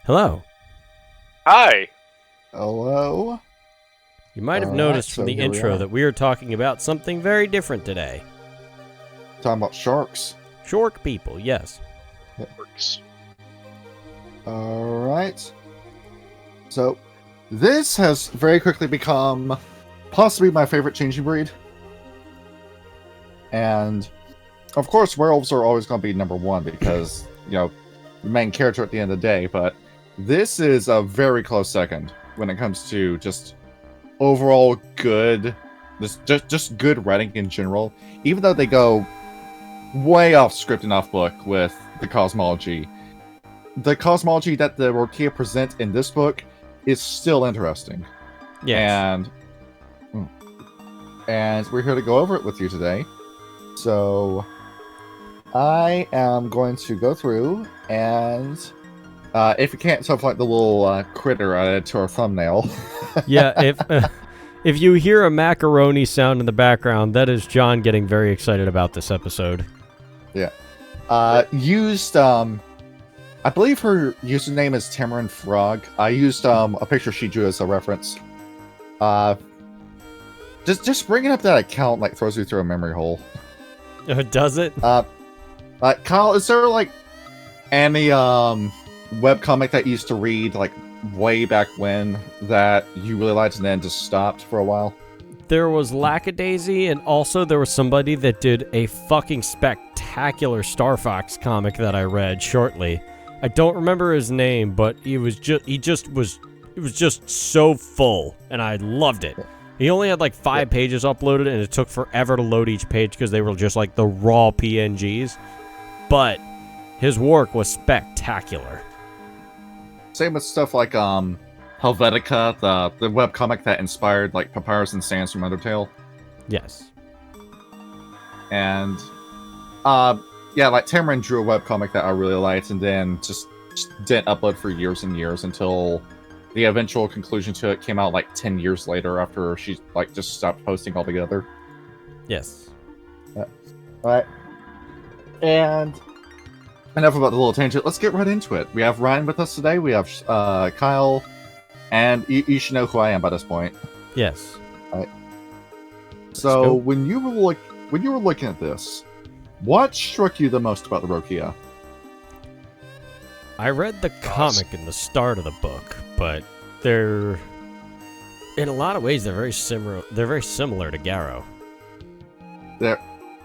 Hello. Hi. Hello. You might have All noticed right, from so the here we intro are. that we are talking about something very different today. Talking about sharks. Shork people, yes. Works. All right. So, this has very quickly become possibly my favorite changing breed. And, of course, werewolves are always going to be number one because, the main character at the end of the day. But this is a very close second when it comes to just overall good, just good writing in general. Even though they go way off script and off book with the cosmology. The cosmology that the Rokea present in this book is still interesting. Yes. And we're here to go over it with you today. So I am going to go through and if you can't tell, like the little critter I added to our thumbnail. Yeah, if you hear a macaroni sound in the background, that is John getting very excited about this episode. Used I believe her username is Tamarin Frog. I used a picture she drew as a reference. Just bringing up that account like throws you through a memory hole. Does it? Kyle, is there like any webcomic that you used to read like way back when that you really liked and then just stopped for a while? There was Lackadaisy, and also there was somebody that did a fucking spectacular Star Fox comic that I read shortly. I don't remember his name, but it was just so full, and I loved it. He only had like 5 pages uploaded, and it took forever to load each page because they were just like the raw PNGs. But his work was spectacular. Same with stuff like Helvetica, the webcomic that inspired like Papyrus and Sans from Undertale. Yes. And like Tamarin drew a webcomic that I really liked and then just didn't upload for years and years until the eventual conclusion to it came out like 10 years later after she like just stopped posting altogether. Yes. Alright. And enough about the little tangent. Let's get right into it. We have Ryan with us today. We have Kyle, and you should know who I am by this point. Yes. Alright. Let's So go. when you were looking at this, what struck you the most about the Rokea? I read the comic in the start of the book, but they're in a lot of ways they're very similar. They're very similar to Garrow. They're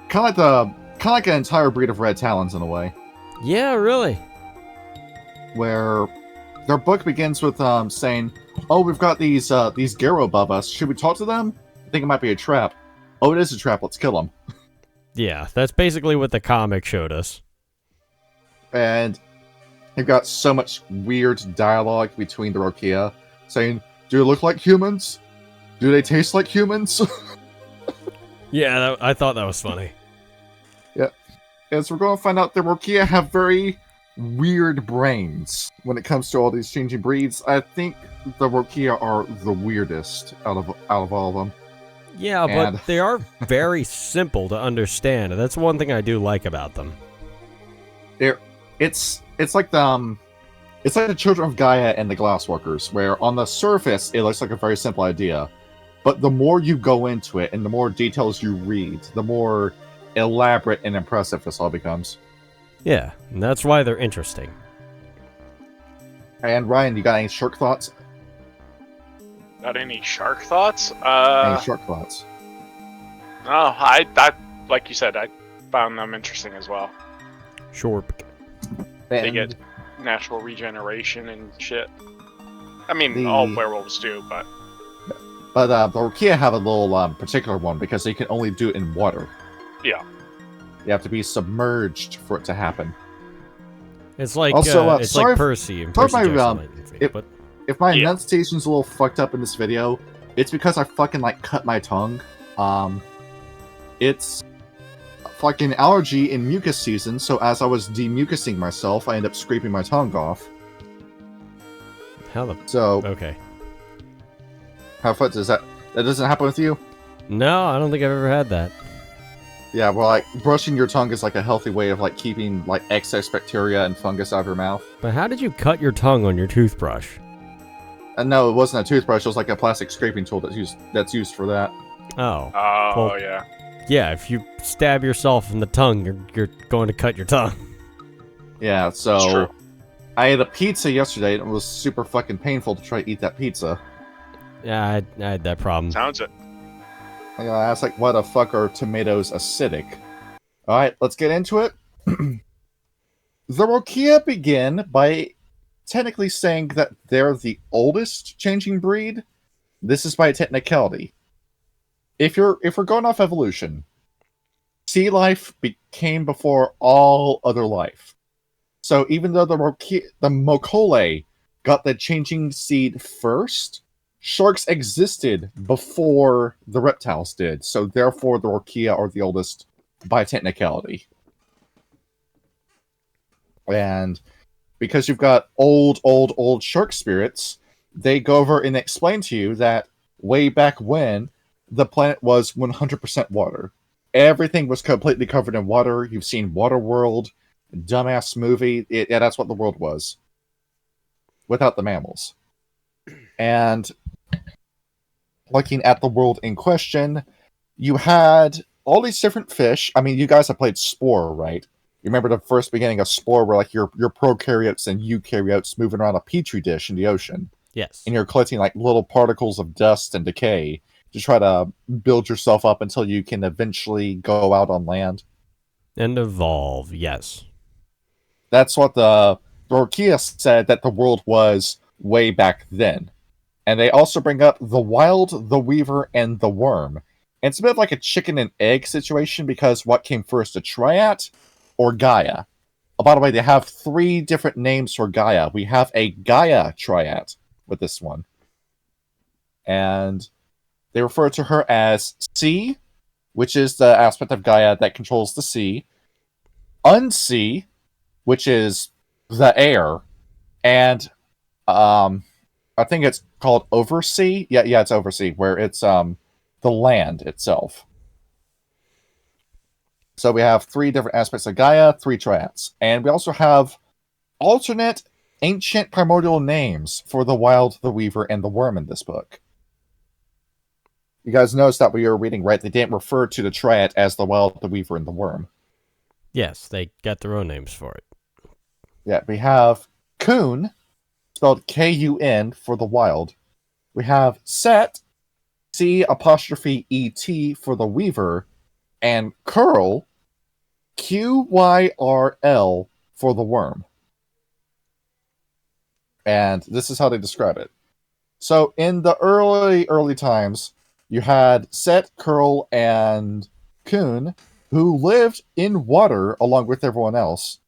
kind of like an entire breed of red talons in a way, Yeah, really. where their book begins with saying, "Oh, we've got these Garrow above us. Should we talk to them? I think it might be a trap. Oh, it is a trap. Let's kill them." Yeah, that's basically what the comic showed us. And you've got so much weird dialogue between the Rokea, saying, "Do they look like humans? Do they taste like humans?" Yeah, I thought that was funny. As we're going to find out, the Rokea have very weird brains when it comes to all these changing breeds. I think the Rokea are the weirdest out of all of them. Yeah, And- but they are very simple to understand, and that's one thing I do like about them. It's like the Children of Gaia and the Glasswalkers, where on the surface it looks like a very simple idea, but the more you go into it and the more details you read, the more elaborate and impressive this all becomes. Yeah, and that's why they're interesting. And Ryan, you got any shark thoughts? Got any shark thoughts? Any shark thoughts? No, I like you said, I found them interesting as well. Sure. They And get natural regeneration and shit. I mean, The- all werewolves do, but But the Rokea have a little particular one because they can only do it in water. yeah. You have to be submerged for it to happen. It's like Also, it's sorry like Percy and sorry Percy my, Jackson Lightning Thief, but If my Yeah. enunciation's a little fucked up in this video, it's because I fucking like cut my tongue. It's fucking allergy in mucus season, so as I was demucusing myself, I ended up scraping my tongue off. how the So, okay. how fun does that doesn't happen with you? No, I don't think I've ever had that. Yeah, well, like brushing your tongue is like a healthy way of like keeping like excess bacteria and fungus out of your mouth. But how did you cut your tongue on your toothbrush? And no, it wasn't a toothbrush. It was like a plastic scraping tool that's used for that. Oh. Oh, Well, yeah. Yeah, if you stab yourself in the tongue, you're going to cut your tongue. Yeah, It's so true. I ate a pizza yesterday, and it was super fucking painful to try to eat that pizza. Yeah, I had that problem. Sounds it. I asked, like, why the fuck are tomatoes acidic? Alright, let's get into it. The Rokea begin by technically saying that they're the oldest changing breed. This is by technicality. If we're going off evolution, sea life came before all other life. So even though the Mokole got the changing seed first, sharks existed before the reptiles did. So therefore, the Rokea are the oldest by technicality. And because you've got old shark spirits, they go over and explain to you that way back when, the planet was 100% water. Everything was completely covered in water. You've seen Waterworld, dumbass movie. Yeah, that's what the world was. Without the mammals. And looking at the world in question, you had all these different fish. I mean, you guys have played Spore, right? You remember the first beginning of Spore where like your prokaryotes and eukaryotes moving around a petri dish in the ocean. Yes. And you're collecting like little particles of dust and decay to try to build yourself up until you can eventually go out on land. And evolve, yes. That's what the Rokea said that the world was way back then. And they also bring up the wild, the weaver, and the worm. And it's a bit of like a chicken and egg situation because what came first, a triad or Gaia? Oh, by the way, they have 3 different names for Gaia. We have a Gaia triad with this one. And they refer to her as Sea, which is the aspect of Gaia that controls the sea. Unsea, which is the air. And I think it's called Oversea. Yeah, it's Oversea, where it's the land itself. So we have 3 different aspects of Gaia, 3 triads. And we also have alternate ancient primordial names for the wild, the weaver, and the worm in this book. You guys noticed that we were reading, right? They didn't refer to the triad as the wild, the weaver, and the worm. Yes, they got their own names for it. Yeah, we have Kun, spelled Kun for the wild. We have Set, C''ET for the weaver, and Curl, Qyrl for the worm. And this is how they describe it. So in the early times, you had Set, Curl, and Kun, who lived in water along with everyone else.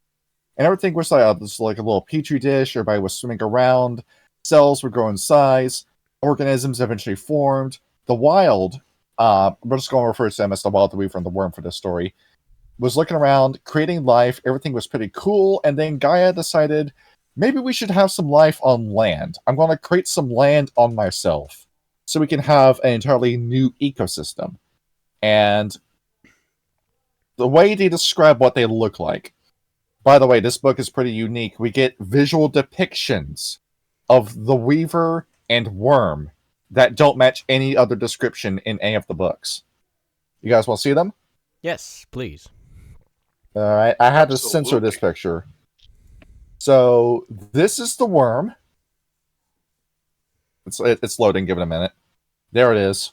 And everything was like a little petri dish. Everybody was swimming around. Cells would grow in size. Organisms eventually formed. The wild, we're just going to refer to them as the wild, the weaver, and the worm for this story, was looking around, creating life. Everything was pretty cool. And then Gaia decided, maybe we should have some life on land. I'm going to create some land on myself so we can have an entirely new ecosystem. And the way they describe what they look like. By the way, this book is pretty unique. We get visual depictions of the weaver and worm that don't match any other description in any of the books. You guys want to see them? Yes, please. Alright, I had to censor this picture. So, this is the worm. It's loading, give it a minute. There it is.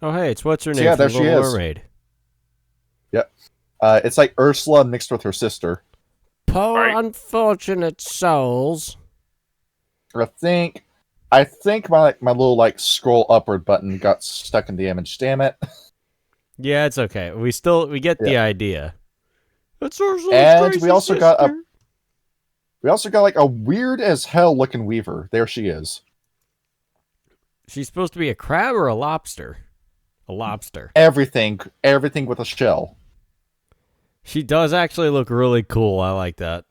Oh, hey, it's what's her name Yeah, from there The she Little is. Mermaid. Yep. It's like Ursula mixed with her sister. Poor Right. unfortunate souls. I think my little like scroll upward button got stuck in the image. Damn it! Yeah, it's okay. We get the idea. It's Ursula's And crazy we also sister. got like a weird as hell looking weaver. There she is. She's supposed to be a crab or a lobster? A lobster. Everything with a shell. She does actually look really cool. I like that.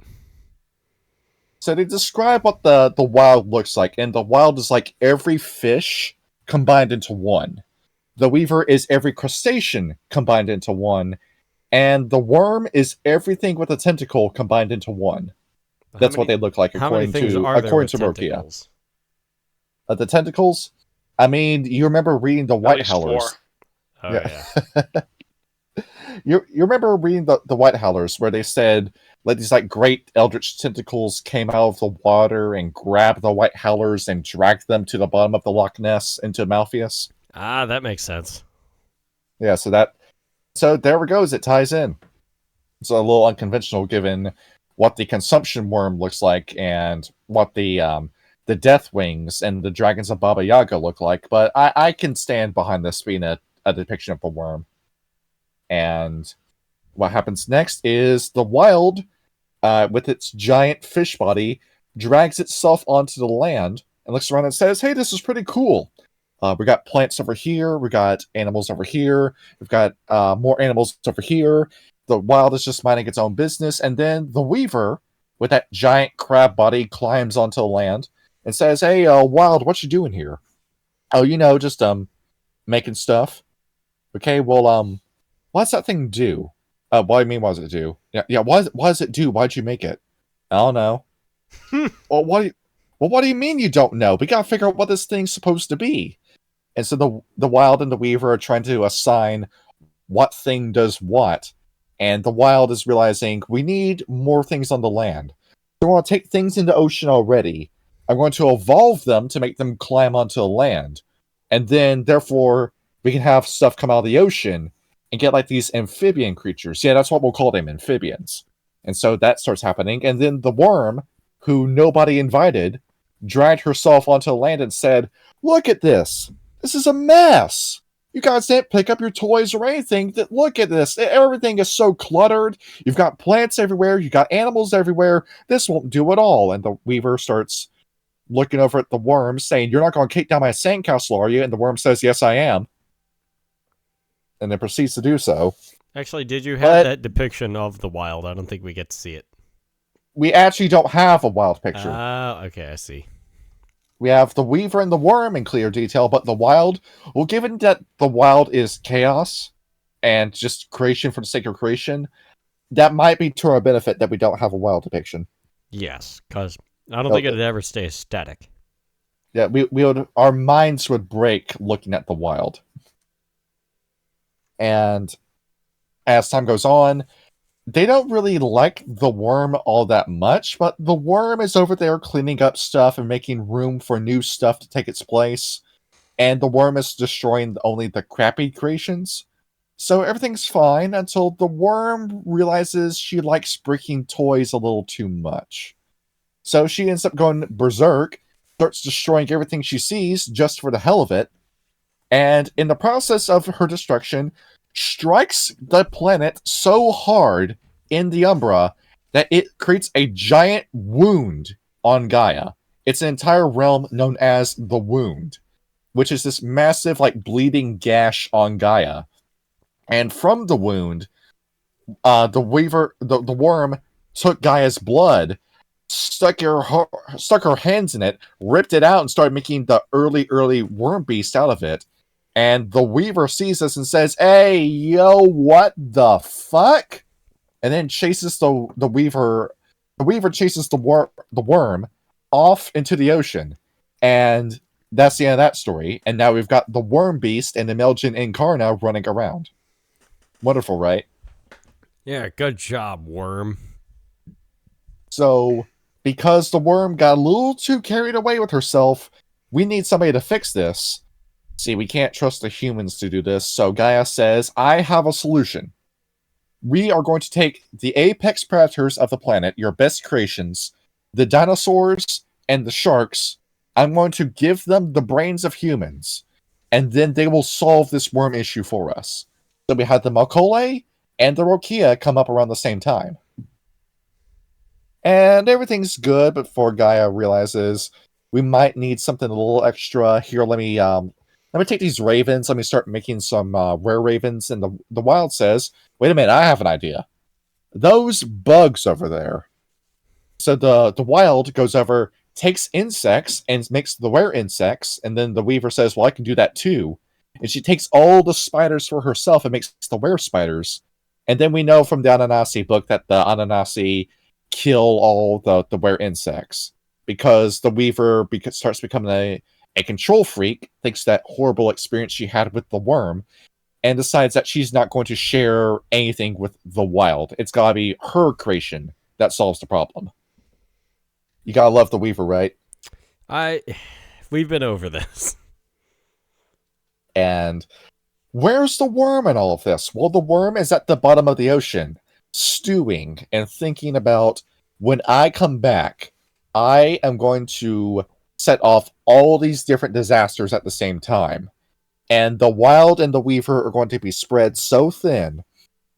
So they describe what the wild looks like, and the wild is like every fish combined into one. The weaver is every crustacean combined into one, and the worm is everything with a tentacle combined into one. That's what they look like How many according things to are there with Rokea. tentacles? The tentacles. I mean, you remember reading the At White least Howlers? 4. Oh yeah. You remember reading the White Howlers where they said like these like great eldritch tentacles came out of the water and grabbed the White Howlers and dragged them to the bottom of the Loch Ness into Malpheus? Ah, that makes sense. Yeah, so there it goes. It ties in. It's a little unconventional given what the consumption worm looks like and what the Death Wings and the Dragons of Baba Yaga look like, but I can stand behind this being a depiction of the worm. And what happens next is the wild, with its giant fish body, drags itself onto the land and looks around and says, "Hey, this is pretty cool. We got plants over here. We got animals over here. We've got more animals over here. The wild is just minding its own business." And then the weaver, with that giant crab body, climbs onto the land and says, "Hey, wild, what you doing here?" "Oh, just making stuff." "Okay, well, what's that thing do?" What do you mean, what does it do?" Yeah, what does it do? Why'd you make it?" "I don't know." Well, what do you mean you don't know? We gotta figure out what this thing's supposed to be." And so the wild and the weaver are trying to assign what thing does what. And the wild is realizing we need more things on the land. So I want to take things in the ocean already. I'm going to evolve them to make them climb onto the land. And then, therefore, we can have stuff come out of the ocean and get like these amphibian creatures. Yeah, that's what we'll call them, amphibians. And so that starts happening. And then the worm, who nobody invited, dragged herself onto the land and said, "Look at this. This is a mess. You guys didn't pick up your toys or anything. Look at this. Everything is so cluttered. You've got plants everywhere. You got animals everywhere. This won't do at all." And the weaver starts looking over at the worm, saying, "You're not going to kick down my sandcastle, are you?" And the worm says, "Yes, I am." And then proceeds to do so. Actually, did you have that depiction of the wild? I don't think we get to see it. We actually don't have a wild picture. Okay, I see. We have the weaver and the worm in clear detail, but the wild, well, given that the wild is chaos and just creation for the sake of creation, that might be to our benefit that we don't have a wild depiction. Yes, because I don't think it'd ever stay static. Yeah, our minds would break looking at the wild. And as time goes on, they don't really like the worm all that much, but the worm is over there cleaning up stuff and making room for new stuff to take its place. And the worm is destroying only the crappy creations. So everything's fine until the worm realizes she likes breaking toys a little too much. So she ends up going berserk, starts destroying everything she sees just for the hell of it. And in the process of her destruction, strikes the planet so hard in the Umbra that it creates a giant wound on Gaia. It's an entire realm known as the Wound, which is this massive, like, bleeding gash on Gaia. And from the wound, the worm took Gaia's blood, stuck her hands in it, ripped it out, and started making the early worm beast out of it. And the weaver sees this and says, "Hey, yo, what the fuck?" And then chases the weaver. The weaver chases the worm off into the ocean. And that's the end of that story. And now we've got the worm beast and Imelgen Incarna running around. Wonderful, right? Yeah, good job, worm. So, because the worm got a little too carried away with herself, we need somebody to fix this. See, we can't trust the humans to do this, so Gaia says, "I have a solution. We are going to take the apex predators of the planet, your best creations, the dinosaurs and the sharks. I'm going to give them the brains of humans, and then they will solve this worm issue for us." So we had the Malkole and the Rokea come up around the same time. And everything's good before Gaia realizes we might need something a little extra. Here, let me take these ravens. Let me start making some rare ravens. And the wild says, "Wait a minute, I have an idea. Those bugs over there." So the wild goes over, takes insects, and makes the rare insects. And then the weaver says, "Well, I can do that too." And she takes all the spiders for herself and makes the were spiders. And then we know from the Ananasi book that the Ananasi kill all the were insects. Because the Weaver starts becoming a control freak, thinks that horrible experience she had with the worm, and decides that she's not going to share anything with the wild. It's gotta be her creation that solves the problem. You gotta love the Weaver, right? We've been over this. And where's the worm in all of this? Well, the worm is at the bottom of the ocean, stewing and thinking about, when I come back, I am going to set off all these different disasters at the same time. And the wild and the Weaver are going to be spread so thin,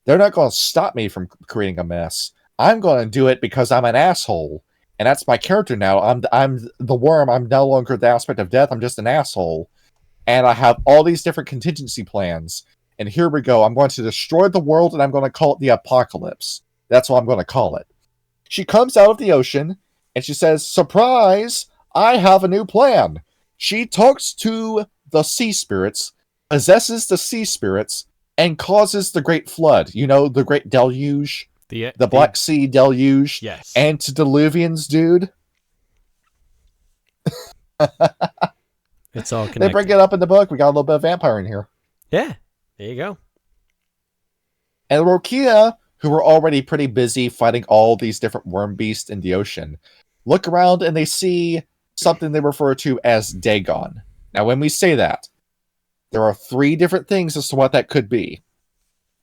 they're not going to stop me from creating a mess. I'm going to do it because I'm an asshole. And that's my character now. I'm the worm. I'm no longer the aspect of death. I'm just an asshole. And I have all these different contingency plans. And here we go. I'm going to destroy the world, and I'm going to call it the apocalypse. That's what I'm going to call it. She comes out of the ocean, and she says, surprise, I have a new plan. She talks to the sea spirits, possesses the sea spirits, and causes the great flood. You know, the great deluge? The Black Sea deluge? Yes. Antediluvians, dude. It's all connected. They bring it up in the book. We got a little bit of vampire in here. Yeah, there you go. And Rokea, who were already pretty busy fighting all these different worm beasts in the ocean, look around and they see something they refer to as Dagon. Now, when we say that, there are 3 different things as to what that could be.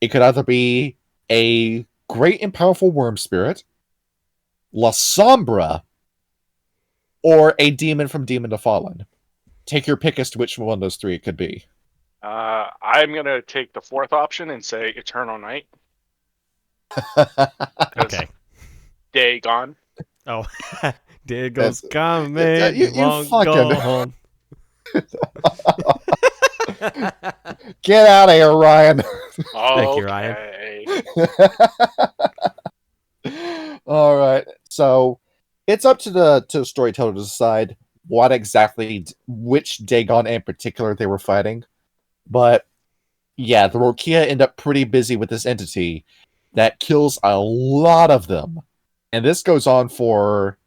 It could either be a great and powerful worm spirit, La Sombra, or a demon from Demon to Fallen. Take your pick as to which one of those 3 it could be. I'm going to take the 4th option and say Eternal Night. Okay. Day gone. Oh, day goes coming. You won't fucking... go home. Get out of here, Ryan. Thank you, Ryan. All right. So it's up to the storyteller to decide what exactly, which Dagon in particular they were fighting. But yeah, the Rokea end up pretty busy with this entity that kills a lot of them. And this goes on for,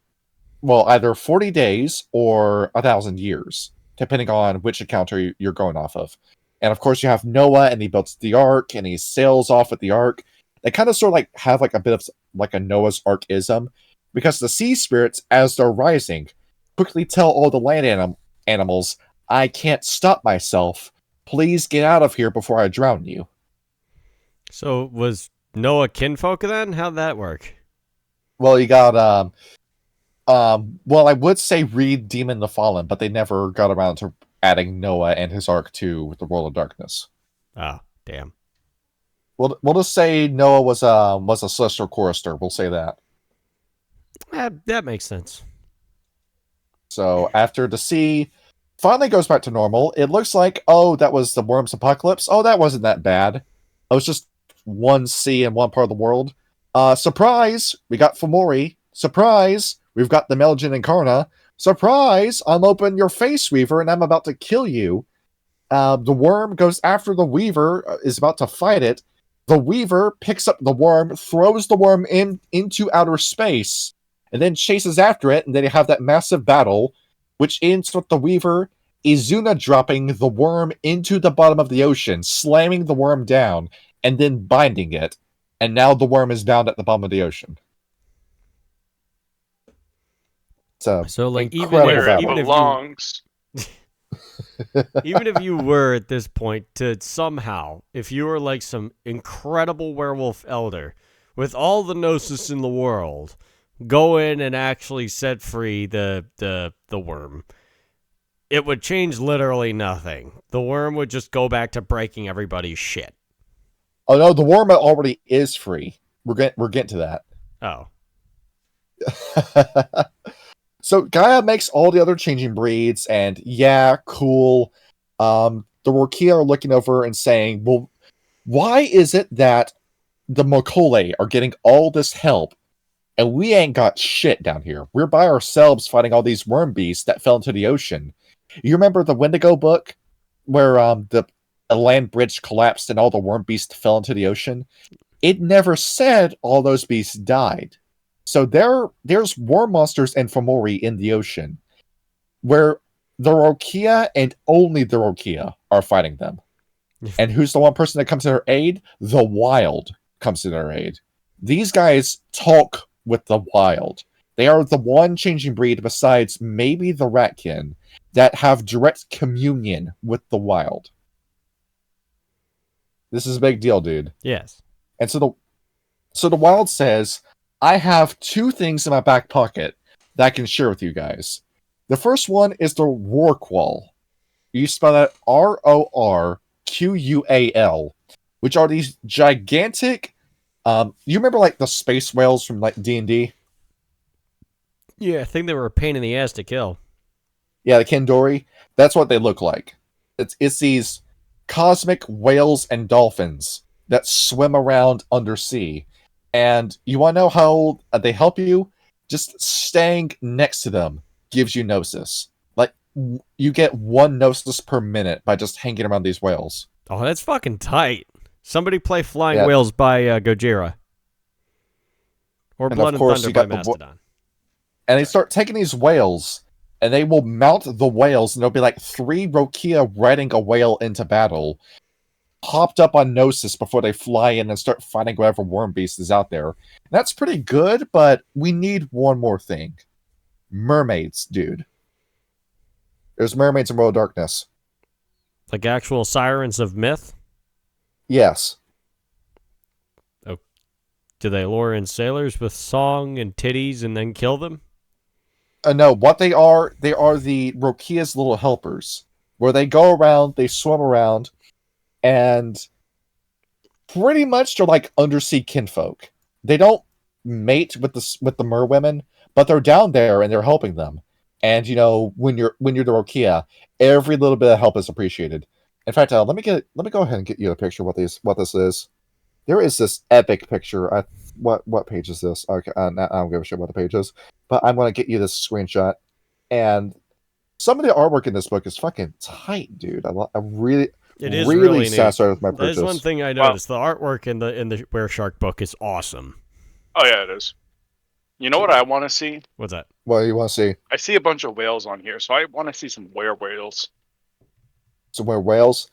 well, either 40 days or 1,000 years, depending on which account you're going off of. And of course, you have Noah, and he builds the ark, and he sails off with the ark. They kind of sort of like have like a bit of like a Noah's Ark-ism, because the sea spirits, as they're rising, quickly tell all the land animals, I can't stop myself. Please get out of here before I drown you. So was Noah kinfolk then? How'd that work? Well, you got, well, I would say read Demon the Fallen, but they never got around to adding Noah and his ark to the World of Darkness. Oh, damn. We'll just say Noah was a celestial chorister. We'll say that. That makes sense. So after the sea finally goes back to normal, it looks like, oh, that was the worm's apocalypse. Oh, that wasn't that bad. It was just one sea in one part of the world. Surprise! We got Fomori. Surprise! We've got the Melgen and Karna. Surprise! I'm open your face, Weaver, and I'm about to kill you. The worm goes after the Weaver, is about to fight it. The Weaver picks up the worm, throws the worm into outer space, and then chases after it, and then you have that massive battle, which ends with the Weaver Izuna dropping the worm into the bottom of the ocean, slamming the worm down, and then binding it. And now the worm is bound at the bottom of the ocean. So like even if you were at this point to somehow, if you were like some incredible werewolf elder with all the gnosis in the world, go in and actually set free the worm, it would change literally nothing. The worm would just go back to breaking everybody's shit. Oh no, the worm already is free. We're getting to that. Oh. So Gaia makes all the other changing breeds, and yeah, cool. The Rokea are looking over and saying, well, why is it that the Mokole are getting all this help, and we ain't got shit down here? We're by ourselves fighting all these worm beasts that fell into the ocean. You remember the Wendigo book, where a land bridge collapsed and all the worm beasts fell into the ocean, it never said all those beasts died. So there's worm monsters and Fomori in the ocean, where the Rokea and only the Rokea are fighting them. And who's the one person that comes to their aid? The wild comes to their aid. These guys talk with the wild. They are the one changing breed besides maybe the Ratkin that have direct communion with the wild. This is a big deal, dude. Yes. And so the wild says, I have two things in my back pocket that I can share with you guys. The first one is the Rorqual. You spell that Rorqual, which are these gigantic. You remember like the space whales from like D&D? Yeah, I think they were a pain in the ass to kill. Yeah, the Kendori. That's what they look like. It's these cosmic whales and dolphins that swim around undersea. And you want to know how they help you? Just staying next to them gives you gnosis. Like, you get 1 gnosis per minute by just hanging around these whales. Oh, that's fucking tight. Somebody play Flying Whales by Gojira. Or And Blood of and course, Thunder you by got Mastodon. And they start taking these whales, and they will mount the whales, and there'll be like 3 Rokea riding a whale into battle, hopped up on Gnosis before they fly in and start fighting whatever worm beast is out there. That's pretty good, but we need one more thing. Mermaids, dude. There's mermaids in World of Darkness. Like actual sirens of myth? Yes. Oh, do they lure in sailors with song and titties and then kill them? No, what they are the Rokea's little helpers, where they go around, they swim around, and pretty much they're like undersea kinfolk. They don't mate with the merwomen, but they're down there and they're helping them. And you know, when you're the Rokea, every little bit of help is appreciated. In fact, let me go ahead and get you a picture of what this is. There is this epic picture. What page is this? Okay, I don't give a shit what the page is, but I'm going to get you this screenshot. And some of the artwork in this book is fucking tight, dude. It is really satisfied with my purchase. There's one thing I noticed: the artwork in the Wereshark book is awesome. Oh yeah, it is. You know what I want to see? What's that? What do you want to see? I see a bunch of whales on here, so I want to see some werewhales. Some werewhales?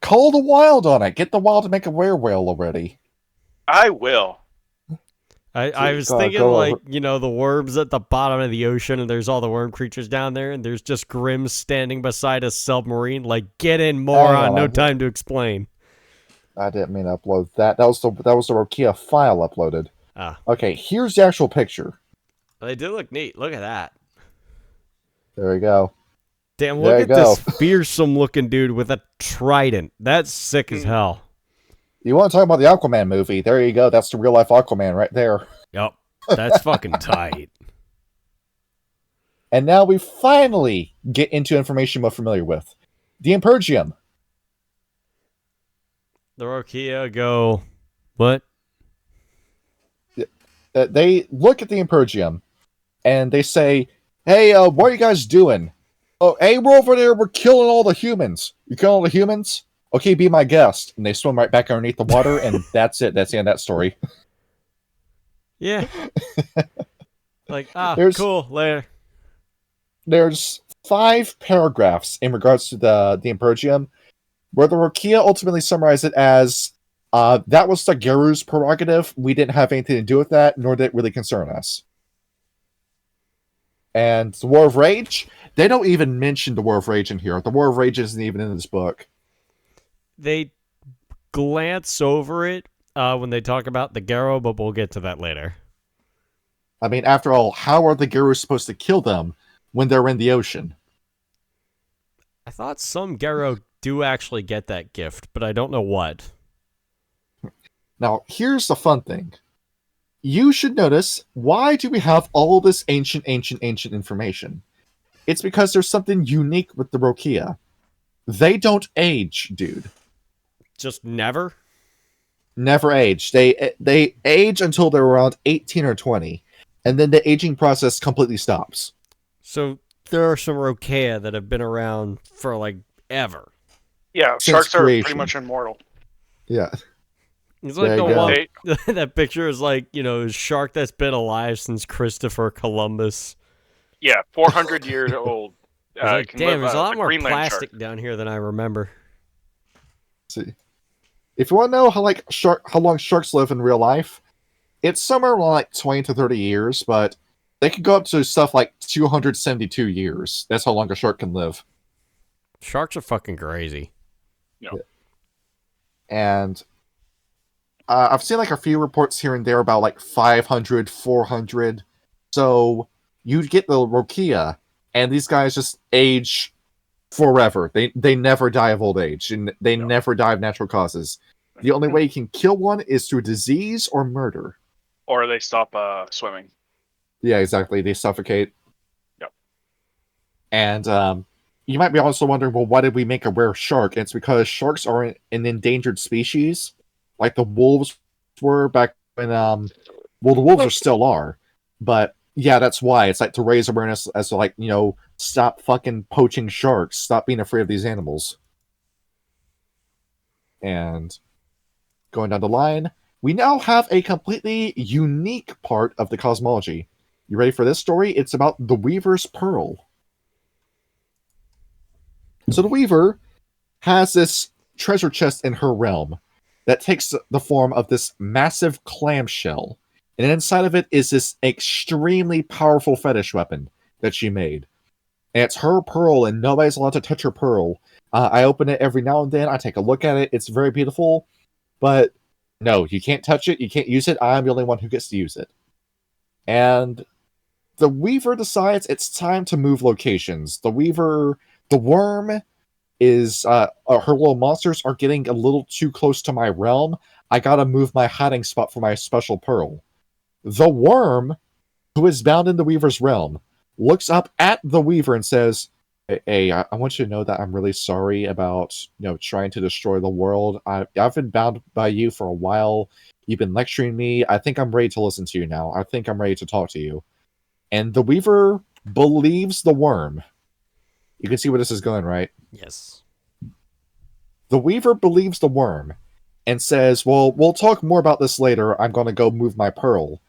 Call the wild on it. Get the wild to make a werewhale already. I will. I was thinking like, you know, the worms at the bottom of the ocean and there's all the worm creatures down there and there's just Grimm standing beside a submarine like, get in, moron, no time to explain. I didn't mean to upload that. That was the Rokea file uploaded. Ah. Okay, here's the actual picture. They do look neat. Look at that. There we go. Damn, look at this fearsome looking dude with a trident. That's sick as hell. You want to talk about the Aquaman movie? There you go. That's the real life Aquaman right there. Yep. That's fucking tight. And now we finally get into information we're familiar with. The Impergium. The Rokea go, what? They look at the Impergium and they say, hey, what are you guys doing? Oh, hey, we're over there. We're killing all the humans. You killing all the humans? Okay, be my guest. And they swim right back underneath the water, and that's it. That's the end of that story. Yeah. Like, cool, later. There's 5 paragraphs in regards to the Impergium, where the Rokea ultimately summarize it as, that was the Geru's prerogative. We didn't have anything to do with that, nor did it really concern us. And the War of Rage, they don't even mention the War of Rage in here. The War of Rage isn't even in this book. They glance over it when they talk about the Gero, but we'll get to that later. I mean, after all, how are the Gerus supposed to kill them when they're in the ocean? I thought some Gero do actually get that gift, but I don't know what. Now, here's the fun thing. You should notice, why do we have all this ancient information? It's because there's something unique with the Rokea. They don't age, dude. Just never? Never age. They age until they're around 18 or 20, and then the aging process completely stops. So there are some Rokea that have been around for, like, ever. Yeah, since sharks are pretty creation. much immortal. Yeah. It's like There the you go. one that picture is like, a shark that's been alive since Christopher Columbus. Yeah, 400 years old. It's like, Can damn, live there's a lot the more Greenland shark. plastic down here than I remember. See. If you want to know how long sharks live in real life, it's somewhere around like 20 to 30 years, but they could go up to stuff like 272 years. That's how long a shark can live. Sharks are fucking crazy. No. And I've seen like a few reports here and there about like 500, 400. So you get the Rokea, and these guys just age forever. They never die of old age, and they never die of natural causes. The only way you can kill one is through disease or murder. Or they stop swimming. Yeah, exactly. They suffocate. Yep. And you might be also wondering, well, why did we make a rare shark? And it's because sharks are an endangered species, like the wolves were back when. Well, the wolves still are, but yeah, that's why. It's like to raise awareness as to like stop fucking poaching sharks, stop being afraid of these animals. And going down the line, we now have a completely unique part of the cosmology. You ready for this story? It's about the Weaver's Pearl. So the Weaver has this treasure chest in her realm that takes the form of this massive clamshell. And inside of it is this extremely powerful fetish weapon that she made. And it's her pearl, and nobody's allowed to touch her pearl. I open it every now and then. I take a look at it. It's very beautiful. But no, you can't touch it. You can't use it. I'm the only one who gets to use it. And the Weaver decides it's time to move locations. The worm is, her little monsters are getting a little too close to my realm. I gotta move my hiding spot for my special pearl. The worm, who is bound in the Weaver's realm, looks up at the Weaver and says, "Hey, I want you to know that I'm really sorry about, trying to destroy the world. I've been bound by you for a while. You've been lecturing me. I think I'm ready to listen to you now. I think I'm ready to talk to you." And the Weaver believes the worm. You can see where this is going, right? Yes. The Weaver believes the worm and says, "Well, we'll talk more about this later. I'm going to go move my pearl."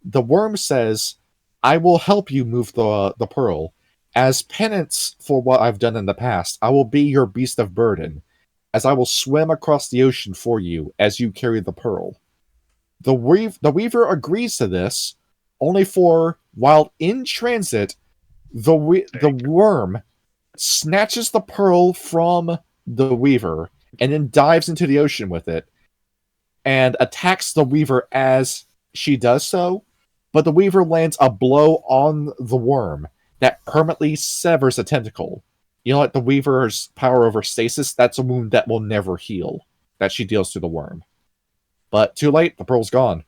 The worm says, "I will help you move the pearl. As penance for what I've done in the past, I will be your beast of burden, as I will swim across the ocean for you as you carry the pearl." The Weaver agrees to this, only for, while in transit, the worm snatches the pearl from the Weaver and then dives into the ocean with it and attacks the Weaver as she does so, but the Weaver lands a blow on the worm that permanently severs a tentacle. Like the Weaver's power over stasis, that's a wound that will never heal, that she deals to the worm. But too late, the pearl's gone.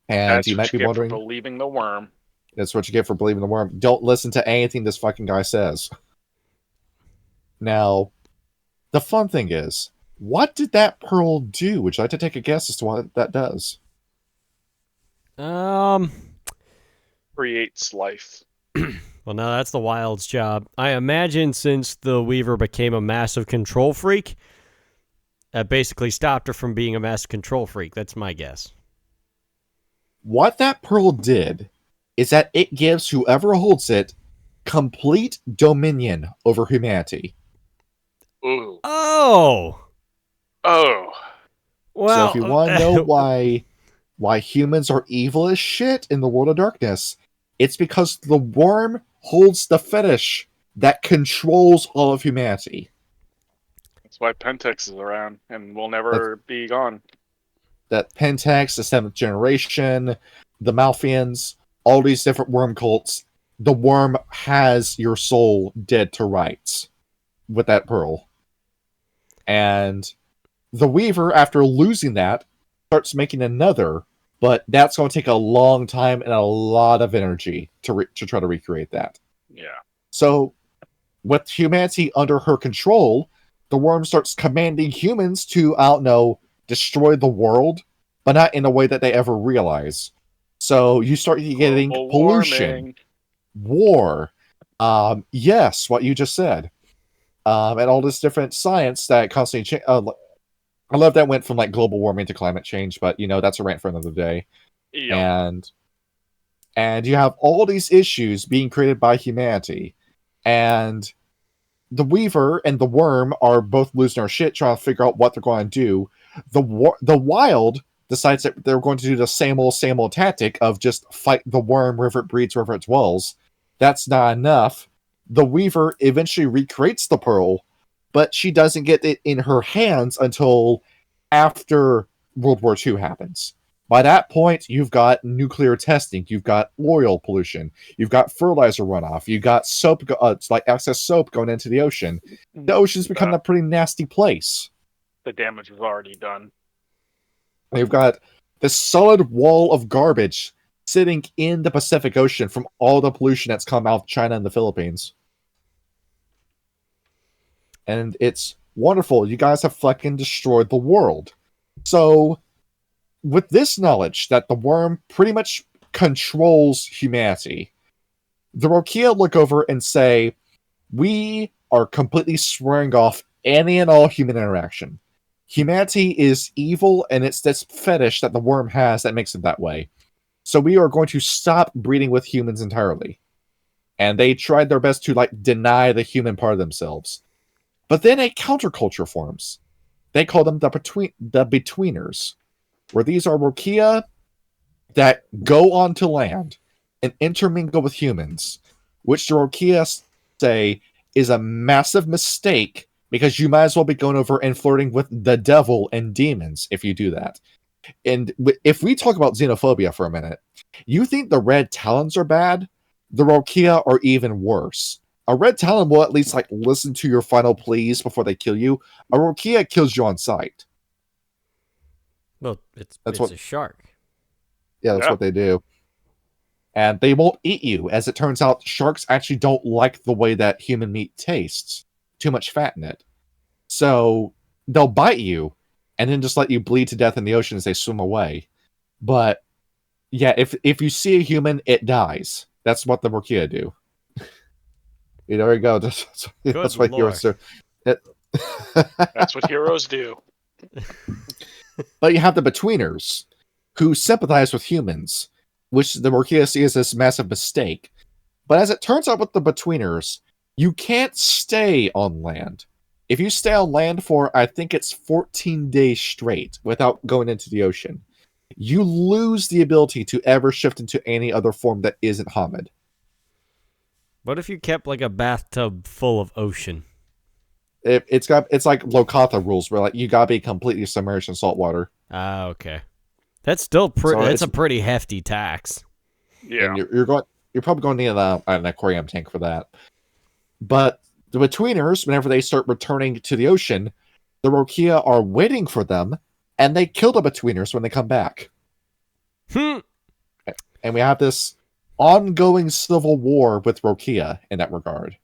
And That's you might be wondering, for believing the worm. that's what you get for believing the worm. Don't listen to anything this fucking guy says. Now, the fun thing is, what did that pearl do? Would you like to take a guess as to what that does? Creates life. Well, no, that's the Wild's job. I imagine since the Weaver became a massive control freak, that basically stopped her from being a massive control freak. That's my guess. What that pearl did is that it gives whoever holds it complete dominion over humanity. Ooh. Oh! Oh. Well, So if you want to know why humans are evil as shit in the world of darkness, it's because the worm holds the fetish that controls all of humanity. That's why Pentex is around and will never be gone. That Pentex, the 7th generation, the Malfians, all these different worm cults, the worm has your soul dead to rights with that pearl. And the Weaver, after losing that, starts making another, but that's going to take a long time and a lot of energy to try to recreate that. Yeah. So, with humanity under her control, the worm starts commanding humans to, destroy the world, but not in a way that they ever realize. So you start getting Global pollution, warming. war. Yes, what you just said. and all this different science that constantly change. I love that went from like global warming to climate change, but that's a rant for another day. Yep. And you have all these issues being created by humanity, and the Weaver and the Worm are both losing their shit trying to figure out what they're going to do. The Wild decides that they're going to do the same old tactic of just fight the Worm wherever it breeds, wherever it dwells. That's not enough. The Weaver eventually recreates the Pearl, but she doesn't get it in her hands until after World War II happens. By that point, you've got nuclear testing, you've got oil pollution, you've got fertilizer runoff, you've got soap, it's like excess soap going into the ocean. The ocean's becoming a pretty nasty place. The damage was already done. You've got this solid wall of garbage sitting in the Pacific Ocean from all the pollution that's come out of China and the Philippines. And it's wonderful. You guys have fucking destroyed the world. So, with this knowledge that the Worm pretty much controls humanity, the Rokea look over and say, we are completely swearing off any and all human interaction. Humanity is evil, and it's this fetish that the Worm has that makes it that way. So we are going to stop breeding with humans entirely. And they tried their best to deny the human part of themselves. But then a counterculture forms. They call them the Betweeners, where these are Rokea that go onto land and intermingle with humans, which the Rokea say is a massive mistake because you might as well be going over and flirting with the devil and demons if you do that. And if we talk about xenophobia for a minute, you think the Red Talons are bad? The Rokea are even worse. A Red Talon will at least listen to your final pleas before they kill you. A Rokea kills you on sight. Well, it's a shark. Yeah, that's what they do. And they won't eat you. As it turns out, sharks actually don't like the way that human meat tastes. Too much fat in it. So they'll bite you and then just let you bleed to death in the ocean as they swim away. But yeah, if you see a human, it dies. That's what the Rokea do. There you go. That's what heroes do. That's what heroes do. But you have the Betweeners, who sympathize with humans, which the Rokea see as this massive mistake. But as it turns out with the Betweeners, you can't stay on land. If you stay on land for, I think it's 14 days straight without going into the ocean, you lose the ability to ever shift into any other form that isn't Hamid. What if you kept a bathtub full of ocean? It's like Lokatha rules, where you gotta be completely submerged in salt water. Ah, okay. That's still that's a pretty hefty tax. Yeah, and you're probably going to need an aquarium tank for that. But the Betweeners, whenever they start returning to the ocean, the Rokea are waiting for them, and they kill the Betweeners when they come back. And we have this ongoing civil war with Rokea in that regard.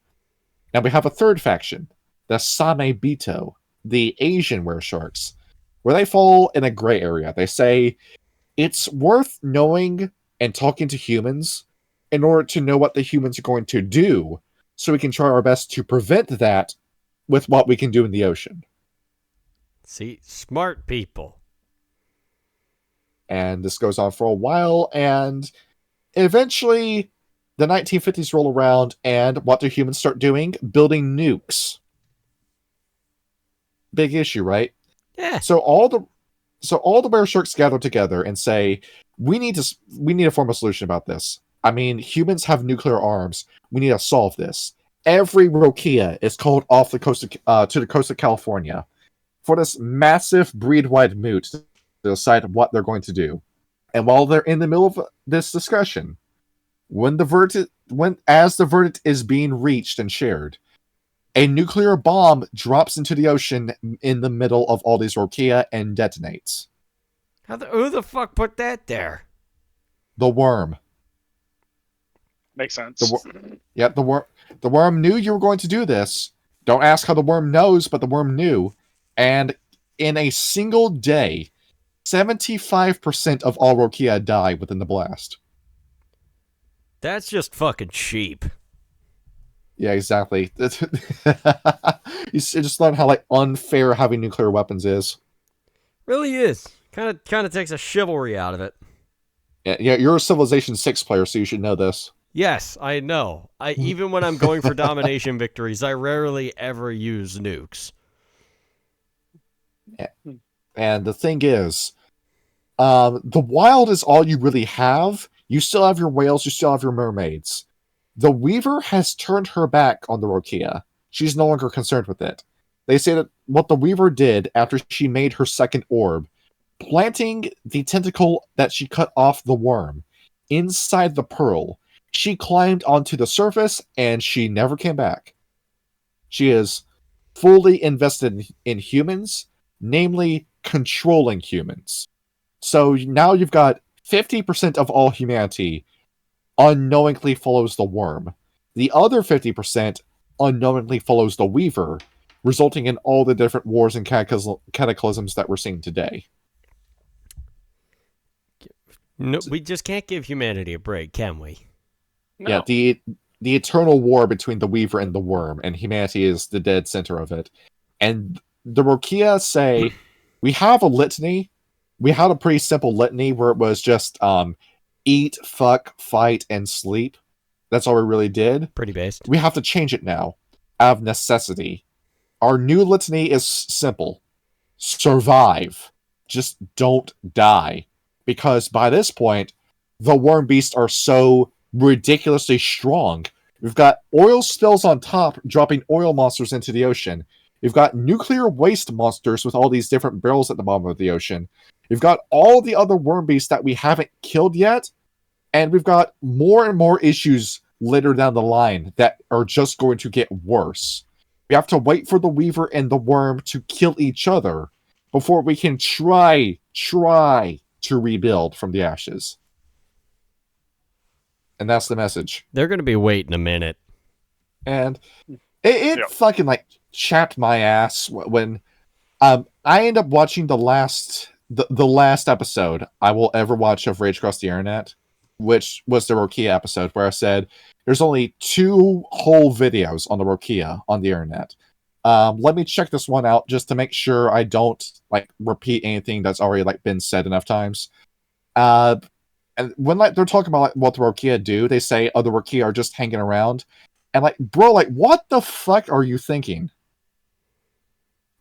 Now we have a third faction, the Same Bito, the Asian weresharks, where they fall in a gray area. They say it's worth knowing and talking to humans in order to know what the humans are going to do, so we can try our best to prevent that with what we can do in the ocean. See, smart people. And this goes on for a while, and eventually the 1950s roll around, and what do humans start doing? Building nukes. Big issue, right? Yeah. So all the weresharks gather together and say, we need to form a solution about this. I mean, humans have nuclear arms. We need to solve this. Every Rokea is called off the coast to the coast of California for this massive breed-wide moot to decide what they're going to do. And while they're in the middle of this discussion, as the verdict is being reached and shared, a nuclear bomb drops into the ocean in the middle of all these Rokea and detonates. Who the fuck put that there? The Worm. Makes sense. The Worm knew you were going to do this. Don't ask how the Worm knows, but the Worm knew. And in a single day, 75% of all Rokea die within the blast. That's just fucking cheap. Yeah, exactly. You just learn how like unfair having nuclear weapons is. Really is. Kind of takes a chivalry out of it. Yeah, you're a Civilization 6 player, so you should know this. Yes, I know. Even when I'm going for domination victories, I rarely ever use nukes. Yeah. And the thing is, the wild is all you really have. You still have your whales, you still have your mermaids. The Weaver has turned her back on the Rokea. She's no longer concerned with it. They say that what the Weaver did after she made her second orb, planting the tentacle that she cut off the worm inside the pearl, she climbed onto the surface and she never came back. She is fully invested in humans, namely controlling humans. So now you've got 50% of all humanity unknowingly follows the worm. The other 50% unknowingly follows the Weaver, resulting in all the different wars and cataclysms that we're seeing today. No, we just can't give humanity a break, can we? No. Yeah, the eternal war between the Weaver and the worm, and humanity is the dead center of it. And the Rokea say, we have a litany. We had a pretty simple litany where it was just eat, fuck, fight, and sleep. That's all we really did. Pretty based. We have to change it now, out of necessity. Our new litany is simple. Survive. Just don't die. Because by this point, the worm beasts are so ridiculously strong. We've got oil spills on top, dropping oil monsters into the ocean. We've got nuclear waste monsters with all these different barrels at the bottom of the ocean. We've got all the other worm beasts that we haven't killed yet. And we've got more and more issues later down the line that are just going to get worse. We have to wait for the Weaver and the worm to kill each other before we can try to rebuild from the ashes. And that's the message. They're going to be waiting a minute. And it fucking like chapped my ass when I end up watching the last episode I will ever watch of Rage Across the Internet, which was the Rokea episode where I said there's only 2 whole videos on the Rokea on the internet. Let me check this one out just to make sure I don't like repeat anything that's already like been said enough times. And when like they're talking about like what the Rokea do, they say other Rokea are just hanging around. And like, bro, like what the fuck are you thinking?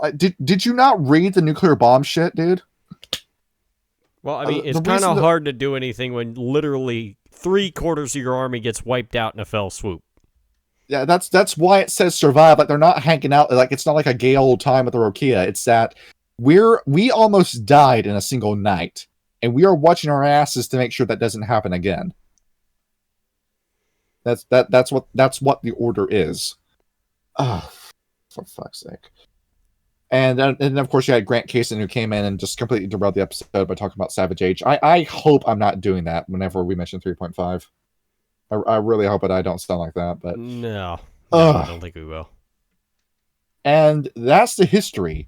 Like, did you not read the nuclear bomb shit, dude? Well, I mean, it's kind of hard to do anything when literally 3/4 of your army gets wiped out in a fell swoop. Yeah, that's why it says survive. Like they're not hanging out. Like it's not like a gay old time with the Rokea. It's that we almost died in a single night, and we are watching our asses to make sure that doesn't happen again. That's what the order is. Oh, for fuck's sake. And of course you had Grant Kaysen who came in and just completely derailed the episode by talking about Savage Age. I hope I'm not doing that whenever we mention 3.5. I really hope that I don't sound like that, but no, I don't think we will. And that's the history.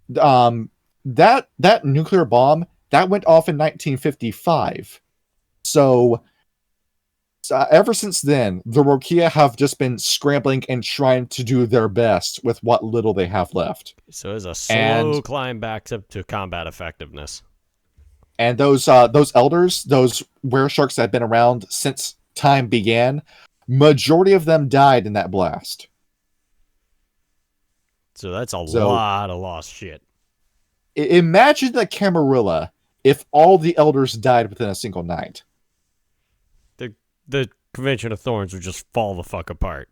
That nuclear bomb that went off in 1955. So ever since then, the Rokea have just been scrambling and trying to do their best with what little they have left. So it's a slow climb back up to combat effectiveness. And those elders, those were-sharks that have been around since time began, majority of them died in that blast. So that's a lot of lost shit. Imagine the Camarilla if all the elders died within a single night. The Convention of Thorns would just fall the fuck apart.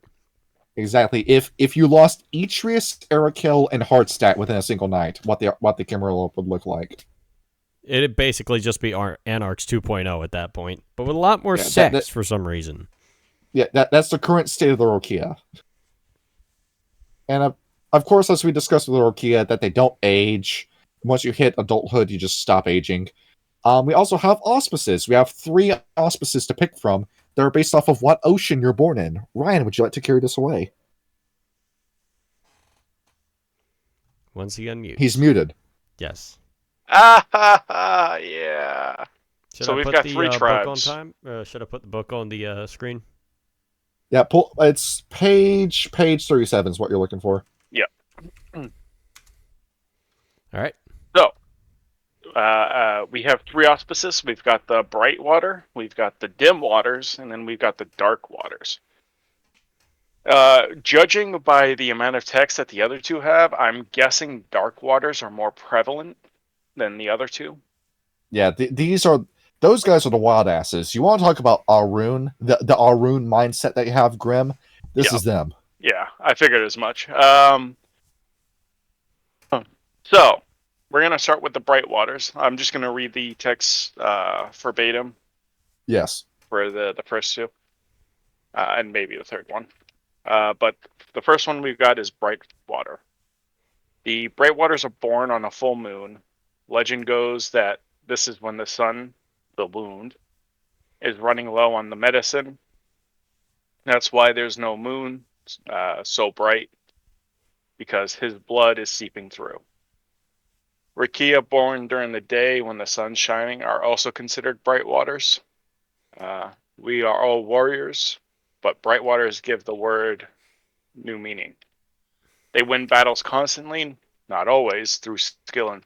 Exactly. If you lost Etrius, Arakel, and Hardstadt within a single night, what the Camarilla would look like. It'd basically just be Anarchs 2.0 at that point, but with a lot more sex for some reason. Yeah, that's the current state of the Rokea. And of course, as we discussed with the Rokea, that they don't age. Once you hit adulthood, you just stop aging. We also have auspices. We have 3 auspices to pick from. They're based off of what ocean you're born in. Ryan, would you like to carry this away? Once he unmutes. He's muted. Yes. Yeah. Should So I we've put got the 3 book tribes. on time? Should I put the book on the screen? Yeah, it's page 37 is what you're looking for. Yeah. All right. So, we have three auspices. We've got the bright water, we've got the dim waters, and then we've got the dark waters. Judging by the amount of text that the other two have, I'm guessing dark waters are more prevalent than the other two. Yeah, those guys are the wild asses. You want to talk about Arun, the Arun mindset that you have, Grim? This Yeah. is them. Yeah, I figured as much. So, we're going to start with the bright waters. I'm just going to read the text verbatim Yes. for the first two, and maybe the third one. But the first one we've got is bright water. The bright waters are born on a full moon. Legend goes that this is when the sun, the wound, is running low on the medicine. That's why there's no moon so bright, because his blood is seeping through. Rokea born during the day when the sun's shining are also considered bright waters. We are all warriors, but bright waters give the word new meaning. They win battles constantly, not always, through skill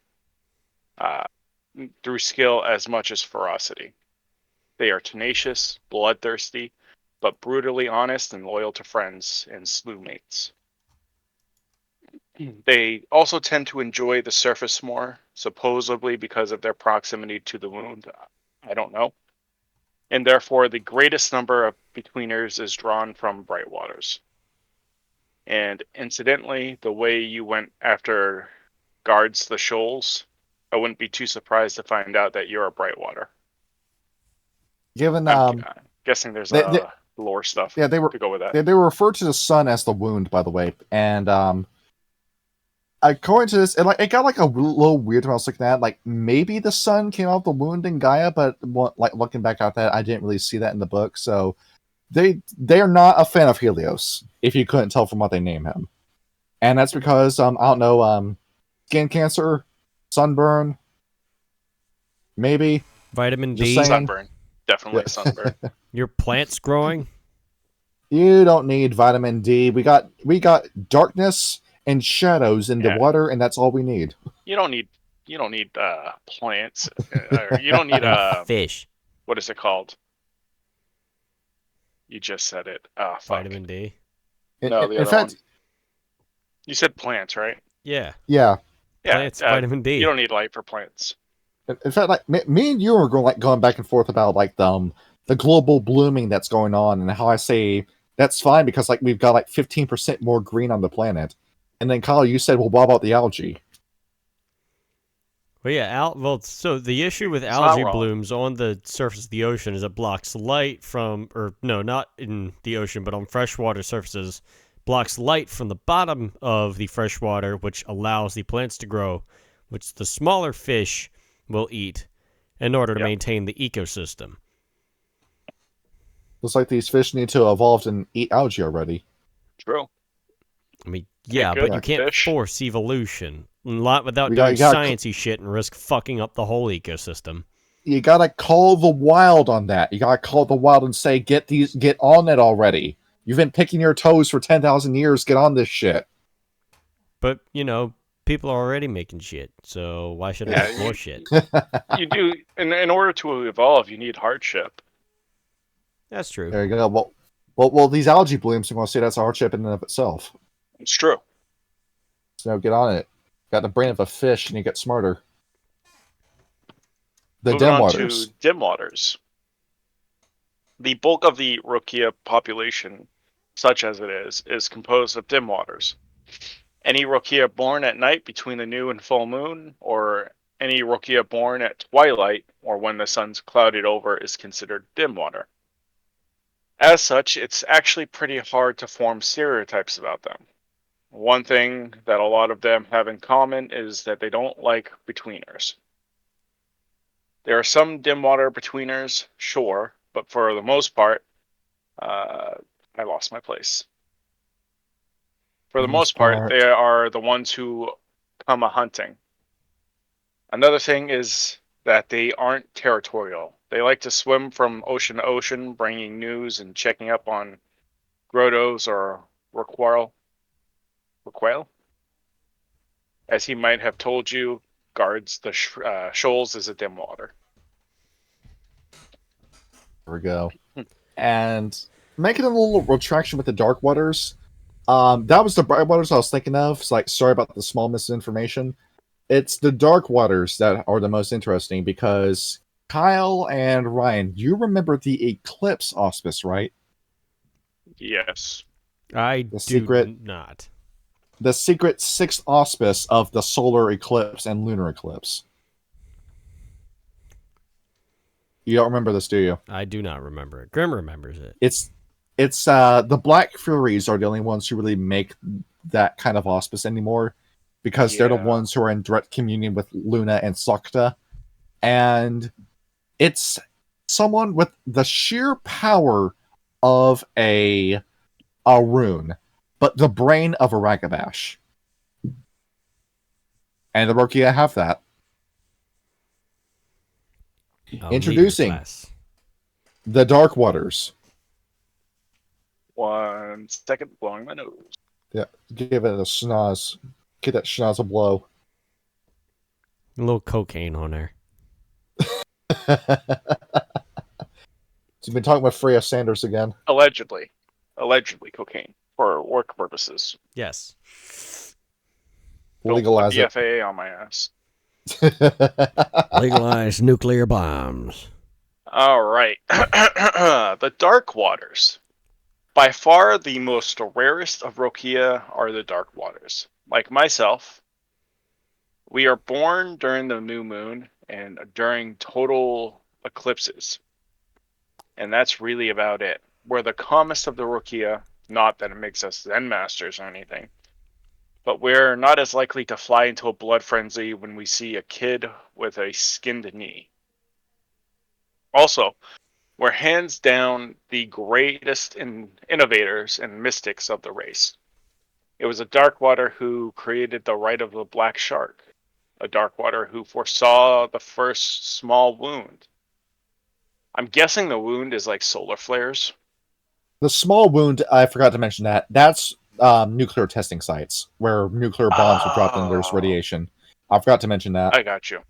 as much as ferocity. They are tenacious, bloodthirsty, but brutally honest and loyal to friends and slewmates. They also tend to enjoy the surface more, supposedly because of their proximity to the wound. I don't know. And therefore, the greatest number of betweeners is drawn from bright waters. And incidentally, the way you went after guards the shoals, I wouldn't be too surprised to find out that you're a bright water. Given I'm guessing there's lore stuff yeah, to go with that. They were referred to the sun as the wound, by the way, and according to this, it got like a little weird when I was looking at it. Like maybe the sun came out of the wound in Gaia, but like looking back at that, I didn't really see that in the book. So they are not a fan of Helios, if you couldn't tell from what they name him, and that's because I don't know, skin cancer, sunburn, maybe Vitamin just D. saying. Sunburn. Definitely Yeah. sunburn. Your plants growing. You don't need vitamin D. We got darkness and shadows in the water, and that's all we need. You don't need plants. Or you don't need Fish. what is it called? You just said it. Fuck. Vitamin D. No, the in other fact, one. You said plants, right? Yeah. yeah. Plants, vitamin D. You don't need light for plants. In fact, like me and you are going back and forth about like the global blooming that's going on, and how I say that's fine because like we've got like 15% more green on the planet, and then Kyle, you said, well, what about the algae? Well, yeah. So the issue with It's algae not wrong. blooms on the surface of the ocean is it blocks light from, or no, not in the ocean, but on freshwater surfaces, blocks light from the bottom of the freshwater, which allows the plants to grow, which the smaller fish will eat in order to maintain the ecosystem. Looks like these fish need to evolve and eat algae already. True. I mean, yeah, good but you can't fish. force evolution without You doing gotta sciencey shit and risk fucking up the whole ecosystem. You gotta call the wild on that. You gotta call the wild and say, get on it already. You've been picking your toes for 10,000 years. Get on this shit. But, people are already making shit, so why should I make more shit? You do in order to evolve, you need hardship. That's true. There you go. Well, these algae blooms are going to say that's a hardship in and of itself. It's true. So get on it. Got the brain of a fish, and you get smarter. The Moving dim on waters. to dim waters. The bulk of the Rokea population, such as it is composed of dim waters. Any Rokea born at night between the new and full moon, or any Rokea born at twilight or when the sun's clouded over is considered dim water. As such, it's actually pretty hard to form stereotypes about them. One thing that a lot of them have in common is that they don't like betweeners. There are some dim water betweeners, sure, but for the most part, I lost my place. For the most part, they are the ones who come a hunting. Another thing is that they aren't territorial. They like to swim from ocean to ocean, bringing news and checking up on grottos or Roquel, as he might have told you, guards the shoals as a dim water. There we go. And making a little retraction with the Dark Waters. That was the Bright Waters I was thinking of. It's like, sorry about the small misinformation. It's the Dark Waters that are the most interesting because Kyle and Ryan, you remember the Eclipse Auspice, right? Yes. I The do secret- not. The secret sixth auspice of the solar eclipse and lunar eclipse. You don't remember this, do you? I do not remember it. Grim remembers it. It's the Black Furies are the only ones who really make that kind of auspice anymore, because they're the Yeah. ones who are in direct communion with Luna and Sakta, and it's someone with the sheer power of a rune, but the brain of a Ragabash. And the Rokea have that. Introducing- Class. The Dark Waters. 1 second, blowing my nose. Yeah, give it a schnoz. Get that schnoz a blow. A little cocaine on there. So you've been talking with Freya Sanders again. Allegedly cocaine for work purposes. Yes. Don't Legalize put the it. FAA on my ass. Legalize nuclear bombs. All right. The Dark Waters. By far the most rarest of Rokea are the Dark Waters. Like myself, we are born during the new moon and during total eclipses. And that's really about it. We're the calmest of the Rokea, not that it makes us Zen masters or anything. But we're not as likely to fly into a blood frenzy when we see a kid with a skinned knee. Also, we're hands down the greatest innovators and mystics of the race. It was a Darkwater who created the rite of the Black Shark, a Darkwater who foresaw the first small wound. I'm guessing the wound is like solar flares. The small wound, I forgot to mention that. That's nuclear testing sites where nuclear bombs are dropped and there's Oh. radiation. I forgot to mention that. I got you.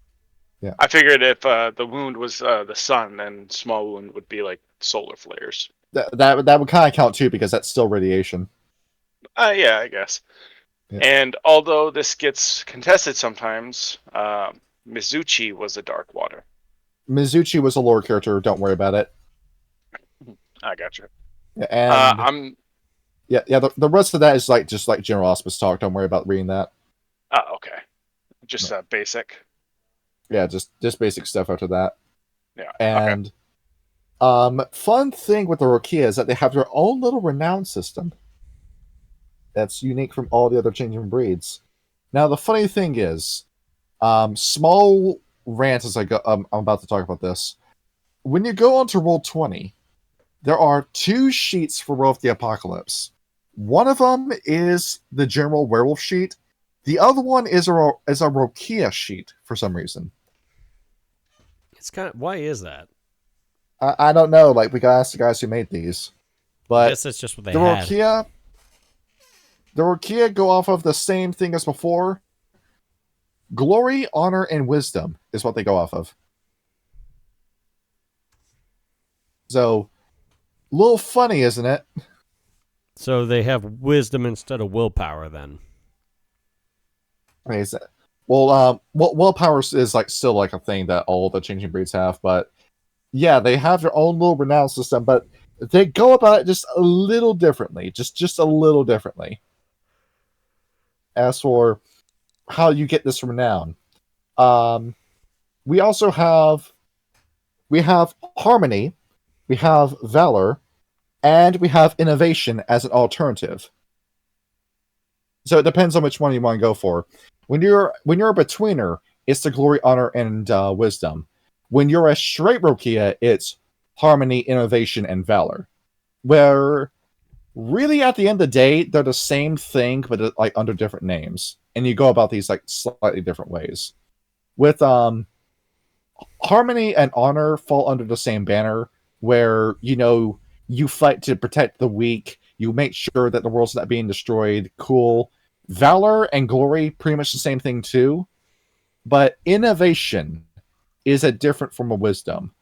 Yeah. I figured if the wound was the sun, then small wound would be like solar flares. That would kind of count too, because that's still radiation. Yeah, I guess. Yeah. And although this gets contested sometimes, Mizuchi was a Darkwater. Mizuchi was a lore character. Don't worry about it. I got you. Yeah, and the rest of that is like just like general auspice talk. Don't worry about reading that. Okay. Just basic. Yeah, just basic stuff after that. Yeah. And fun thing with the Rokea is that they have their own little renown system that's unique from all the other changing breeds. Now, the funny thing is, small rant as I'm about to talk about this. When you go onto Roll20, there are 2 sheets for Roll of the Apocalypse. One of them is the general werewolf sheet. The other one is a Rokea sheet for some reason. It's kind of, why is that? I don't know. Like, we gotta ask the guys who made these. I But guess that's just what they the had. Rokea go off of the same thing as before. Glory, honor, and wisdom is what they go off of. So, a little funny, isn't it? So they have wisdom instead of willpower then. Okay, well, willpower is like still like a thing that all the changing breeds have, but yeah, they have their own little renown system, but they go about it just a little differently, just a little differently. As for how you get this renown, we also have harmony, we have valor, and we have innovation as an alternative. So it depends on which one you want to go for. When you're a betweener, it's the glory, honor, and wisdom. When you're a straight Rokea, it's harmony, innovation, and valor. Where really at the end of the day, they're the same thing, but like under different names. And you go about these like slightly different ways. With harmony and honor fall under the same banner, where you fight to protect the weak, You make sure that the world's not being destroyed. Cool. Valor and glory, pretty much the same thing too. But innovation is a different form of wisdom,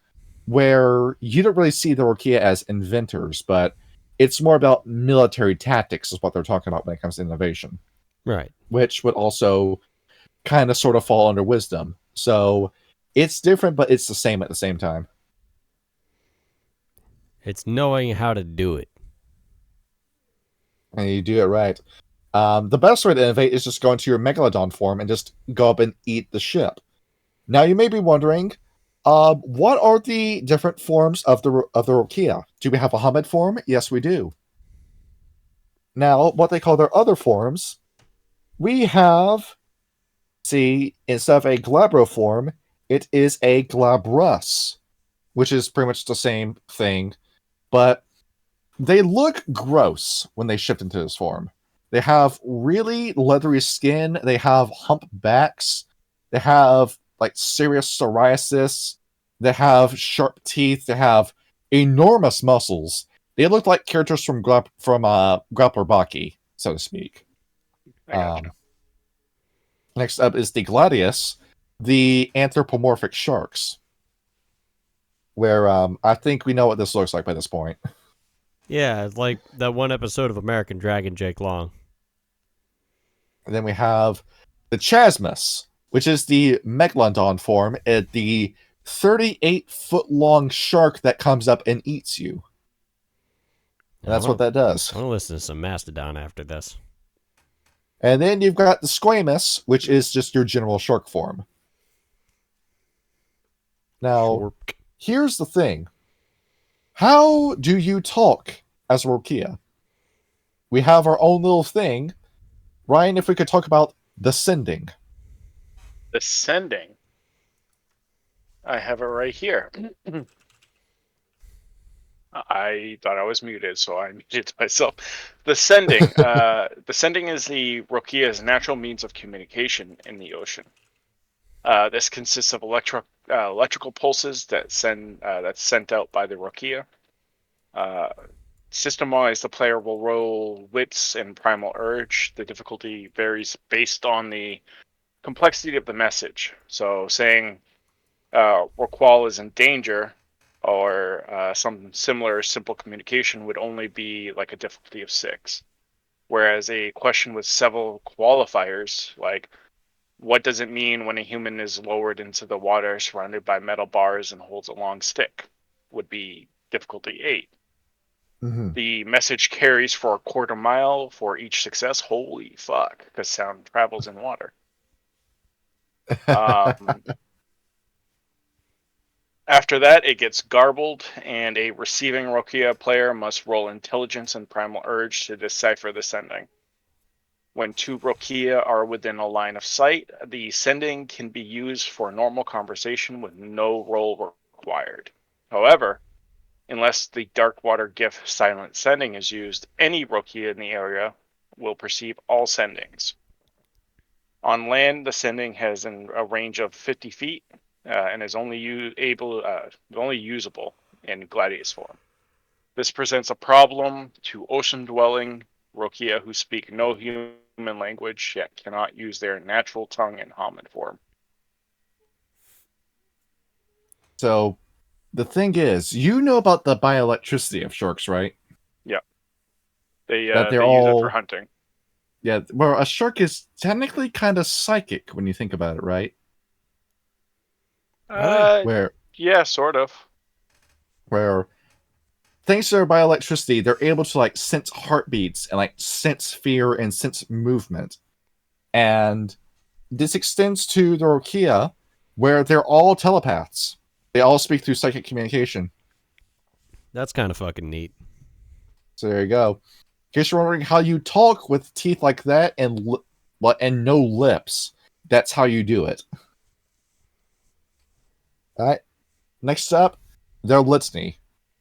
where you don't really see the Rokea as inventors, but it's more about military tactics is what they're talking about when it comes to innovation. Right. Which would also kind of sort of fall under wisdom. So it's different, but it's the same at the same time. It's knowing how to do it. And you do it right. The best way to innovate is just go into your Megalodon form and just go up and eat the ship. Now you may be wondering, what are the different forms of the Rokea? Do we have a Hamid form? Yes, we do. Now, what they call their other forms, we have, see, instead of a Glabro form, it is a Glabrus, which is pretty much the same thing, but they look gross when they shift into this form. They have really leathery skin, they have humpbacks, they have like serious psoriasis, they have sharp teeth, they have enormous muscles. They look like characters from Grappler Baki, so to speak. I gotcha. Next up is the Gladius, the anthropomorphic sharks. Where I think we know what this looks like by this point. Yeah, it's like that one episode of American Dragon, Jake Long. And then we have the Chasmus, which is the Megalodon form, the 38-foot-long shark that comes up and eats you. And that's what that does. I'm going to listen to some Mastodon after this. And then you've got the Squamous, which is just your general shark form. Now, here's the thing. How do you talk as Rokea? We have our own little thing. Ryan, if we could talk about the sending. The sending. I have it right here. I thought I was muted, so I muted myself. The sending. The sending is the Rokea's natural means of communication in the ocean. This consists of electrical pulses that's sent out by the Rokea. System-wise, the player will roll wits and primal urge. The difficulty varies based on the complexity of the message. So saying Roqual is in danger or some similar simple communication would only be like a difficulty of 6. Whereas a question with several qualifiers, like what does it mean when a human is lowered into the water surrounded by metal bars and holds a long stick, would be difficulty 8. Mm-hmm. The message carries for a quarter mile for each success. Holy fuck, because sound travels in water. After that, it gets garbled, and a receiving Rokea player must roll intelligence and primal urge to decipher the sending. When 2 Rokea are within a line of sight, the sending can be used for normal conversation with no roll required. However, unless the Darkwater GIF silent sending is used, any Rokea in the area will perceive all sendings. On land, the sending has a range of 50 feet and is only usable in Gladius form. This presents a problem to ocean-dwelling Rokea who speak no human language yet cannot use their natural tongue in Hamid form. So, the thing is, you know about the bioelectricity of sharks, right? Yeah. They That they're use it all for hunting. Yeah, well, a shark is technically kind of psychic when you think about it, right? Where Yeah, sort of. where thanks to their bioelectricity, they're able to like sense heartbeats and like sense fear and sense movement. And this extends to the Rokea, where they're all telepaths. They all speak through psychic communication. That's kind of fucking neat. So there you go. In case you're wondering how you talk with teeth like that and no lips, that's how you do it. All right. Next up, their litany.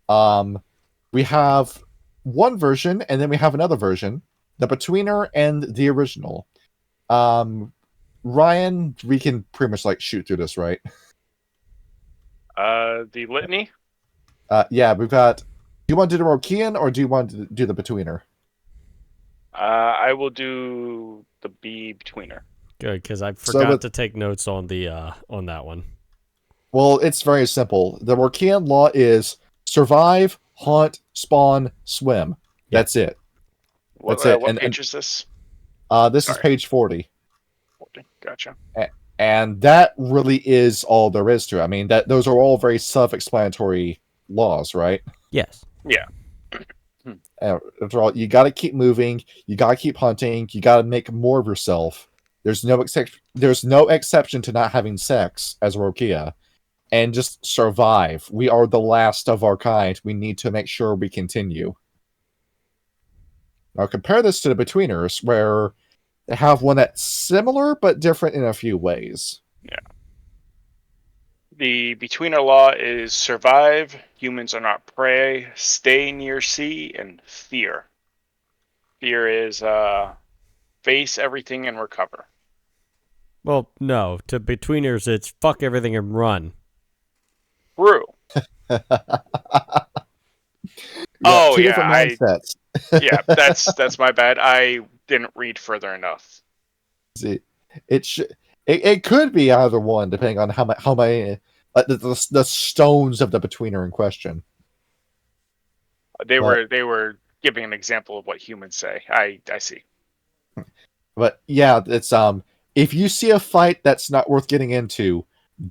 We have one version, and then we have another version, the Betweener and the original. Ryan, we can pretty much like shoot through this, right? The litany? Yeah, we've got Do you want to do the Rokean or do you want to do the Betweener? I will do the be-betweener. Good, because I So forgot with- to take notes on the on that one. Well, it's very simple. The Rokean law is survive, hunt, spawn, swim. Yeah. That's it. What, That's it. what And page is this? this is Sorry. page 40. Gotcha. And that really is all there is to it. I mean, that those are all very self-explanatory laws, right? Yes. Yeah. After all, you got to keep moving, you got to keep hunting, you got to make more of yourself. There's no exception to not having sex as a Rokea, and just survive. We are the last of our kind. We need to make sure we continue. Now compare this to the Betweeners, where they have one that's similar but different in a few ways. The betweener law is survive, humans are not prey, stay near sea, and fear. Fear is face everything and recover. Well, no. To Betweeners, it's fuck everything and run. True. Yeah, Oh, two yeah, different mindsets. Yeah, that's my bad. I didn't read further enough. See, it could be either one depending on how many the stones of the Betweener in question. They were giving an example of what humans say. I see. But yeah, it's if you see a fight that's not worth getting into,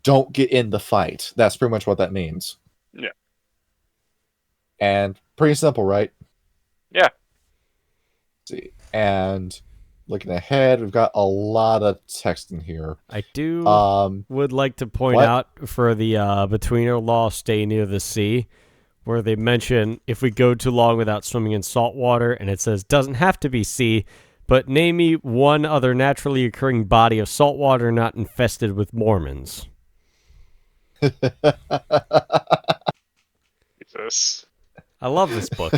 don't get in the fight. That's pretty much what that means. Yeah. And pretty simple, right? Yeah. See, and looking ahead, we've got a lot of text in here. I do Um, would like to point what? out for the Betweener law, stay near the sea, where they mention if we go too long without swimming in salt water, and it says doesn't have to be sea, but name me one other naturally occurring body of salt water not infested with Mormons. Jesus. I love this book.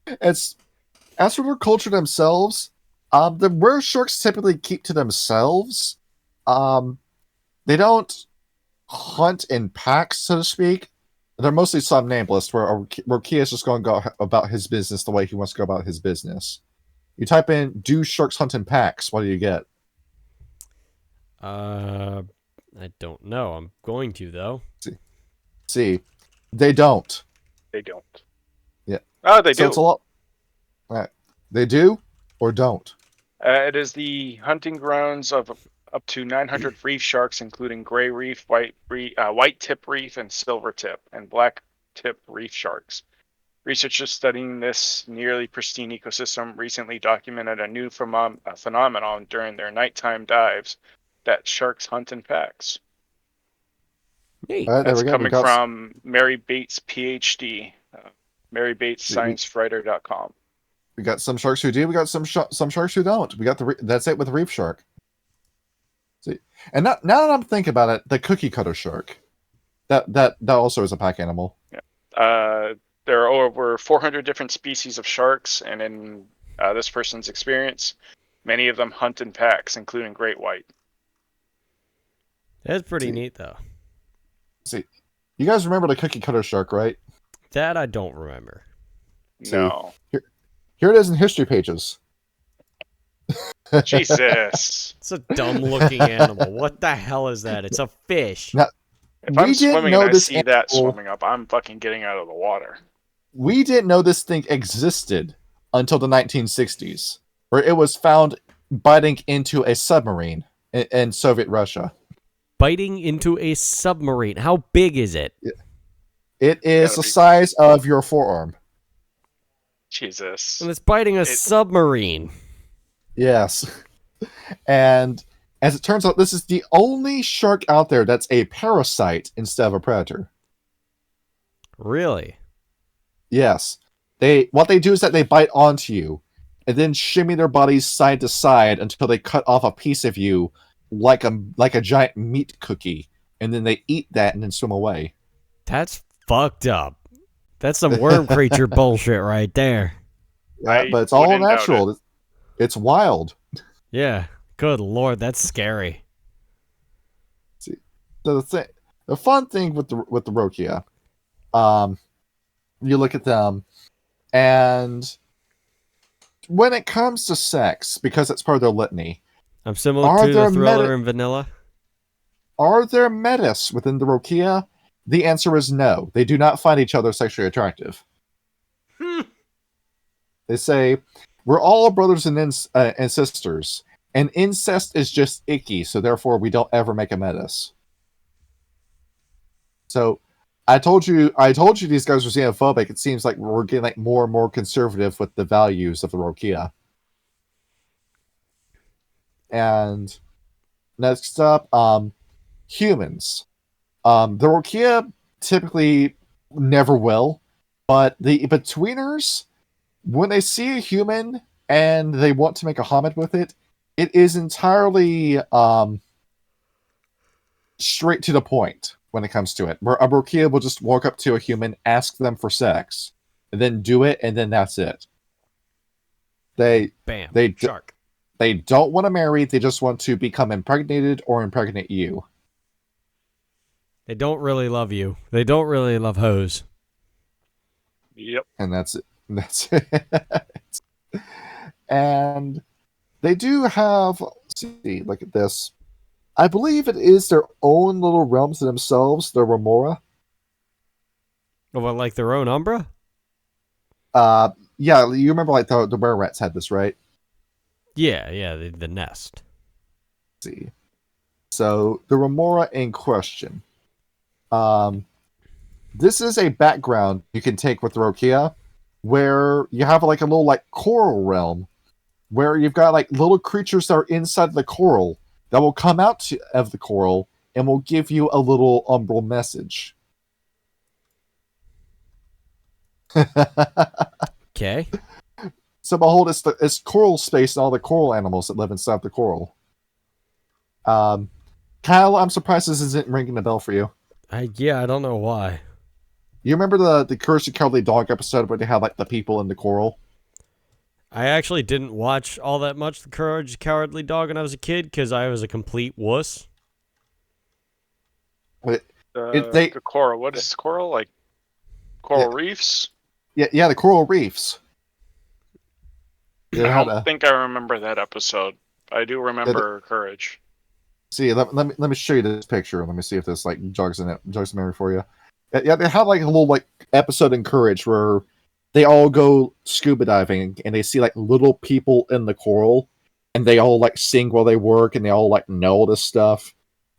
It's as for their culture themselves, the where sharks typically keep to themselves, they don't hunt in packs, so to speak. They're mostly somnambulist, where Rokea is just going to go about his business the way he wants to go about his business. You type in "do sharks hunt in packs?" What do you get? I don't know. I'm going to though. See, they don't. They don't. Yeah. Oh, they So do. it's a lot. Right. They do or don't. It is the hunting grounds of up to 900 reef sharks, including gray reef, white tip reef, and silver tip, and black tip reef sharks. Researchers studying this nearly pristine ecosystem recently documented a new phenomenon during their nighttime dives that sharks hunt in packs. Neat. All right, there That's we go. coming We got from Mary Bates, PhD. Mary Bates, sciencewriter.com. we got some sharks who do. We got some sharks who don't. We got that's it with reef shark. See, and now that I'm thinking about it, the cookie cutter shark, that also is a pack animal. There are over 400 different species of sharks, and in this person's experience, many of them hunt in packs, including great white. That's pretty See. neat though. See, you guys remember the cookie cutter shark, right? That I don't remember. See. No. Here it is in history pages. Jesus. It's a dumb-looking animal. What the hell is that? It's a fish. Now, If We I'm didn't swimming know and I this see that animal- swimming up, I'm fucking getting out of the water. We didn't know this thing existed until the 1960s, where it was found biting into a submarine in Soviet Russia. Biting into a submarine. How big is it? It is Gotta the be- size of your forearm. Jesus. And it's biting a submarine. Yes. And as it turns out, this is the only shark out there that's a parasite instead of a predator. Really? Yes. What they do is that they bite onto you and then shimmy their bodies side to side until they cut off a piece of you like a giant meat cookie, and then they eat that and then swim away. That's fucked up. That's some worm creature bullshit right there. Yeah, but it's all wouldn't doubt natural. It's wild. Yeah. Good lord, that's scary. So The fun thing with the Rokea, you look at them, and when it comes to sex, because it's part of their litany, I'm similar are to there the Thriller and Vanilla. are there metas within the Rokea? The answer is no. They do not find each other sexually attractive. They say, we're all brothers and sisters, and incest is just icky, so therefore we don't ever make a metis. So, I told you these guys were xenophobic. It seems like we're getting like more and more conservative with the values of the Rokea. And next up, humans. The Rokea typically never will, but the betweeners, when they see a human and they want to make a homage with it, it is entirely straight to the point when it comes to it. Where a Rokea will just walk up to a human, ask them for sex, and then do it, and then that's it. Shark. They don't want to marry, they just want to become impregnated or impregnate you. They don't really love you. They don't really love hoes. Yep. And that's it. That's it. And they do have, let's see, look at this. I believe it is their own little realms to themselves, the Remora. Oh, what, like their own Umbra? Yeah, you remember like the Were-Rats had this, right? Yeah, the nest. Let's see. So the Remora in question. This is a background you can take with Rokea, where you have like a little like coral realm, where you've got like little creatures that are inside the coral that will come out of the coral and will give you a little umbral message. Okay. So behold, it's coral space and all the coral animals that live inside the coral. Kyle, I'm surprised this isn't ringing a bell for you. I don't know why. You remember the Courage the Cowardly Dog episode where they had like the people in the coral? I actually didn't watch all that much The Courage the Cowardly Dog when I was a kid because I was a complete wuss. The coral. What is coral? Like coral reefs? Yeah, the coral reefs. I don't think I remember that episode. I do remember Courage. See, let me show you this picture. Let me see if this like jogs the memory for you. Yeah, they have like a little like episode in Courage where they all go scuba diving and they see like little people in the coral, and they all like sing while they work, and they all like know all this stuff.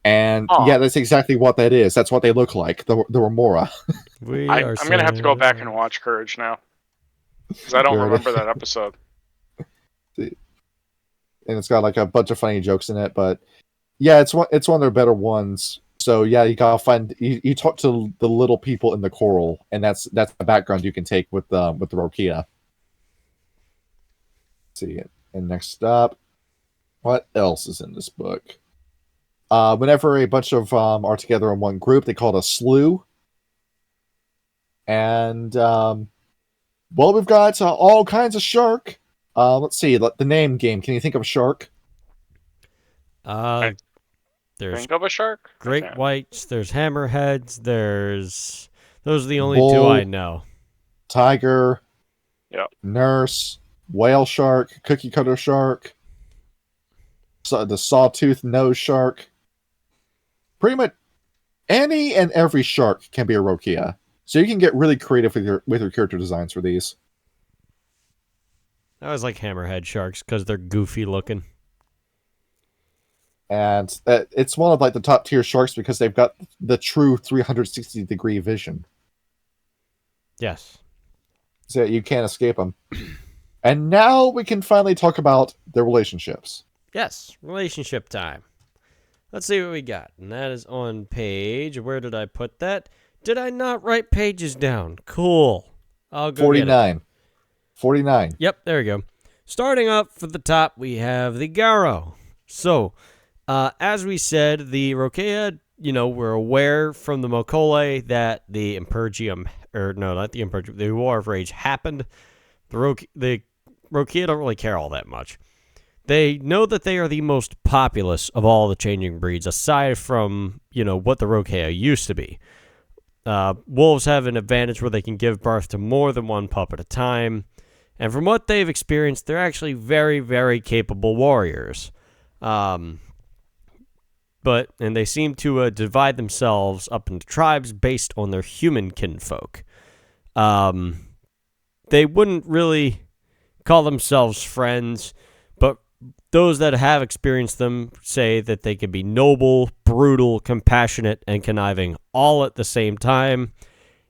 And yeah, that's exactly what that is. That's what they look like. The Remora. I'm gonna have to go back and watch Courage now because I don't remember that episode. And it's got like a bunch of funny jokes in it, but yeah, it's one of their better ones. So yeah, you gotta find you talk to the little people in the coral, and that's the background you can take with the Rokea. Let's see it. And next up, what else is in this book? Whenever a bunch of are together in one group, they call it a slew. And well, we've got all kinds of shark. Let's see, the name game. Can you think of a shark? There's think of a shark. Great whites. There's hammerheads. Those are the only Bull, two I know. Tiger. Yeah. Nurse. Whale shark. Cookie cutter shark. So the sawtooth nose shark. Pretty much any and every shark can be a Rokea. So you can get really creative with your character designs for these. I always like hammerhead sharks because they're goofy looking. And it's one of like the top tier sharks because they've got the true 360 degree vision. Yes. So you can't escape them. And now we can finally talk about their relationships. Yes, relationship time. Let's see what we got. And that is on page. Where did I put that? Did I not write pages down? Cool. I'll go 49. 49. Yep, there we go. Starting up for the top, we have the Garo. So, as we said, the Rokea, we're aware from the Mokole that the Impergium, or no, not the Impergium, the War of Rage happened. The Rokea don't really care all that much. They know that they are the most populous of all the changing breeds, aside from, what the Rokea used to be. Wolves have an advantage where they can give birth to more than one pup at a time. And from what they've experienced, they're actually very, very capable warriors. And they seem to divide themselves up into tribes based on their human kinfolk. They wouldn't really call themselves friends, but those that have experienced them say that they can be noble, brutal, compassionate, and conniving all at the same time,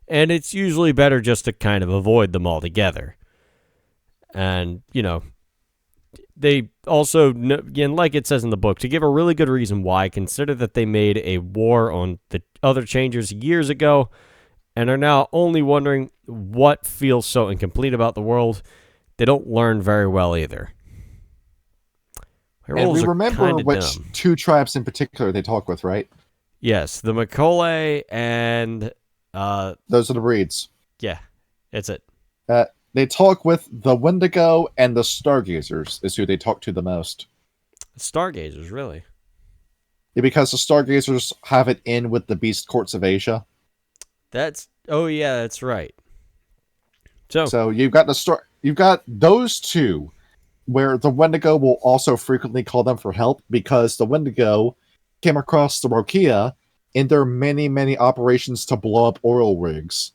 and it's usually better just to kind of avoid them altogether. And, they also, again, like it says in the book, to give a really good reason why, consider that they made a war on the other changers years ago and are now only wondering what feels so incomplete about the world. They don't learn very well either. And we remember which two tribes in particular they talk with, right? Yes, the Macaulay and... those are the breeds. Yeah, that's it. They talk with the Wendigo and the Stargazers is who they talk to the most. Stargazers, really? Yeah, because the Stargazers have it in with the Beast Courts of Asia. Oh yeah, that's right. So you've got you've got those two, where the Wendigo will also frequently call them for help because the Wendigo came across the Rokea in their many, many operations to blow up oil rigs,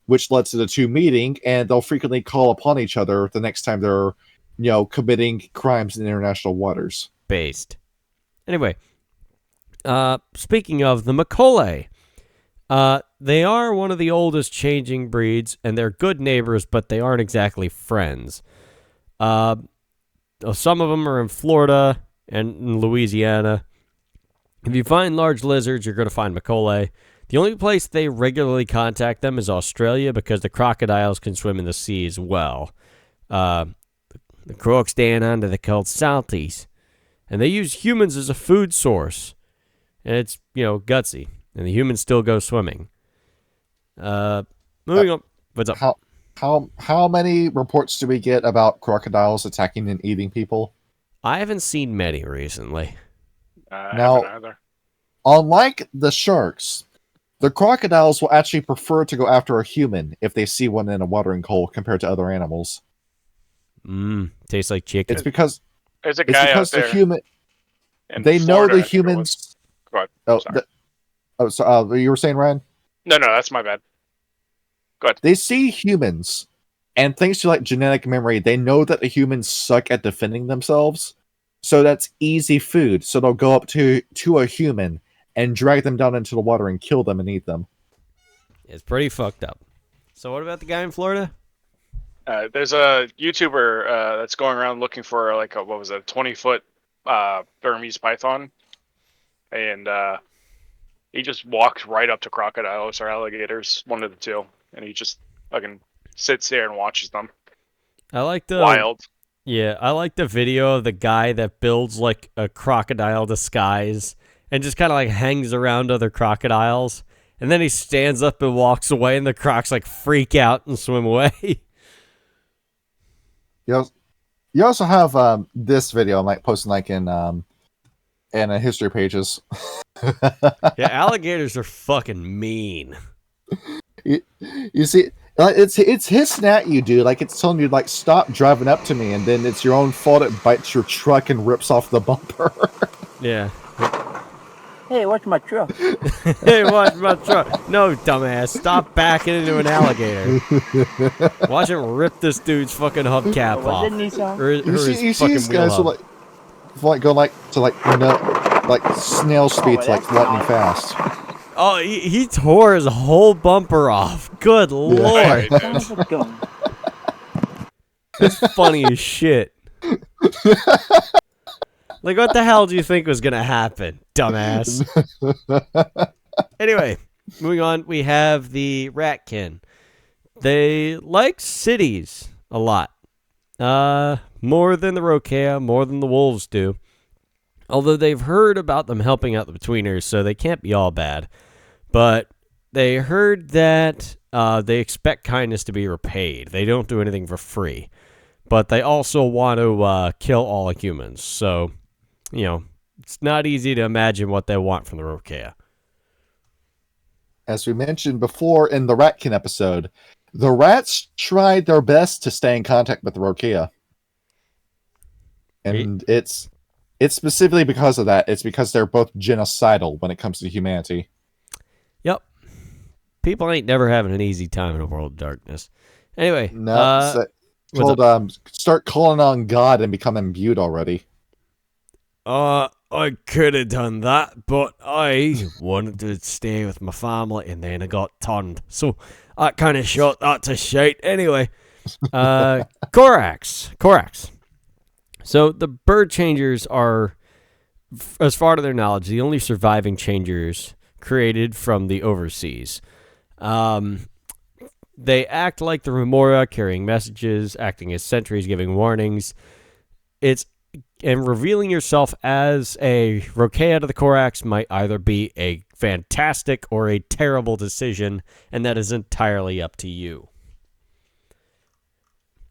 which led to the two meeting, and they'll frequently call upon each other the next time they're, committing crimes in international waters. Based. Anyway, speaking of the Macaulay, they are one of the oldest changing breeds, and they're good neighbors, but they aren't exactly friends. Some of them are in Florida and in Louisiana. If you find large lizards, you're going to find Macaulay. The only place they regularly contact them is Australia because the crocodiles can swim in the sea as well. The crocs down under the cold salties. And they use humans as a food source. And it's, gutsy. And the humans still go swimming. Moving on. What's up? How many reports do we get about crocodiles attacking and eating people? I haven't seen many recently. I haven't either. Unlike the sharks, the crocodiles will actually prefer to go after a human if they see one in a watering hole compared to other animals. Tastes like chicken. It's because there's a guy out there. They know the humans. Go ahead. So you were saying, Ryan? No, that's my bad. Go ahead. They see humans, and thanks to genetic memory, they know that the humans suck at defending themselves. So that's easy food. So they'll go up to a human and drag them down into the water and kill them and eat them. It's pretty fucked up. So what about the guy in Florida? There's a YouTuber that's going around looking for a 20-foot Burmese python, and he just walks right up to crocodiles or alligators, one of the two, and he just fucking sits there and watches them. I like the wild. Yeah, I like the video of the guy that builds a crocodile disguise and just kind of hangs around other crocodiles, and then he stands up and walks away, and the crocs freak out and swim away. You also have this video I'm posting in history pages. Yeah, alligators are fucking mean. You see, it's hissing at you, dude. It's telling you stop driving up to me, and then it's your own fault. It bites your truck and rips off the bumper. Yeah. Hey, watch my truck. Hey, watch my truck. No, dumbass. Stop backing into an alligator. Watch it rip this dude's fucking hubcap off. You see these guys who go to snail speed to lightning fast. Oh, he tore his whole bumper off. Good lord. That's funny as shit. What the hell do you think was going to happen, dumbass? Anyway, moving on, we have the ratkin. They like cities a lot. More than the Rokea, more than the wolves do. Although they've heard about them helping out the betweeners, so they can't be all bad. But they heard that they expect kindness to be repaid. They don't do anything for free. but they also want to kill all humans. So, it's not easy to imagine what they want from the Rokea. As we mentioned before in the Ratkin episode, the rats tried their best to stay in contact with the Rokea. And it's specifically because of that. It's because they're both genocidal when it comes to humanity. Yep. People ain't never having an easy time in a world of darkness. Anyway. No, start calling on God and become imbued already. I could have done that, but I wanted to stay with my family, and then I got turned. So I kind of shot that to shite. Anyway, Korax. So the bird changers are, as far as their knowledge, the only surviving changers created from the overseas. They act like the Remora, carrying messages, acting as sentries, giving warnings. And revealing yourself as a Rokea to the Korax might either be a fantastic or a terrible decision, and that is entirely up to you.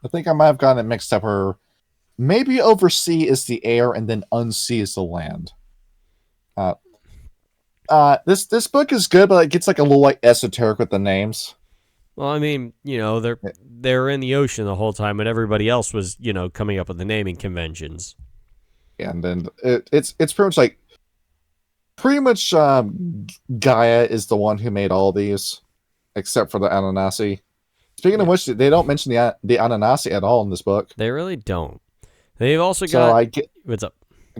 I think I might have gotten it mixed up where maybe oversea is the air and then unsea is the land. This book is good, but it gets like a little like esoteric with the names. Well, I mean, they're in the ocean the whole time, and everybody else was, coming up with the naming conventions. And then it's pretty much Gaia is the one who made all these, except for the Ananasi. Speaking of which, they don't mention the Ananasi at all in this book. They really don't. They've also got. What's up? I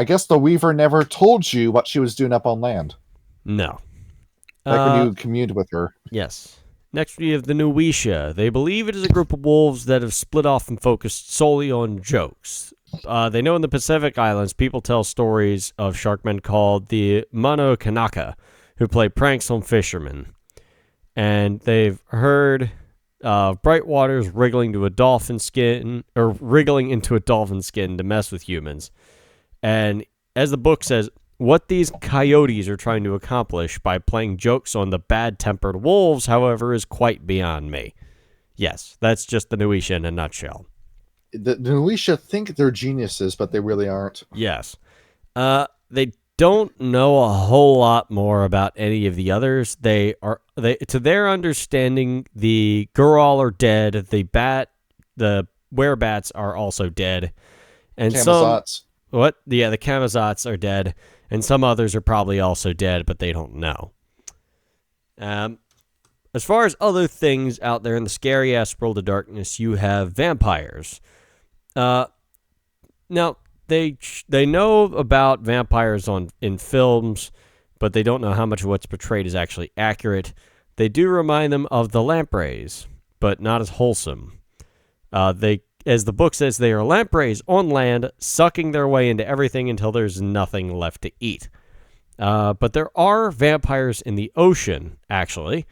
guess the Weaver never told you what she was doing up on land. No. Like when you communed with her. Yes. Next, we have the Nuwisha. They believe it is a group of wolves that have split off and focused solely on jokes. They know in the Pacific Islands, people tell stories of sharkmen called the Mano Kanaka, who play pranks on fishermen. And they've heard bright waters wriggling into a dolphin skin to mess with humans. And as the book says, what these coyotes are trying to accomplish by playing jokes on the bad-tempered wolves, however, is quite beyond me. Yes, that's just the Nuwisha in a nutshell. The Nuwisha think they're geniuses, but they really aren't. Yes. They don't know a whole lot more about any of the others. They to their understanding, the Gural are dead. The werebats are also dead, and Camazotz. the Camazotz are dead, and some others are probably also dead, but they don't know. As far as other things out there in the scary-ass world of darkness, you have vampires. Now, they know about vampires in films, but they don't know how much of what's portrayed is actually accurate. They do remind them of the lampreys, but not as wholesome. As the book says, they are lampreys on land, sucking their way into everything until there's nothing left to eat. But there are vampires in the ocean, actually.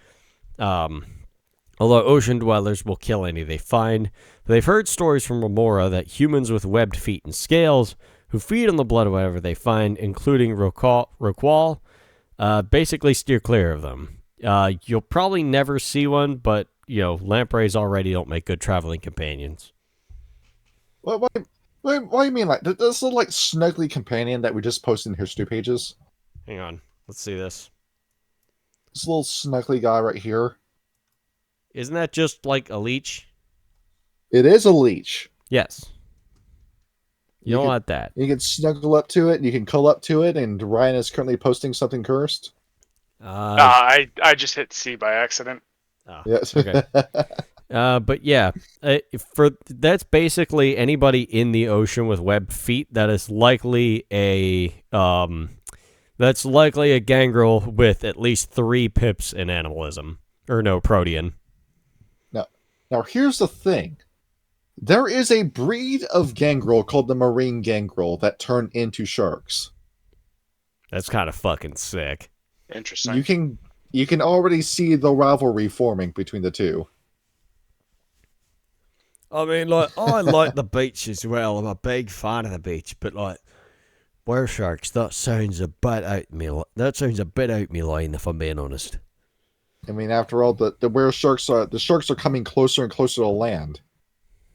Although ocean dwellers will kill any they find. They've heard stories from Remora that humans with webbed feet and scales, who feed on the blood of whatever they find, including Rokea, basically steer clear of them. You'll probably never see one, but, lampreys already don't make good traveling companions. What do you mean? Like this little like snuggly companion that we just posted in history pages? Hang on. Let's see this. This little snuggly guy right here. Isn't that just like a leech? It is a leech. Yes. You don't want that. You can snuggle up to it, and you can cull up to it, and Ryan is currently posting something cursed. I just hit C by accident. Oh, yes. Okay. But yeah, that's basically anybody in the ocean with webbed feet. That is likely a gangrel with at least 3 pips in animalism, or no, protean. Now here's the thing: there is a breed of gangrel called the marine gangrel that turn into sharks. That's kind of fucking sick. Interesting. You can already see the rivalry forming between the two. I mean, I like the beach as well. I'm a big fan of the beach, but were sharks, that sounds a bit out me line, if I'm being honest. I mean, after all, the sharks are coming closer and closer to land.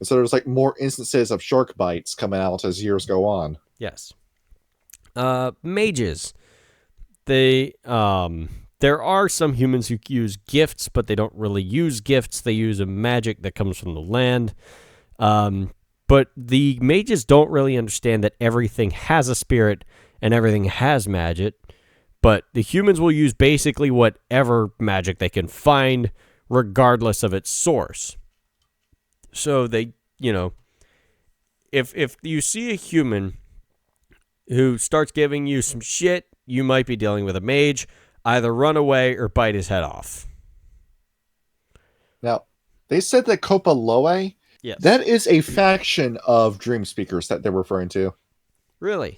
So there's like more instances of shark bites coming out as years go on. Yes. Mages. They there are some humans who use gifts, but they don't really use gifts. They use a magic that comes from the land. But the mages don't really understand that everything has a spirit and everything has magic. But the humans will use basically whatever magic they can find, regardless of its source. So they, if you see a human who starts giving you some shit, you might be dealing with a mage. Either run away or bite his head off. Now, they said that Kopaloe, Yes. that is a faction of Dream Speakers that they're referring to. Really?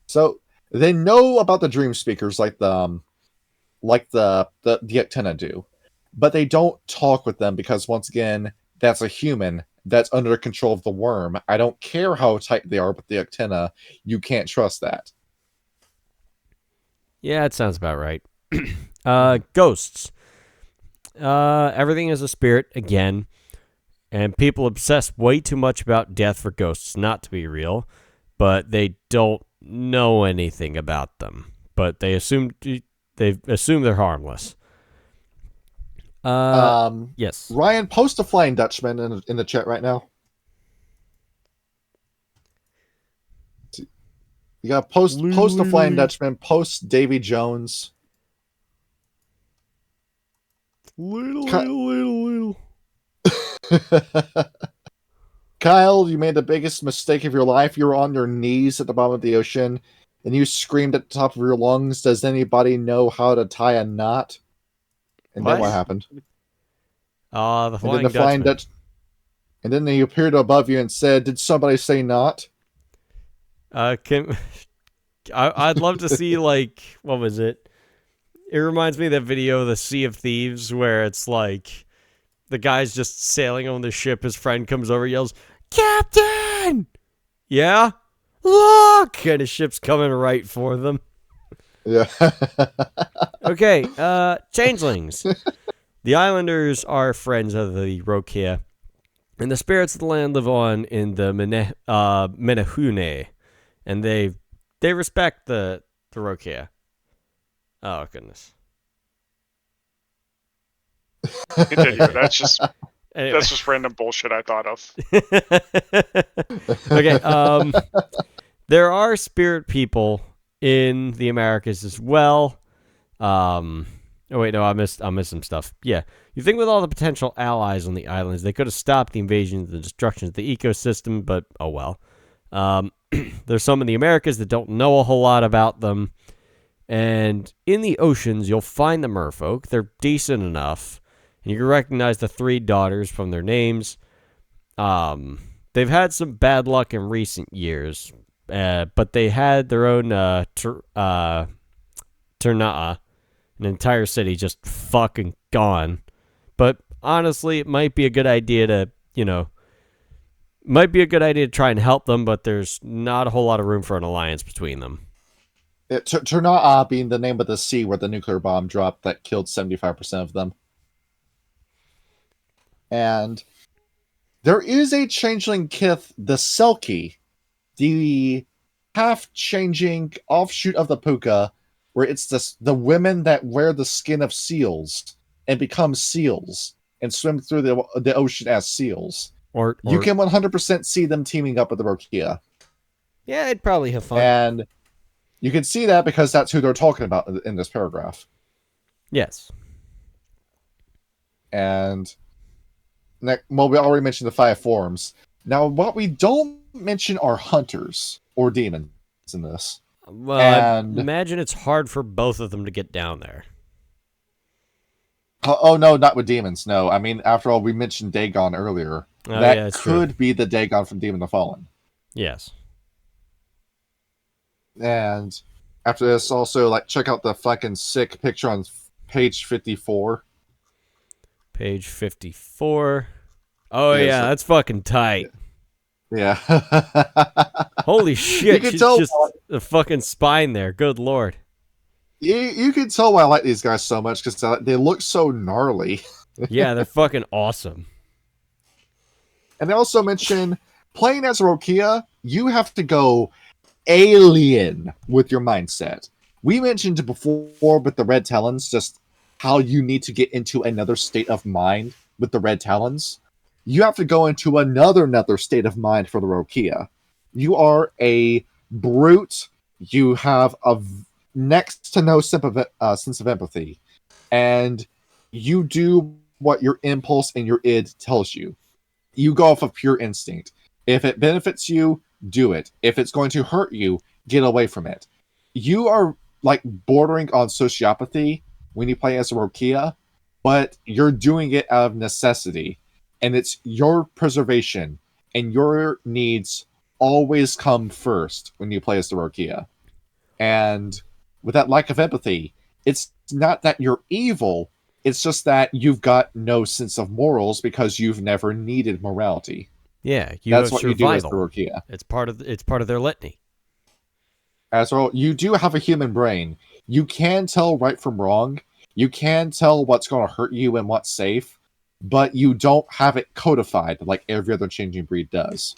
So they know about the Dream Speakers like the Actina do, but they don't talk with them because once again, that's a human that's under control of the worm. I don't care how tight they are with the Actina, you can't trust that. Yeah, it sounds about right. Ghosts. Everything is a spirit, again. And people obsess way too much about death for ghosts not to be real. But they don't know anything about them. But they assume they're harmless. Yes. Ryan, post a Flying Dutchman in the chat right now. You got post a Flying Dutchman, post Davy Jones. Little. Kyle, you made the biggest mistake of your life. You were on your knees at the bottom of the ocean, and you screamed at the top of your lungs, "Does anybody know how to tie a knot?" And then what happened? The Flying Dutchman. And then he appeared above you and said, "Did somebody say not?" I'd love to see, like, what was it? It reminds me of that video, The Sea of Thieves, where it's like the guy's just sailing on the ship. His friend comes over, yells, "Captain!" Yeah? Look! And his ship's coming right for them. Yeah. Okay, changelings. The islanders are friends of the Rokea, and the spirits of the land live on in the Menehune, and they respect the Rokea. Oh, goodness. Continue. That's just Anyway. that's just random bullshit I thought of. Okay, there are spirit people in the Americas as well. Oh wait, no, I missed some stuff. Yeah, you think with all the potential allies on the islands, they could have stopped the invasions, the destruction of the ecosystem, but oh well. There's some in the Americas that don't know a whole lot about them, and in the oceans, you'll find the merfolk. They're decent enough, and you can recognize the three daughters from their names. They've had some bad luck in recent years, but they had their own Ternaa, an entire city just fucking gone. But honestly, it might be a good idea to, try and help them, but there's not a whole lot of room for an alliance between them. Ternaa being the name of the sea where the nuclear bomb dropped that killed 75% of them. And there is a changeling kith, the Selkie, the half-changing offshoot of the Puka, where it's the women that wear the skin of seals and become seals and swim through the ocean as seals. Or you can 100% see them teaming up with the Rokea. Yeah, I'd probably have fun. And you can see that because that's who they're talking about in this paragraph. Yes. And we already mentioned the 5 forms. Now, what we don't mention are hunters or demons in this. Well, I imagine it's hard for both of them to get down there. Oh, no, not with demons, no. I mean, after all, we mentioned Dagon earlier. That could be the Dagon from Demon the Fallen. Yes. And after this, also, check out the fucking sick picture on page 54. Page 54. Oh, yeah, that's fucking tight. Yeah. Holy shit, you can tell just the fucking spine there. Good lord. You can tell why I like these guys so much, because they look so gnarly. Yeah, they're fucking awesome. And they also mention playing as a Rokea, you have to go alien with your mindset. We mentioned before with the Red Talons just how you need to get into another state of mind with the Red Talons. You have to go into another state of mind for the Rokea. You are a brute. You have a next to no sense of empathy. And you do what your impulse and your id tells you. You go off of pure instinct. If it benefits you, do it. If it's going to hurt you, get away from it. You are like bordering on sociopathy when you play as a Rokea, but you're doing it out of necessity. And it's your preservation and your needs always come first when you play as the Rokea. And with that lack of empathy, it's not that you're evil, it's just that you've got no sense of morals because you've never needed morality. Yeah, you That's have what survival. you do as the Rokea. It's part of their litany. As well, you do have a human brain. You can tell right from wrong. You can tell what's going to hurt you and what's safe, but you don't have it codified like every other changing breed does.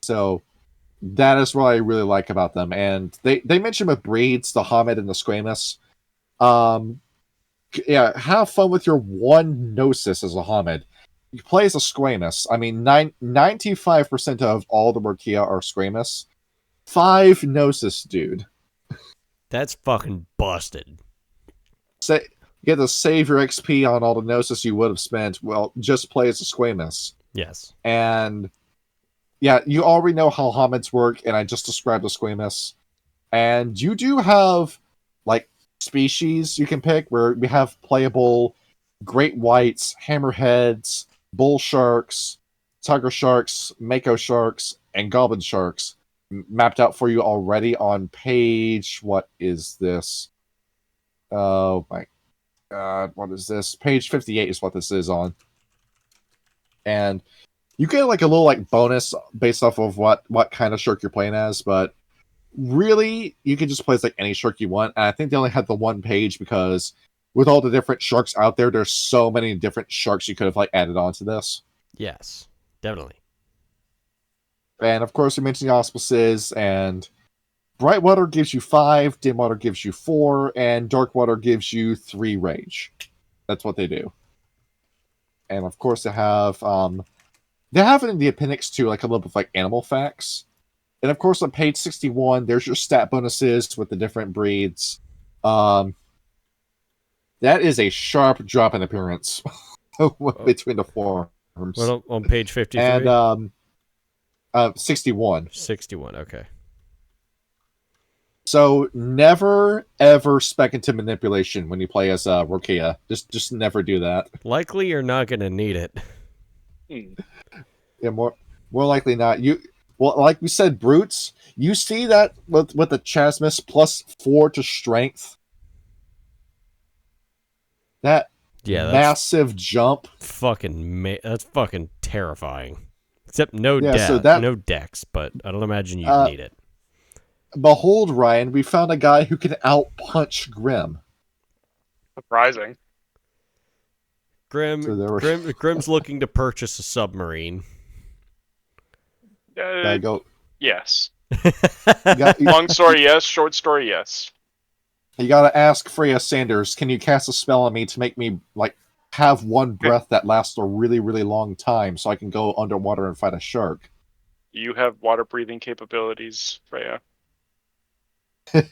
So that is what I really like about them. And they mention with breeds, the Hamid and the Squamous. Yeah, have fun with your one Gnosis as a Hamid. You play as a Squamous. I mean, 95% of all the Rokea are Squamous. 5 Gnosis, dude. That's fucking busted. You get to save your XP on all the Gnosis you would have spent. Well, just play as a Squamous. Yes. And yeah, you already know how Hamids work, and I just described the Squamous. And you do have, like, species you can pick, where we have playable Great Whites, Hammerheads, Bull Sharks, Tiger Sharks, Mako Sharks, and Goblin Sharks mapped out for you already on page... What is this? Oh my god, what is this? Page 58 is what this is on. And you get like a little like bonus based off of what kind of shark you're playing as, but really you can just play as like any shark you want. And I think they only had the one page because with all the different sharks out there, there's so many different sharks you could have like added onto this. Yes, definitely. And of course, we mentioned the auspices, and bright water gives you 5, dim water gives you 4, and dark water gives you 3 rage. That's what they do. And of course, they have it in the appendix too, like a little bit of like animal facts. And of course, on page 61, there's your stat bonuses with the different breeds. That is a sharp drop in appearance between the forms. What on page 53? And 61. 61, okay. So never ever spec into manipulation when you play as Rokea. Just never do that. Likely you're not going to need it. Yeah, more likely not. Well, like we said, brutes. You see that with the Chasmus plus 4 to strength. That massive jump. That's fucking terrifying. Except no dex, but I don't imagine you need it. Behold, Ryan, we found a guy who can out-punch Grim. Surprising. Grim's looking to purchase a submarine. Go. Yes. Long story, yes. Short story, yes. You gotta ask Freya Sanders, can you cast a spell on me to make me, like, have one breath that lasts a really, really long time so I can go underwater and fight a shark? You have water-breathing capabilities, Freya. We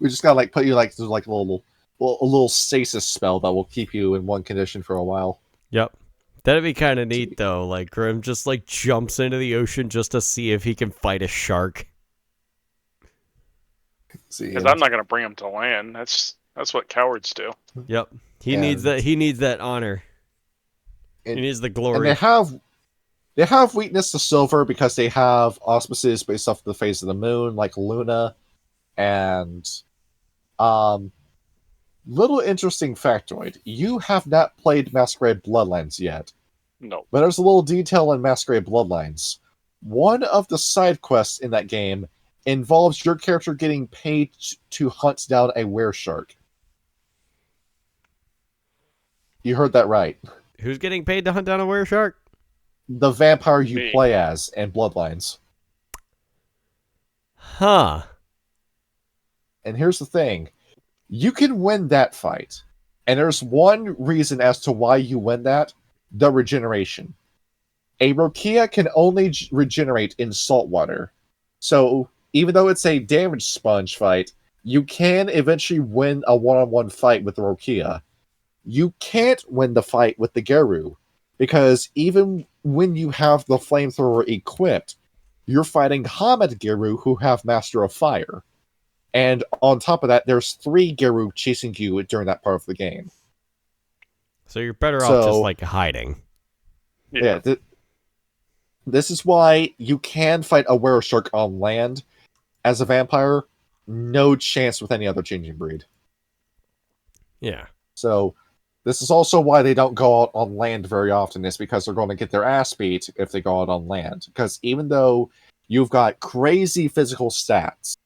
just gotta, like, put you, like, there's, like, a little stasis spell that will keep you in one condition for a while. Yep. That'd be kind of neat, though. Like, Grim just, like, jumps into the ocean just to see if he can fight a shark. Because I'm not going to bring him to land. That's what cowards do. Yep. He needs that honor. He needs the glory. And they have weakness to silver because they have auspices based off the phase of the moon, like Luna. And little interesting factoid. You have not played Masquerade Bloodlines yet. No. But there's a little detail in Masquerade Bloodlines. One of the side quests in that game involves your character getting paid to hunt down a wereshark. You heard that right. Who's getting paid to hunt down a wereshark? The vampire you Me. play as in Bloodlines. Huh. And here's the thing. You can win that fight. And there's one reason as to why you win that. The regeneration. A Rokea can only regenerate in salt water. So, even though it's a damage sponge fight, you can eventually win a one-on-one fight with the Rokea. You can't win the fight with the Geru, because even when you have the flamethrower equipped, you're fighting Hamid Geru who have Master of Fire. And on top of that, there's 3 Geru chasing you during that part of the game. So you're better off just like hiding. Yeah, this is why you can fight a wereshark on land. As a vampire, no chance with any other changing breed. Yeah. So, this is also why they don't go out on land very often, is because they're going to get their ass beat if they go out on land. Because even though you've got crazy physical stats,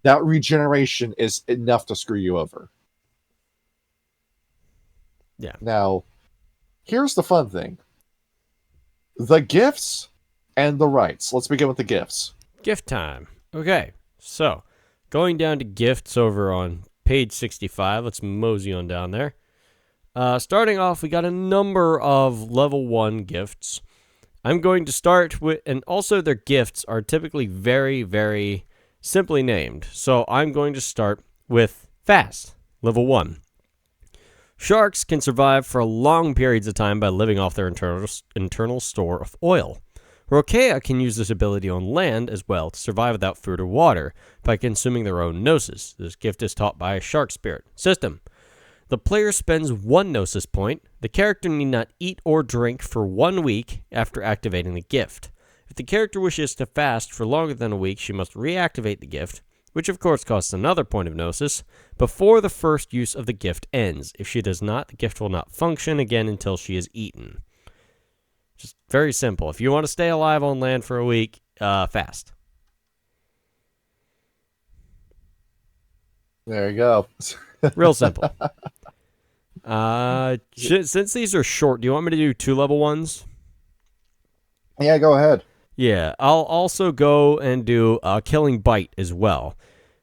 that regeneration is enough to screw you over. Yeah. Now, here's the fun thing. The gifts and the rites. Let's begin with the gifts. Gift time. Okay, so going down to gifts over on page 65. Let's mosey on down there. Starting off, we got a number of level 1 gifts. I'm going to start with, and also their gifts are typically very, very simply named. So I'm going to start with Fast, level 1. Sharks can survive for long periods of time by living off their internal store of oil. Rokea can use this ability on land as well to survive without food or water by consuming their own gnosis. This gift is taught by a shark spirit. System. The player spends 1 gnosis point. The character need not eat or drink for 1 week after activating the gift. If the character wishes to fast for longer than a week, she must reactivate the gift, which of course costs another point of gnosis, before the first use of the gift ends. If she does not, the gift will not function again until she is eaten. Just very simple. If you want to stay alive on land for a week, fast. There you go. Real simple. Since these are short, do you want me to do 2 level 1s? Yeah, go ahead. Yeah, I'll also go and do Killing Bite as well.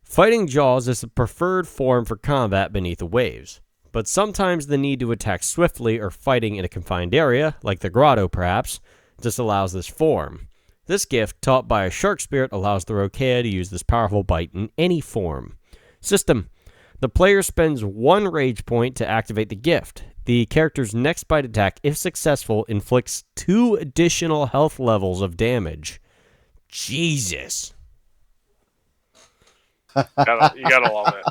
Fighting Jaws is the preferred form for combat beneath the waves, but sometimes the need to attack swiftly or fighting in a confined area, like the grotto perhaps, disallows this form. This gift, taught by a shark spirit, allows the Rokea to use this powerful bite in any form. System. The player spends 1 rage point to activate the gift. The character's next bite attack, if successful, inflicts 2 additional health levels of damage. Jesus. You gotta love it.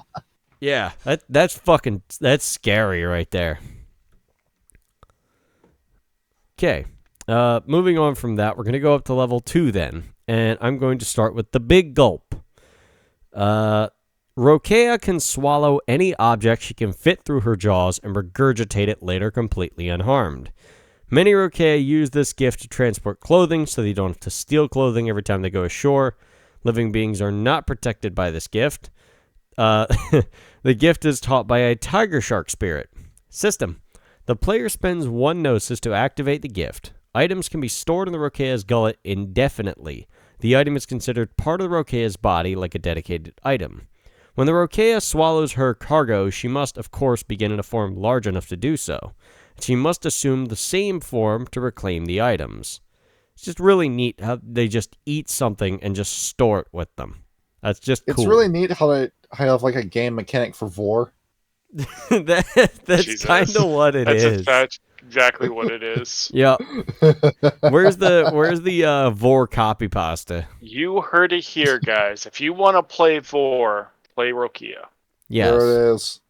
Yeah, that's scary right there. Okay, moving on from that, we're going to go up to level 2 then, and I'm going to start with the Big Gulp. Rokea can swallow any object she can fit through her jaws and regurgitate it later completely unharmed. Many Rokea use this gift to transport clothing so they don't have to steal clothing every time they go ashore. Living beings are not protected by this gift. The gift is taught by a tiger shark spirit. System. The player spends 1 gnosis to activate the gift. Items can be stored in the Rokea's gullet indefinitely. The item is considered part of the Rokea's body like a dedicated item. When the Rokea swallows her cargo, she must, of course, begin in a form large enough to do so. She must assume the same form to reclaim the items. It's just really neat how they just eat something and just store it with them. That's just cool. It's really neat how they have like a game mechanic for vor. That's kind of what it is. That's exactly what it is. Yeah. Where's the vor copy pasta? You heard it here, guys. If you want to play vor, play Rokea. Yes. There it is.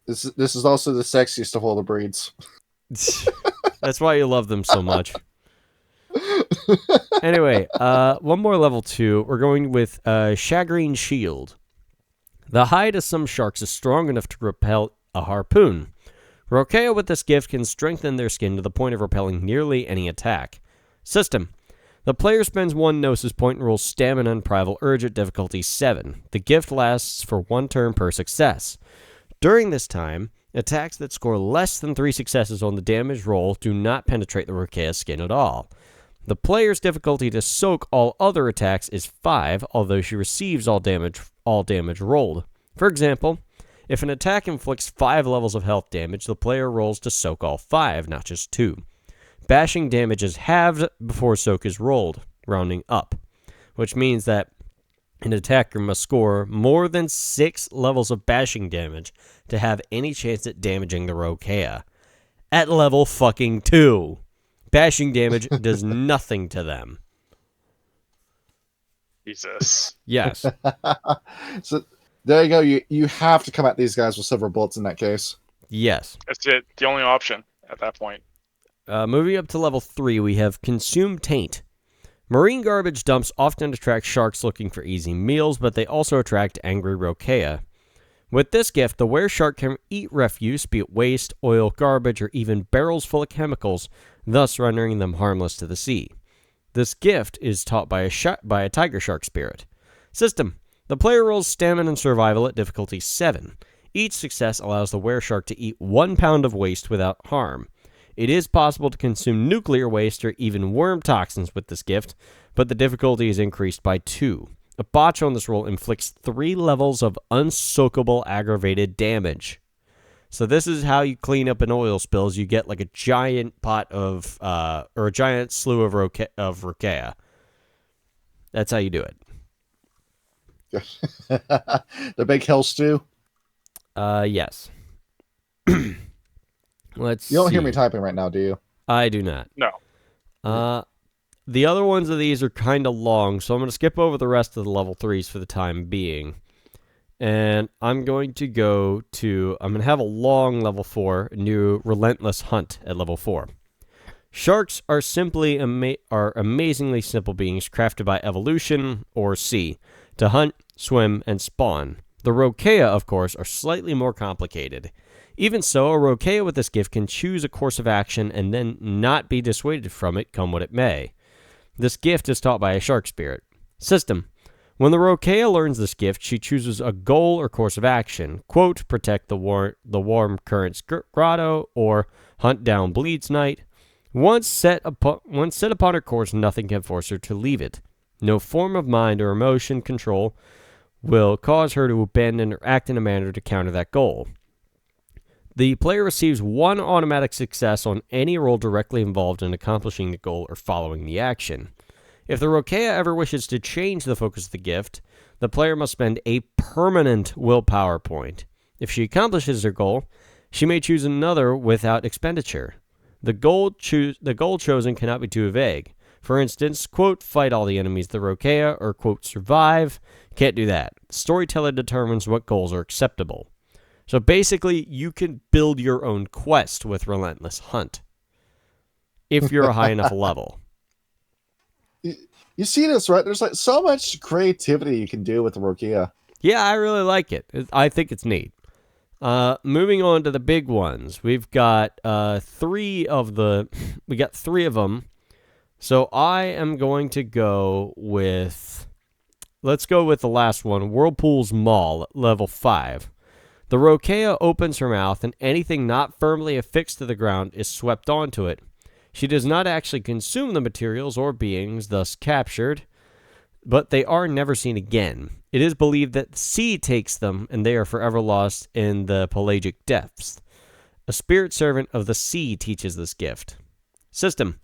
This is also the sexiest of all the breeds. That's why you love them so much. Anyway, one more level 2. We're going with Shagreen Shield. The hide of some sharks is strong enough to repel a harpoon. Rokea with this gift can strengthen their skin to the point of repelling nearly any attack. System. The player spends 1 gnosis point and rolls Stamina and Primal Urge at difficulty 7. The gift lasts for 1 turn per success. During this time, attacks that score less than 3 successes on the damage roll do not penetrate the Rokea's skin at all. The player's difficulty to soak all other attacks is 5, although she receives all damage rolled. For example, if an attack inflicts 5 levels of health damage, the player rolls to soak all 5, not just 2. Bashing damage is halved before soak is rolled, rounding up, which means that an attacker must score more than 6 levels of bashing damage to have any chance at damaging the Rokea. At level fucking 2. Bashing damage does nothing to them. Jesus. Yes. So there you go. You have to come at these guys with silver bullets in that case. Yes. That's it. The only option at that point. Moving up to level 3, we have Consume Taint. Marine garbage dumps often attract sharks looking for easy meals, but they also attract angry Rokea. With this gift, the were-shark can eat refuse, be it waste, oil, garbage, or even barrels full of chemicals, thus rendering them harmless to the sea. This gift is taught by a tiger shark spirit. System. The player rolls stamina and survival at difficulty 7. Each success allows the were-shark to eat 1 pound of waste without harm. It is possible to consume nuclear waste or even worm toxins with this gift, but the difficulty is increased by 2. A botch on this roll inflicts 3 levels of unsoakable aggravated damage. So this is how you clean up an oil spills. You get like a giant pot of, or a giant slew of Rokea. That's how you do it. The big hell stew. Yes. Let's You don't hear see. me typing right now, do you? I do not. No. The other ones of these are kind of long, so I'm going to skip over the rest of the level 3s for the time being. And I'm going to have a long level 4, new Relentless Hunt at level 4. Sharks are simply amazingly simple beings crafted by evolution, or sea, to hunt, swim, and spawn. The Rokea, of course, are slightly more complicated. Even so, a Rokea with this gift can choose a course of action and then not be dissuaded from it, come what it may. This gift is taught by a shark spirit. System. When the Rokea learns this gift, she chooses a goal or course of action. Quote, protect the warm currents grotto, or hunt down Bleed's Night. Once set upon her course, nothing can force her to leave it. No form of mind or emotion control will cause her to abandon or act in a manner to counter that goal. The player receives 1 automatic success on any roll directly involved in accomplishing the goal or following the action. If the Rokea ever wishes to change the focus of the gift, the player must spend a permanent willpower point. If she accomplishes her goal, she may choose another without expenditure. The goal chosen cannot be too vague. For instance, quote, fight all the enemies of the Rokea, or quote, survive. Can't do that. The storyteller determines what goals are acceptable. So basically, you can build your own quest with Relentless Hunt, if you're a high enough level. You see this, right? There's like so much creativity you can do with the Rokea. Yeah, I really like it. I think it's neat. Moving on to the big ones, we've got 3 of them. So I am going to go with, let's go with the last one, Whirlpool's Maul, level 5. The Rokea opens her mouth, and anything not firmly affixed to the ground is swept onto it. She does not actually consume the materials or beings thus captured, but they are never seen again. It is believed that the sea takes them, and they are forever lost in the pelagic depths. A spirit servant of the sea teaches this gift. System.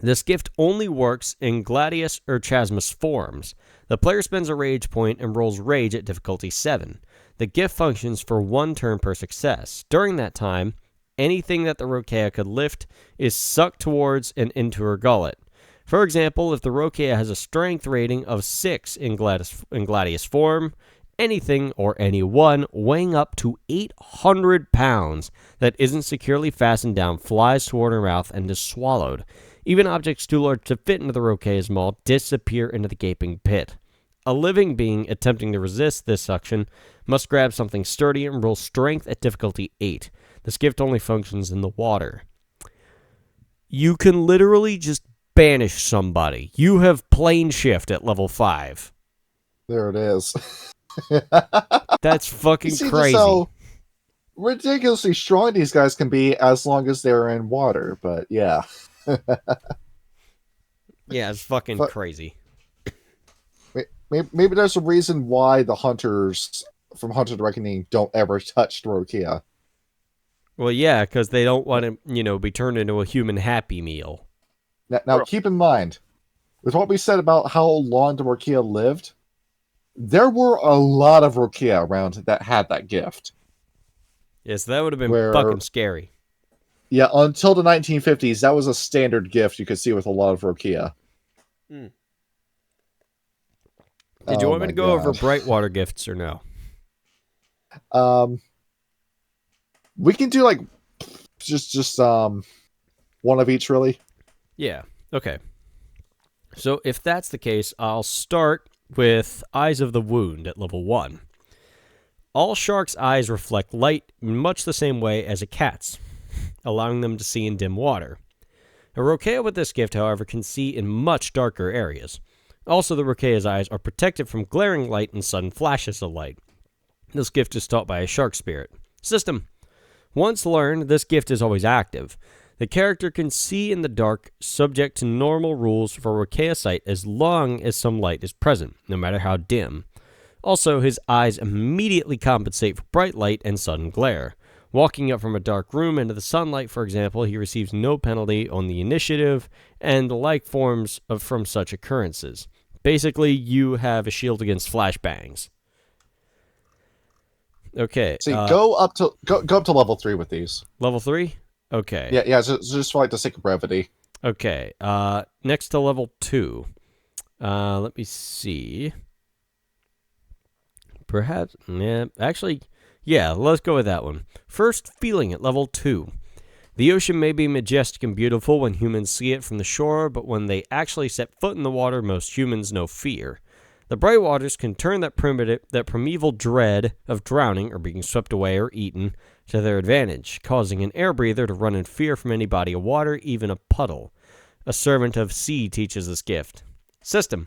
This gift only works in Gladius or Chasmus forms. The player spends a rage point and rolls rage at difficulty 7. The gift functions for 1 turn per success. During that time, anything that the Rokea could lift is sucked towards and into her gullet. For example, if the Rokea has a strength rating of 6 in Gladius form, anything or anyone weighing up to 800 pounds that isn't securely fastened down flies toward her mouth and is swallowed. Even objects too large to fit into the Rokea's maw disappear into the gaping pit. A living being attempting to resist this suction must grab something sturdy and roll strength at difficulty 8. This gift only functions in the water. You can literally just banish somebody. You have plane shift at level 5. There it is. That's fucking You see crazy. just ridiculously strong these guys can be as long as they're in water. But yeah, Yeah, it's fucking but crazy. maybe there's a reason why the hunters from Hunter the Reckoning don't ever touch the Rokea. Well, yeah, because they don't want to, be turned into a human Happy Meal. Now keep in mind, with what we said about how long the Rokea lived, there were a lot of Rokea around that had that gift. Yes, that would have been Where- fucking scary. Yeah, until the 1950s, that was a standard gift you could see with a lot of Rokea. Did you want me to go over Brightwater gifts or no? We can do like just one of each, really. Yeah, okay. So if that's the case, I'll start with Eyes of the Wound at level 1. All sharks' eyes reflect light in much the same way as a cat's, allowing them to see in dim water. A Rokea with this gift, however, can see in much darker areas. Also, the Rokea's eyes are protected from glaring light and sudden flashes of light. This gift is taught by a shark spirit. System. Once learned, this gift is always active. The character can see in the dark, subject to normal rules for Rokea sight as long as some light is present, no matter how dim. Also, his eyes immediately compensate for bright light and sudden glare. Walking up from a dark room into the sunlight, for example, he receives no penalty on the initiative and the like forms from such occurrences. Basically, you have a shield against flashbangs. Okay. See, go up to level 3 with these. Level 3? Okay. Yeah, just for like the sake of brevity. Okay. Next to level 2. Let me see. Perhaps, let's go with that one. First feeling at level 2. The ocean may be majestic and beautiful when humans see it from the shore, but when they actually set foot in the water, most humans know fear. The bright waters can turn that primeval dread of drowning or being swept away or eaten to their advantage, causing an air breather to run in fear from any body of water, even a puddle. A servant of sea teaches this gift. System.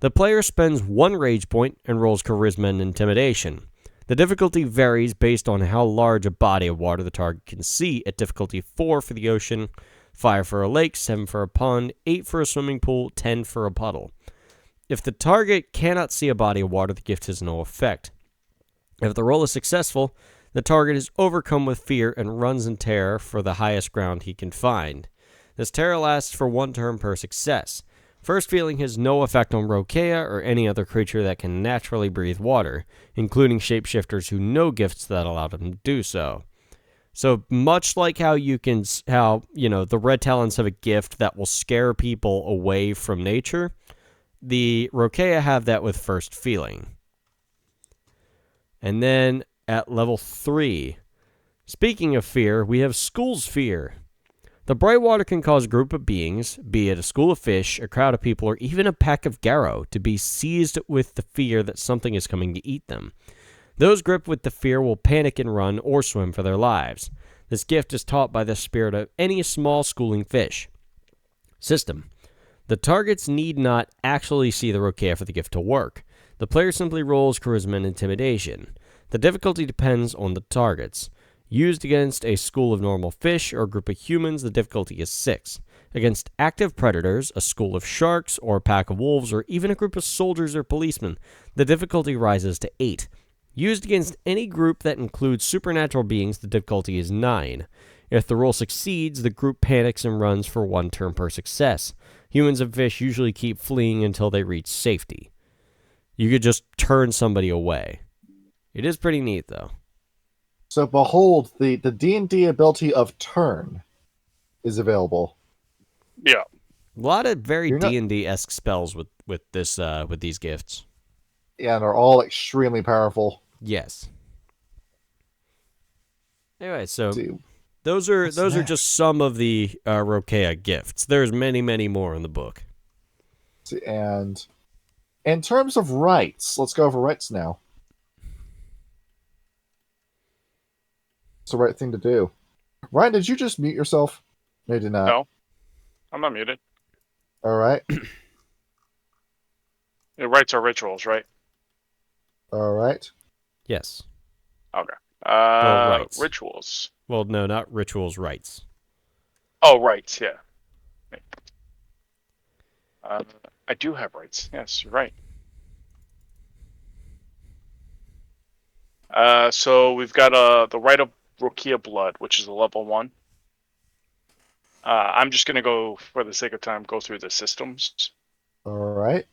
The player spends 1 rage point and rolls charisma and intimidation. The difficulty varies based on how large a body of water the target can see at difficulty 4 for the ocean, 5 for a lake, 7 for a pond, 8 for a swimming pool, 10 for a puddle. If the target cannot see a body of water, the gift has no effect. If the roll is successful, the target is overcome with fear and runs in terror for the highest ground he can find. This terror lasts for 1 turn per success. First feeling has no effect on Rokea or any other creature that can naturally breathe water, including shapeshifters who know gifts that allow them to do so. So much like how the red talons have a gift that will scare people away from nature, the Rokea have that with first feeling. And then at level 3, speaking of fear, we have School's Fear. The bright water can cause a group of beings, be it a school of fish, a crowd of people, or even a pack of Garrow, to be seized with the fear that something is coming to eat them. Those gripped with the fear will panic and run or swim for their lives. This gift is taught by the spirit of any small schooling fish. System. The targets need not actually see the Rokea for the gift to work. The player simply rolls charisma and intimidation. The difficulty depends on the targets. Used against a school of normal fish or a group of humans, the difficulty is 6. Against active predators, a school of sharks or a pack of wolves, or even a group of soldiers or policemen, the difficulty rises to 8. Used against any group that includes supernatural beings, the difficulty is 9. If the roll succeeds, the group panics and runs for 1 turn per success. Humans and fish usually keep fleeing until they reach safety. You could just turn somebody away. It is pretty neat, though. So behold, the D&D ability of turn is available. Yeah. A lot of very You're not- D&D-esque spells with these gifts. Yeah, and they're all extremely powerful. Yes. Anyway, so See, those are next? just some of the Rokea gifts. There's many, many more in the book. and in terms of rights, let's go over rights now. It's the right thing to do. Ryan, did you just mute yourself? No, you did not. No. I'm not muted. All right. It rites are rituals, right? All right. Yes. Okay. rites. Rituals. Well, no, not rituals, rites. Oh, rights, yeah. I do have rights. Yes, you're right. So we've got the Rite of Rokea Blood, which is a level 1. I'm just gonna go, for the sake of time, go through the systems. All right.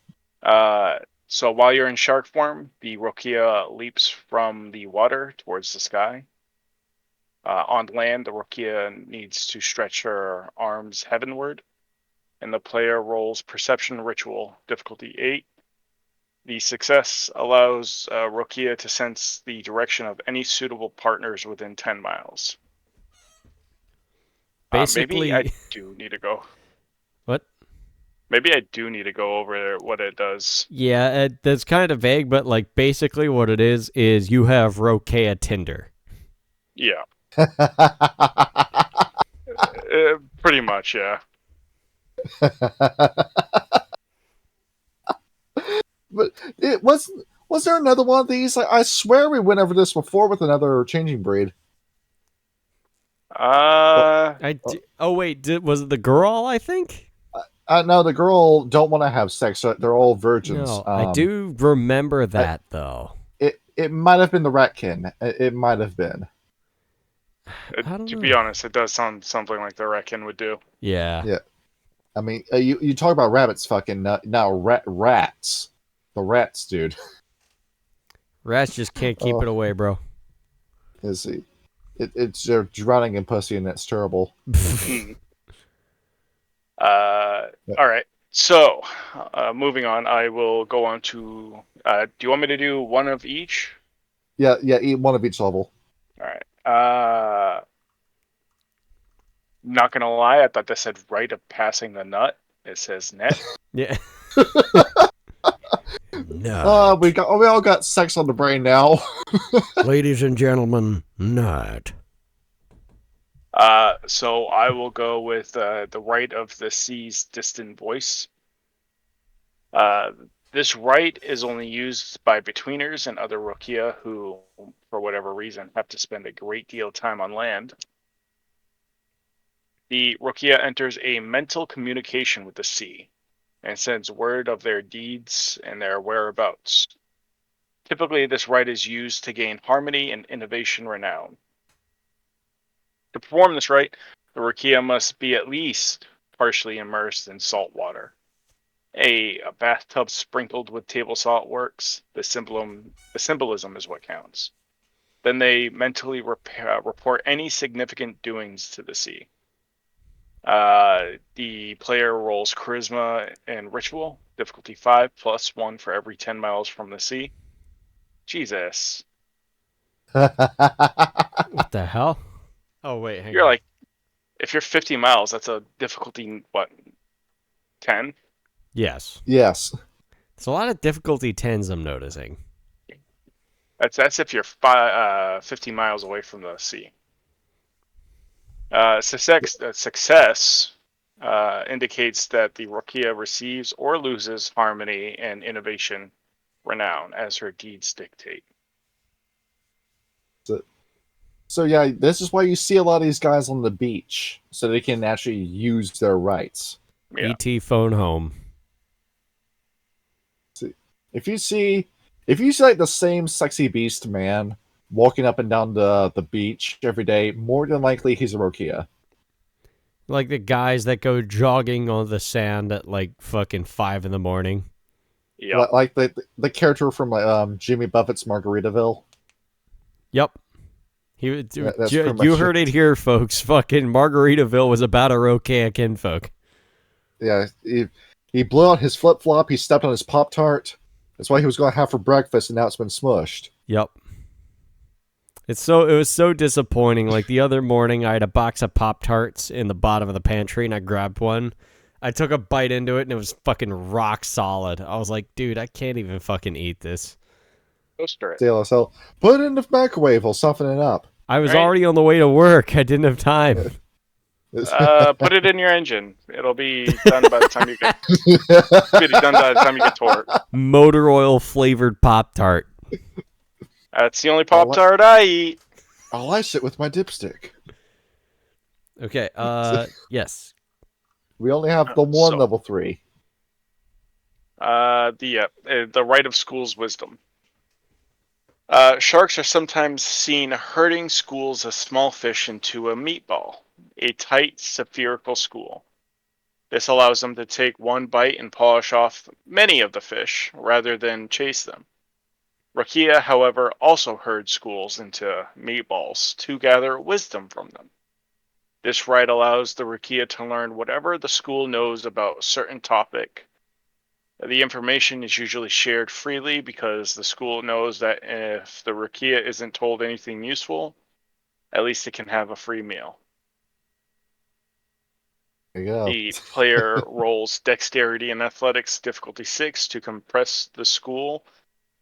So while you're in shark form, the Rokea leaps from the water towards the sky. On land, the Rokea needs to stretch her arms heavenward, and the player rolls Perception Ritual, difficulty 8. The success allows Rokea to sense the direction of any suitable partners within 10 miles. Basically, maybe I do need to go. What? Maybe I do need to go over what it does. Yeah, that's kind of vague, but like basically what it is you have Rokea Tinder. Yeah. Pretty much, yeah. But it was there another one of these? I swear we went over this before with another changing breed. Uh, Oh wait, was it the girl? I think. No, the girl don't want to have sex. So they're all virgins. No, I do remember that though. It might have been the ratkin. It might have been. to be honest, it does sound something like the Reckon would do. Yeah. Yeah. I mean, you talk about rabbits, fucking now rats. The rats, dude. Rats just can't keep it away, bro. Is he? It's they're drowning in pussy, and that's terrible. All right. So, moving on, I will go on to. Do you want me to do one of each? Yeah. Eat one of each level. All right. Not gonna lie, I thought that said right of passing the nut. It says net. Yeah. No. We all got sex on the brain now. Ladies and gentlemen, nut. So I will go with the right of the sea's distant voice. This right is only used by betweeners and other Rokea who, for whatever reason, have to spend a great deal of time on land. The Rokea enters a mental communication with the sea and sends word of their deeds and their whereabouts. Typically, this right is used to gain harmony and innovation renown. To perform this rite, the Rokea must be at least partially immersed in salt water. A bathtub sprinkled with table salt works. The symbolism is what counts. Then they mentally report any significant doings to the sea. The player rolls Charisma and Ritual, difficulty 5, plus 1 for every 10 miles from the sea. Jesus. What the hell? Oh, wait, hang You're on. like, if you're 50 miles, that's a difficulty, what, 10? Yes. Yes. It's a lot of difficulty 10s I'm noticing. That's if you're 50 miles away from the sea. Success indicates that the Rokea receives or loses harmony and innovation renown as her deeds dictate. So yeah, this is why you see a lot of these guys on the beach, so they can actually use their rights. Yeah. ET phone home. If you see like the same sexy beast man walking up and down the beach every day, more than likely he's a Rokea. Like the guys that go jogging on the sand at like fucking 5 in the morning. Yeah. Like the character from Jimmy Buffett's Margaritaville. Yep. That's You pretty much heard it here, folks. Fucking Margaritaville was about a Rokea kinfolk. Yeah, he blew out his flip flop. He stepped on his Pop-Tart. That's why he was going to have for breakfast, and now it's been smushed. Yep. It was so disappointing. Like the other morning, I had a box of Pop-Tarts in the bottom of the pantry, and I grabbed one. I took a bite into it, and it was fucking rock solid. I was like, dude, I can't even fucking eat this. Toaster it. So put it in the microwave. We'll soften it up. I was Right. already on the way to work. I didn't have time. Put it in your engine. It'll be done by the time you get. To work. Motor oil flavored Pop-Tart. That's the only Pop-Tart I eat. I'll ice it with my dipstick. Okay. Yes. We only have the one So, level 3. The rite of school's wisdom. Sharks are sometimes seen herding schools of small fish into a meatball, a tight spherical school. This allows them to take one bite and polish off many of the fish rather than chase them. Rokea, however, also herds schools into meatballs to gather wisdom from them. This rite allows the Rokea to learn whatever the school knows about a certain topic. The information is usually shared freely because the school knows that if the Rokea isn't told anything useful, at least it can have a free meal. There you go. The player rolls dexterity and athletics difficulty 6 to compress the school,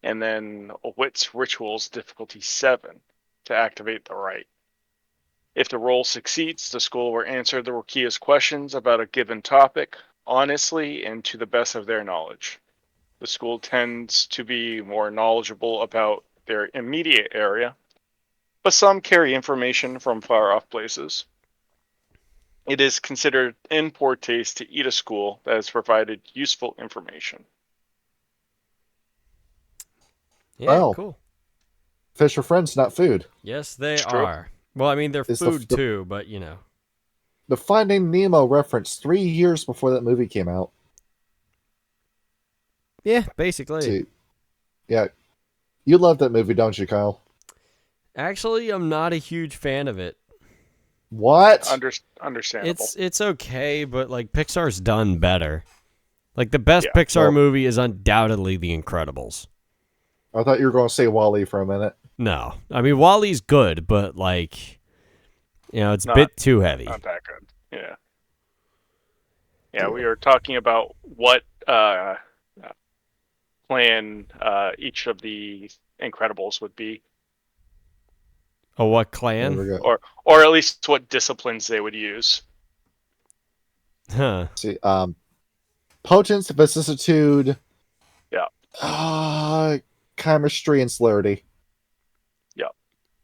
and then wits rituals difficulty 7 to activate the rite. If the roll succeeds, the school will answer the Rokea's questions about a given topic honestly and to the best of their knowledge. The school tends to be more knowledgeable about their immediate area, but some carry information from far off places. It is considered in poor taste to eat a school that has provided useful information. Yeah. Well. Cool. Fish are friends, not food. Yes, they It's true. are. Well, I mean, they're It's food too, but you know. The Finding Nemo reference 3 years before that movie came out. Yeah, basically. See, yeah, you love that movie, don't you, Kyle? Actually, I'm not a huge fan of it. What? Understandable. It's okay, but like Pixar's done better. Like the best Yeah. Pixar movie is undoubtedly The Incredibles. I thought you were going to say Wall-E for a minute. No, I mean Wall-E's good, but like, you know, it's a bit too heavy. Not that good. Yeah. Yeah, we are talking about what plan each of the Incredibles would be, Oh, what There clan? we go. or at least what disciplines they would use. Huh? See, potence, vicissitude. Yeah. Chemistry and celerity.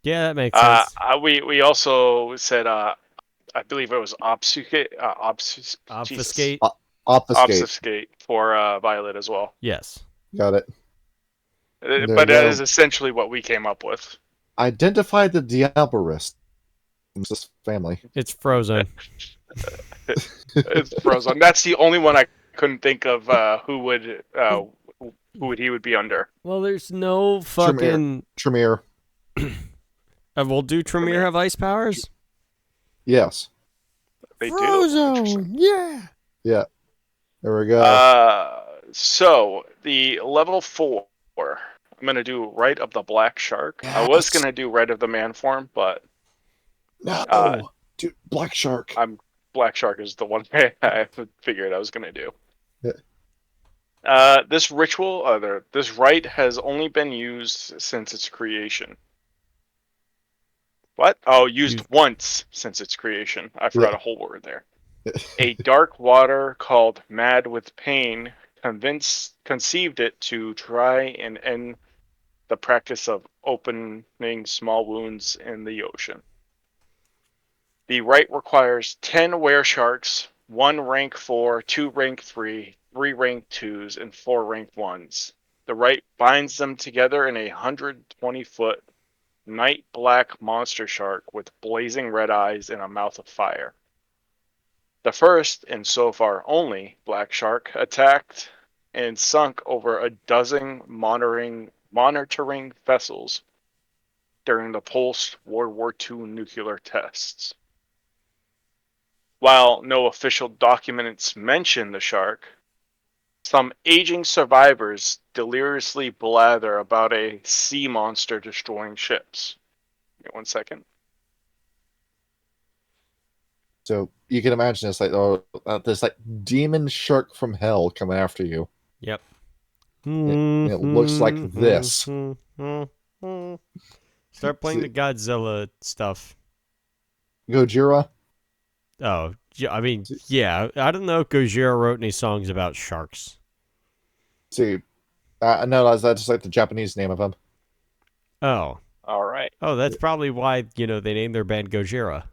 Yeah, that makes sense. We also said I believe it was obfuscate. Jesus. Obfuscate. Obfuscate. Obfuscate for Violet as well. Yes. Got it. But you that go. is essentially what we came up with. Identify the Diablerist in this family. It's Frozen. It's Frozen. That's the only one I couldn't think of who would he would be under. Well, there's no fucking. Tremere. Well, do Tremere have ice powers? Yes. They do. Frozone, yeah. Yeah. There we go. So the level 4, I'm gonna do Rite of the Black Shark. Yes. I was gonna do Rite of the Man Form, but No. Dude, Black Shark. Black Shark is the one I figured I was gonna do. Yeah. This ritual, this rite has only been used since its creation. What? Oh, used once since its creation. I forgot a whole word there. A dark water called Mad with Pain conceived it to try and end the practice of opening small wounds in the ocean. The rite requires 10 weresharks, 1 rank 4, 2 rank 3, 3 rank 2s, and 4 rank 1s. The rite binds them together in a 120-foot night black monster shark with blazing red eyes and a mouth of fire. The first, and so far only, black shark attacked and sunk over a dozen monitoring vessels during the post-World War II nuclear tests. While no official documents mention the shark, some aging survivors deliriously blather about a sea monster destroying ships. Wait 1 second. So you can imagine it's like this like demon shark from hell coming after you. Yep. It looks like this. Start playing the Godzilla stuff. Gojira. Oh, I mean, yeah. I don't know if Gojira wrote any songs about sharks. See, no, that's just like the Japanese name of him. Oh. All right. Oh, that's probably why, they named their band Gojira.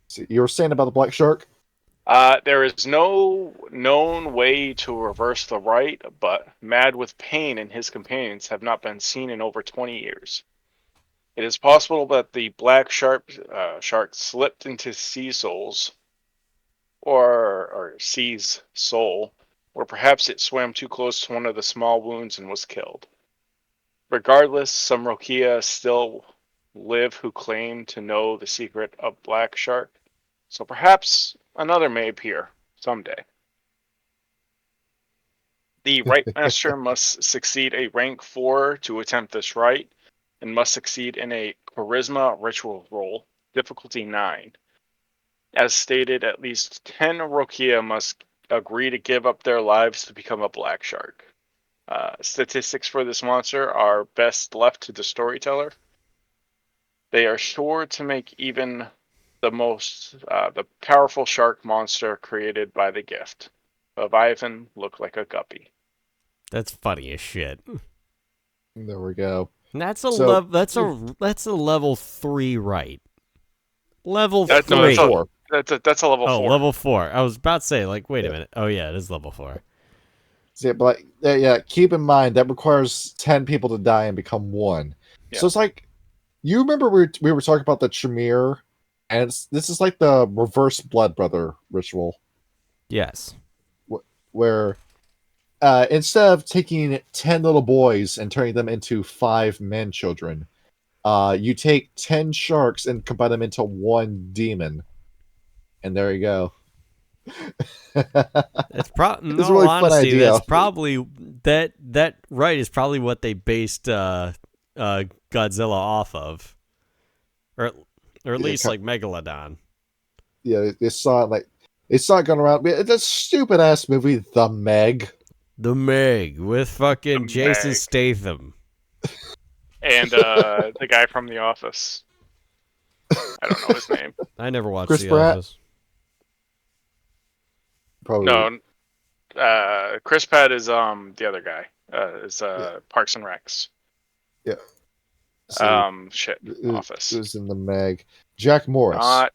So you were saying about the black shark? There is no known way to reverse the rite, but Mad with Pain and his companions have not been seen in over 20 years. It is possible that the black shark slipped into Sea Soul's, or Sea's soul, or perhaps it swam too close to one of the small wounds and was killed. Regardless, some Rokea still live who claim to know the secret of Black Shark, so perhaps another may appear someday. The Rite Master must succeed a rank 4 to attempt this rite, and must succeed in a Charisma Ritual roll, difficulty 9. As stated, at least 10 Rokea must agree to give up their lives to become a Black Shark. Statistics for this monster are best left to the storyteller. They are sure to make even the powerful shark monster created by the gift. Leviathan look like a guppy. That's funny as shit. There we go. And that's a So- that's a level 3 right. Level That's 3. no, that's Four. That's a level Oh, 4. level 4. I was about to say, like, wait a minute. Oh yeah, it is level 4. Yeah, but keep in mind that requires 10 people to die and become one. Yeah. So it's like, you remember we were talking about the Tremere, and this is like the reverse Blood Brother ritual, Yes. where instead of taking 10 little boys and turning them into 5 men children, you take 10 sharks and combine them into one demon. And there you go. It's in It's a all really fun honesty, idea. that's probably that right is probably what they based Godzilla off of, or at Yeah, least like Megalodon. Yeah, they saw it going around. It's a stupid ass movie, The Meg. The Meg with fucking The Jason Meg. Statham. And the guy from The Office. I don't know his name. I never watched Chris The Pratt? Office. Probably. No, Chris Pratt is the other guy. Is Parks and Recs. So, Office. It was in The Meg. Jack Morris.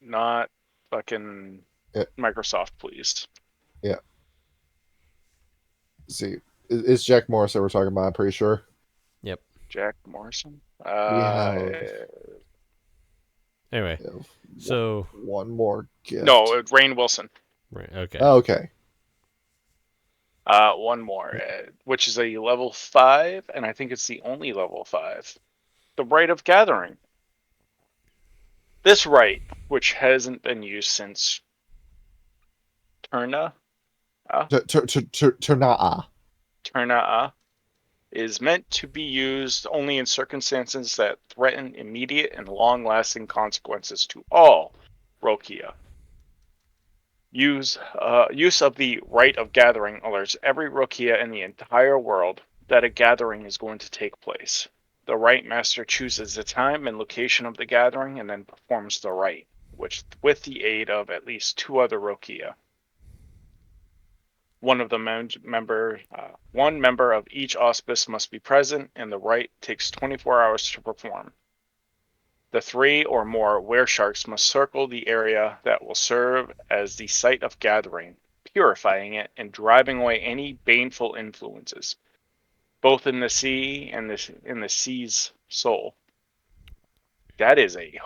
Not fucking Yeah. Microsoft, please. See, it's Jack Morris that we're talking about, I'm pretty sure. Jack Morrison. have- Anyway, We have so one more gift. No, Rainn Wilson. right, okay. Oh, okay. One more, which is a level 5, and I think it's the only level 5. The Rite of Gathering. This rite, which hasn't been used since Turna, Turnaa. is meant to be used only in circumstances that threaten immediate and long-lasting consequences to all Rokea. Use of the Rite of Gathering alerts every Rokea in the entire world that a gathering is going to take place. The Rite Master chooses the time and location of the gathering and then performs the rite, which with the aid of at least 2 other Rokea. One member of each auspice must be present, and the rite takes 24 hours to perform. The 3 or more weresharks must circle the area that will serve as the site of gathering, purifying it and driving away any baneful influences, both in the sea and in the sea's soul. That is a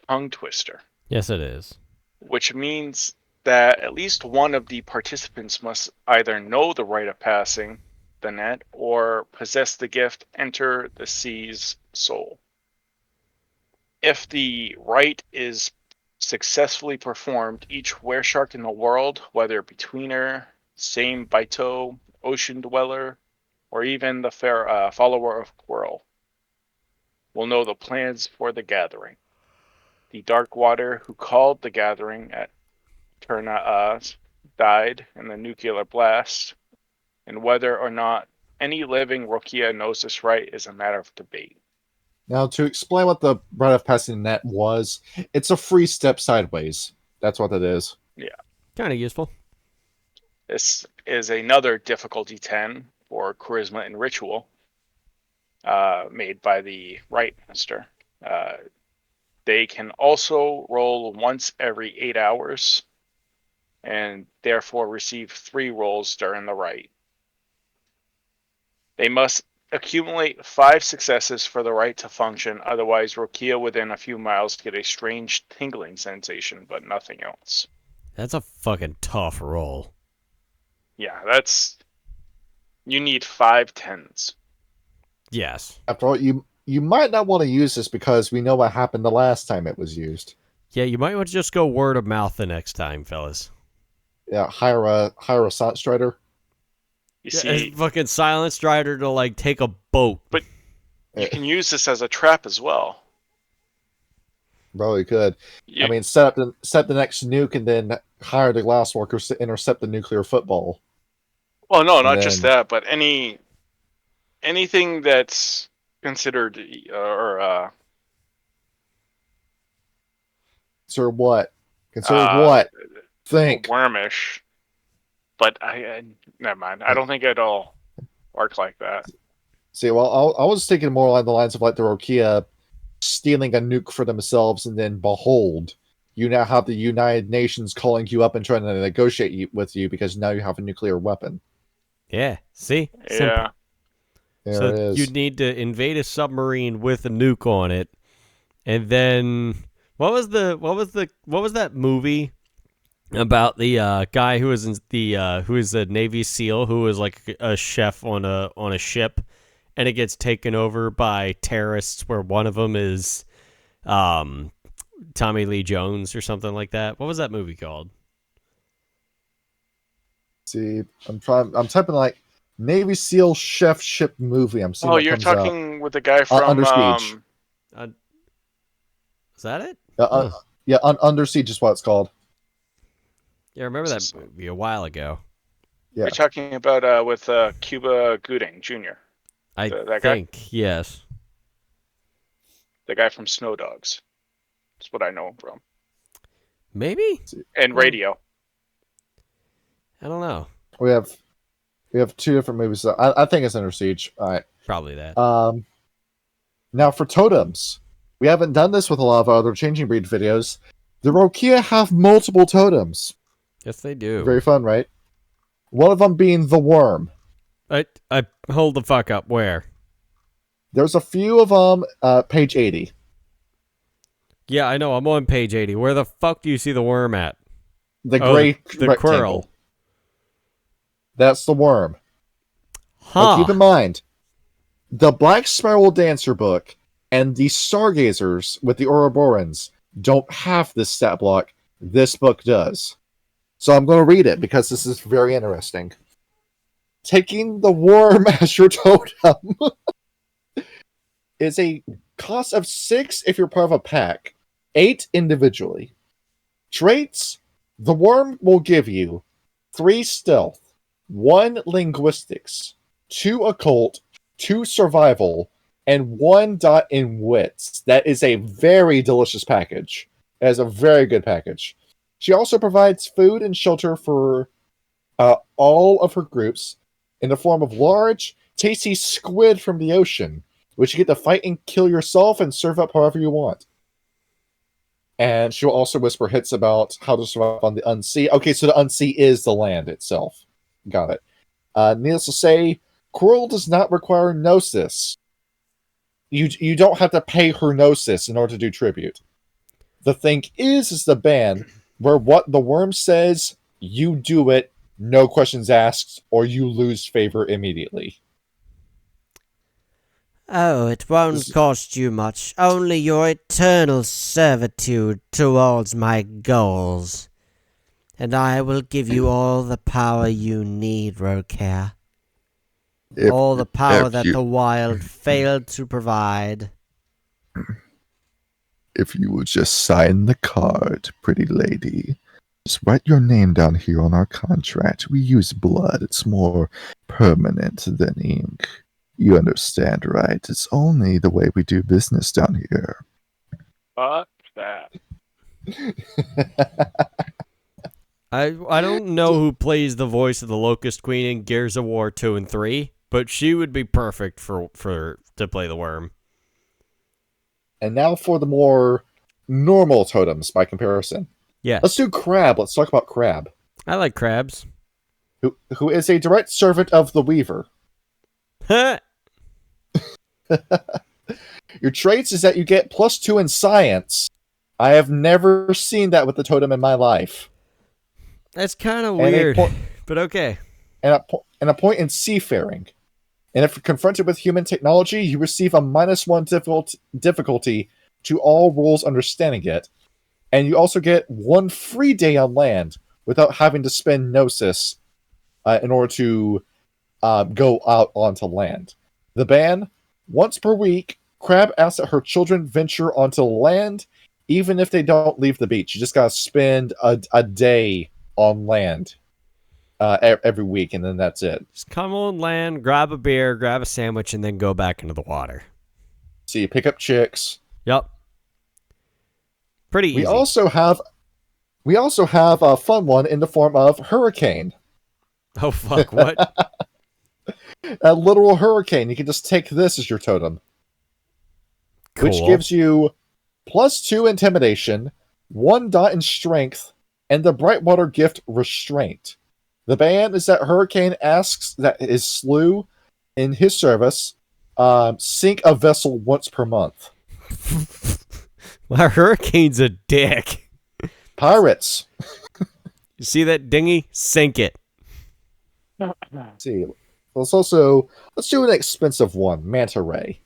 tongue twister. Yes, it is. Which means that at least one of the participants must either know the rite of passing the net or possess the gift, enter the sea's soul. If the rite is successfully performed, each wereshark in the world, whether betweener, same Baito, ocean dweller, or even the follower of Quirrell, will know the plans for the gathering. The Dark Water who called the gathering at Turnaaz died in the nuclear blast, and whether or not any living Rokea knows this rite is a matter of debate. Now, to explain what the Rite of Passing the Net was, it's a free step sideways. That's what it is. Kind of useful. This is another difficulty 10 for Charisma and Ritual. made by the Rite Minister. They can also roll once every 8 hours, and therefore receive 3 rolls during the rite. They must accumulate 5 successes for the rite to function, otherwise Rokea within a few miles get a strange tingling sensation, but nothing else. That's a fucking tough roll. Yeah, you need 5 10s. Yes. After all, you might not want to use this because we know what happened the last time it was used. Yeah, you might want to just go word of mouth the next time, fellas. Yeah, hire a Silent Strider. You Yeah, see, fucking Silent Strider to like take a boat. but you can use this as a trap as well. Probably could. I mean, set the next nuke and then hire the glassworkers to intercept the nuclear football. Well, no, not just that, but anything that's considered Consider what? Consider what? Think. wormish. But I never mind. I don't think it'll work like that. See, well, I was thinking more along the lines of like the Rokea stealing a nuke for themselves, and then behold, you now have the United Nations calling you up and trying to negotiate with you because now you have a nuclear weapon. Yeah, see? Yeah. There so it is. you'd need to invade a submarine with a nuke on it, and then what was that movie about the guy who was in who is a Navy SEAL who was like a chef on a ship, and it gets taken over by terrorists, where one of them is Tommy Lee Jones or something like that. What was that movie called? See, I'm typing like Navy SEAL chef ship movie. I'm seeing. Oh, what you're comes talking with the guy from Under Siege. Is that it? Yeah, Under Siege is what it's called. Yeah, I remember that movie a while ago. Yeah. You're talking about with Cuba Gooding Jr. I that think, guy? yes. The guy from Snow Dogs. That's what I know him from. Maybe? And Radio. I don't know. We have 2 different movies. So I think it's Under Siege. All right. Probably that. Now for totems, we haven't done this with a lot of other Changing Breed videos. The Rokea have multiple totems. Yes, they do. Very fun, right? One of them being the worm. I hold the fuck up. Where? There's a few of them. Page 80. Yeah, I know. I'm on page 80. Where the fuck do you see the worm at? The gray the rectangle. quirrell. That's the worm. Huh. Now keep in mind, the Black Spiral Dancer book and the Stargazers with the Ouroborans don't have this stat block. This book does. So I'm going to read it because this is very interesting. Taking the worm as your totem is a cost of 6 if you're part of a pack, 8 individually. Traits: the worm will give you 3 stealth, 1 linguistics, 2 occult, 2 survival, and 1 dot in wits. That is a very delicious package. That is a very good package. She also provides food and shelter for all of her groups in the form of large, tasty squid from the ocean, which you get to fight and kill yourself and serve up however you want. And she'll also whisper hits about how to survive on the Unsea. Okay, so the Unsea is the land itself. Got it. Needless to say, Quirrell does not require Gnosis. You don't have to pay her Gnosis in order to do tribute. The thing is the ban where what the worm says, you do it, no questions asked, or you lose favor immediately. Oh, it won't cost you much. Only your eternal servitude towards my goals. And I will give you all the power you need, Rokea. All the power that the wild failed to provide. If you would just sign the card, pretty lady. Just write your name down here on our contract. We use blood. It's more permanent than ink. You understand, right? It's only the way we do business down here. Fuck that. I don't know who plays the voice of the Locust Queen in Gears of War 2 and 3, but she would be perfect for to play the worm. And now for the more normal totems by comparison. Yes. Let's do Crab. Let's talk about Crab, I like crabs. who is a direct servant of the Weaver. Your traits is that you get +2 in science. I have never seen that with the totem in my life. That's kind of And a weird, po- but okay. And a point in seafaring. And if confronted with human technology, you receive a -1 difficulty to all rolls understanding it. And you also get 1 free day on land without having to spend Gnosis in order to go out onto land. The ban, once per week, Crab asks that her children venture onto land, even if they don't leave the beach. You just gotta spend a day on land every week, and then that's it. Just come on land, grab a beer, grab a sandwich, and then go back into the water. So you pick up chicks. Yep. Pretty easy. We also have a fun one in the form of Hurricane. Oh, fuck, what? A literal hurricane. You can just take this as your totem. Cool. Which gives you +2 intimidation, 1 dot in strength, and the Brightwater gift Restraint. The ban is that Hurricane asks that his slew in his service sink a vessel once per month. Wow, Hurricane's a dick. Pirates. You see that dinghy? Sink it. Let's see. Let's do an expensive one, Manta Ray,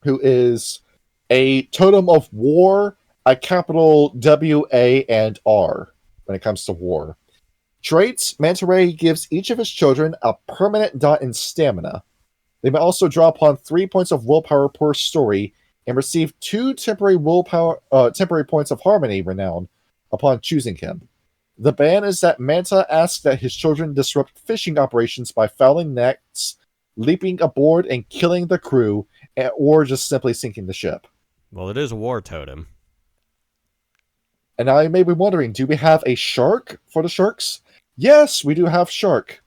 who is a totem of war, a capital W, A, and R when it comes to war. Traits, Manta Ray gives each of his children a permanent dot in stamina. They may also draw upon 3 points of willpower per story and receive 2 temporary points of harmony renown upon choosing him. The ban is that Manta asks that his children disrupt fishing operations by fouling nets, leaping aboard and killing the crew, or just simply sinking the ship. Well, it is a war totem. And now you may be wondering, do we have a shark for the sharks? Yes, we do have shark.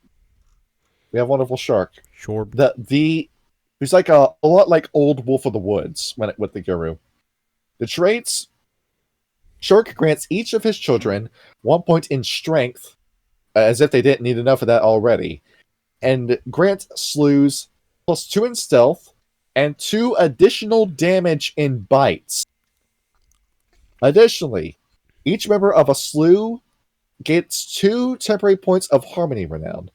We have wonderful shark. Sure. Who's like a lot like old Wolf of the Woods with the guru. The traits, Shark grants each of his children 1 point in strength, as if they didn't need enough of that already, and grants slews +2 in stealth and 2 additional damage in bites. Additionally, each member of a slew gets 2 temporary points of harmony renown.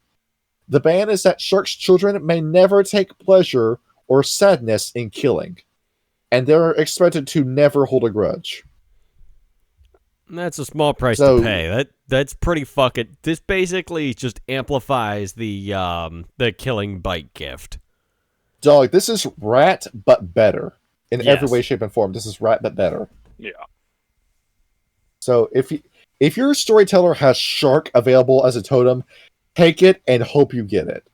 The ban is that Shark's children may never take pleasure or sadness in killing, and they're expected to never hold a grudge. That's a small price to pay. That's pretty fucking. This basically just amplifies the killing bite gift. Dog, this is rat but better in Yes. every way, shape, and form. This is rat but better. Yeah. So if your storyteller has shark available as a totem, take it and hope you get it.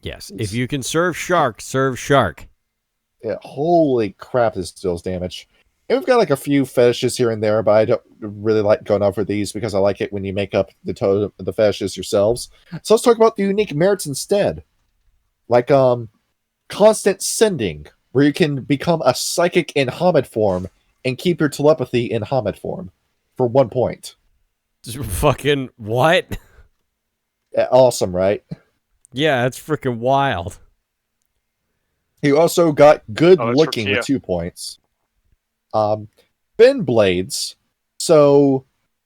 Yes, if you can serve shark, serve shark. Yeah, holy crap, this deals damage. And we've got like a few fetishes here and there, but I don't really like going over these because I like it when you make up the fetishes yourselves. So let's talk about the unique merits instead. Like constant sending, where you can become a psychic in Hamid form and keep your telepathy in Hamid form for 1 point. Fucking what? Yeah, awesome, right? Yeah, that's freaking wild. You also got good that's looking Rokea. with 2 points. Fin blades. So,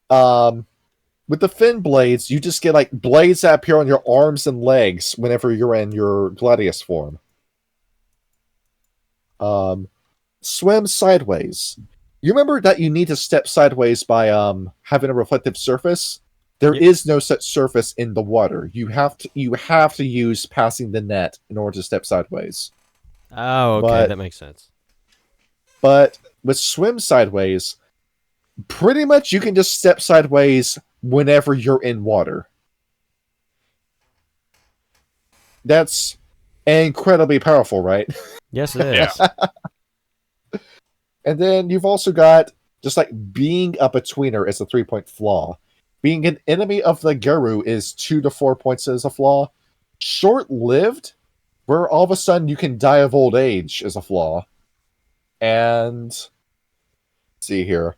with the fin blades, you just get like blades that appear on your arms and legs whenever you're in your gladius form. Swim sideways. You remember that you need to step sideways by having a reflective surface? There is no such surface in the water. You have to use passing the net in order to step sideways. Oh, okay, that makes sense. But with swim sideways, pretty much you can just step sideways whenever you're in water. That's incredibly powerful, right? Yes, it is. Yeah. And then you've also got just like being a betweener as a 3-point flaw. Being an enemy of the Geru is 2 to 4 points as a flaw. Short-lived, where all of a sudden you can die of old age, is a flaw. And let's see here.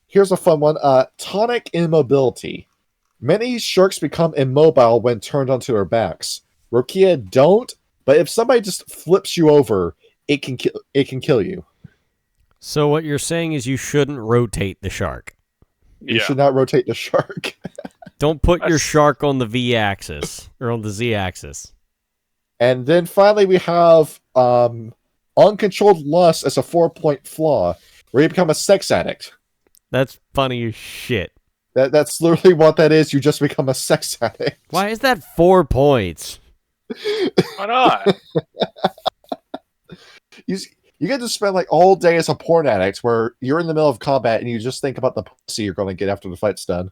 Here's a fun one. Tonic immobility. Many sharks become immobile when turned onto their backs. Rokea don't, but if somebody just flips you over, it can kill you. So what you're saying is you shouldn't rotate the shark. You should not rotate the shark. Don't put your shark on the V-axis or on the Z-axis. And then finally we have uncontrolled lust as a 4-point flaw, where you become a sex addict. That's funny as shit. That's literally what that is. You just become a sex addict. Why is that 4 points? Why not? You get to spend like all day as a porn addict where you're in the middle of combat and you just think about the pussy you're going to get after the fight's done.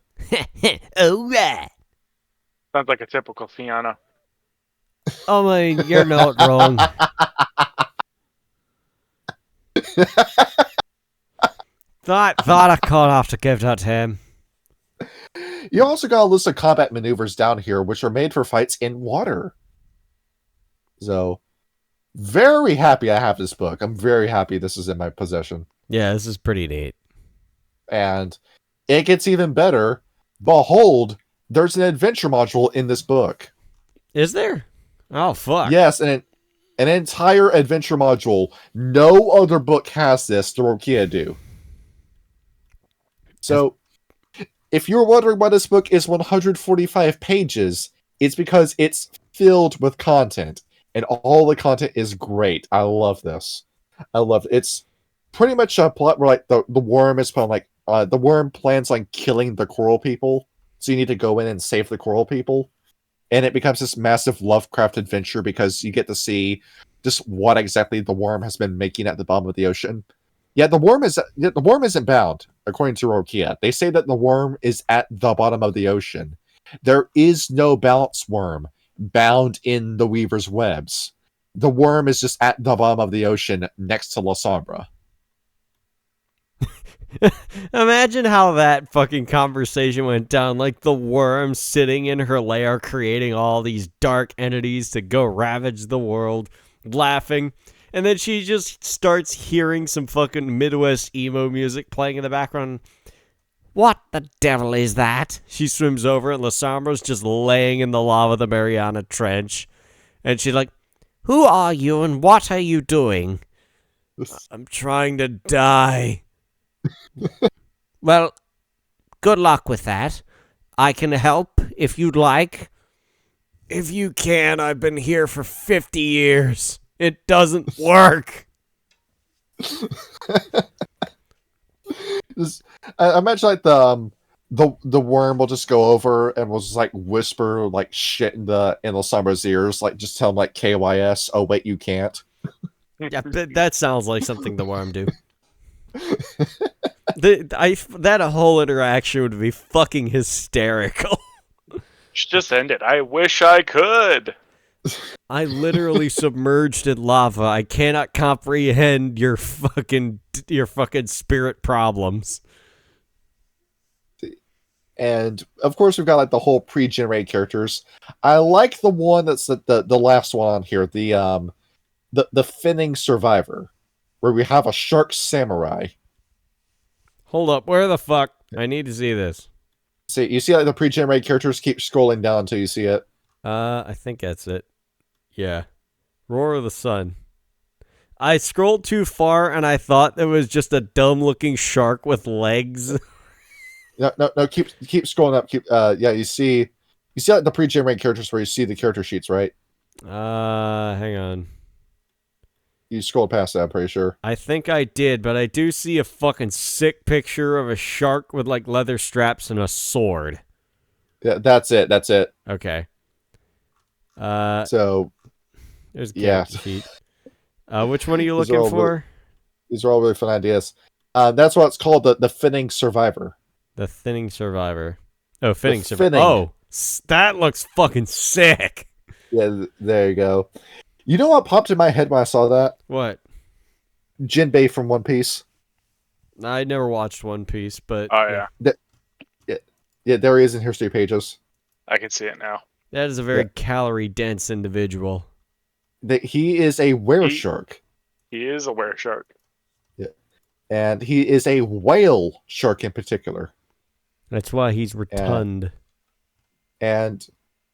All right. Sounds like a typical Fiona. Oh my, you're not wrong. Thought I can't have to give that to him. You also got a list of combat maneuvers down here, which are made for fights in water. So, very happy I have this book. I'm very happy this is in my possession. Yeah, this is pretty neat. And it gets even better. Behold, there's an adventure module in this book. Is there? Oh, fuck. Yes, and an entire adventure module. No other book has this. The Rokea do. So, if you're wondering why this book is 145 pages, it's because it's filled with content. And all the content is great. I love this. I love it. It's pretty much a plot where like the worm is the worm plans on killing the coral people. So you need to go in and save the coral people. And it becomes this massive Lovecraft adventure because you get to see just what exactly the worm has been making at the bottom of the ocean. Yeah, the worm isn't bound, according to Rokea. They say that the worm is at the bottom of the ocean. There is no balance worm bound in the Weaver's webs. The worm is just at the bottom of the ocean next to La Sombra. Imagine how that fucking conversation went down. Like the worm sitting in her lair creating all these dark entities to go ravage the world, laughing. And then she just starts hearing some fucking Midwest emo music playing in the background. What the devil is that? She swims over and La Sombra's just laying in the lava of the Mariana Trench. And she's like, who are you and what are you doing? I'm trying to die. Well, good luck with that. I can help if you'd like. If you can, I've been here for 50 years. It doesn't work. I imagine like the worm will just go over and will just like whisper like shit in La Sombra's ears, like just tell him like KYS. Oh wait, you can't. Yeah, that sounds like something the worm do. That whole interaction would be fucking hysterical. Just end it. I wish I could. I literally submerged in lava. I cannot comprehend your fucking spirit problems. And of course, we've got like the whole pre-generated characters. I like the one that's the last one on here, the finning survivor, where we have a shark samurai. Hold up, where the fuck? I need to see this. See, you see like the pre-generated characters, keep scrolling down until you see it. I think that's it. Yeah. Roar of the Sun. I scrolled too far and I thought there was just a dumb-looking shark with legs. No, keep scrolling up. Yeah, you see like the pre-generated characters where you see the character sheets, right? Hang on. You scrolled past that, I'm pretty sure. I think I did, but I do see a fucking sick picture of a shark with like leather straps and a sword. Yeah, that's it. Okay. So there's yeah. sheet. Which one are you looking for? These are all really fun ideas. That's what it's called, the finning survivor. The thinning survivor. Oh, finning survivor. Finning. Oh, that looks fucking sick. Yeah, there you go. You know what popped in my head when I saw that? What? Jinbei from One Piece. I never watched One Piece, but Oh yeah. Yeah, there he is in history pages. I can see it now. That is a very Yeah. calorie-dense individual. He is a He- wereshark. He is a wereshark. And he is a whale shark in particular. That's why he's rotund. And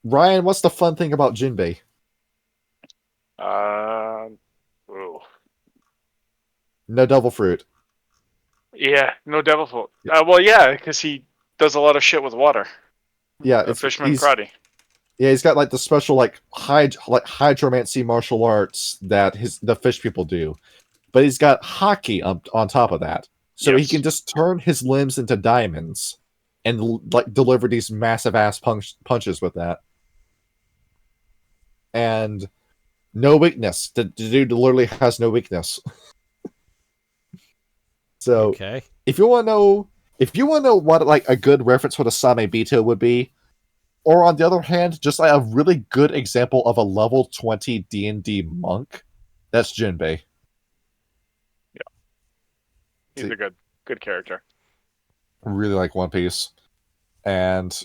Ryan, what's the fun thing about Jinbei? Ooh. No devil fruit. Yeah, no devil fruit. Yeah. Well, yeah, because he does a lot of shit with water. Yeah, A fisherman karate. Yeah, he's got like the special like hydromancy martial arts that the fish people do, but he's got hockey on top of that, so he Yes. can just turn his limbs into diamonds and like deliver these massive ass punches with that, and no weakness. The dude literally has no weakness. So Okay. if you want to know what like a good reference for the Same Bito would be. Or on the other hand, just like a really good example of a level 20 D&D monk, that's Jinbei. He's a good character. Really like One Piece, and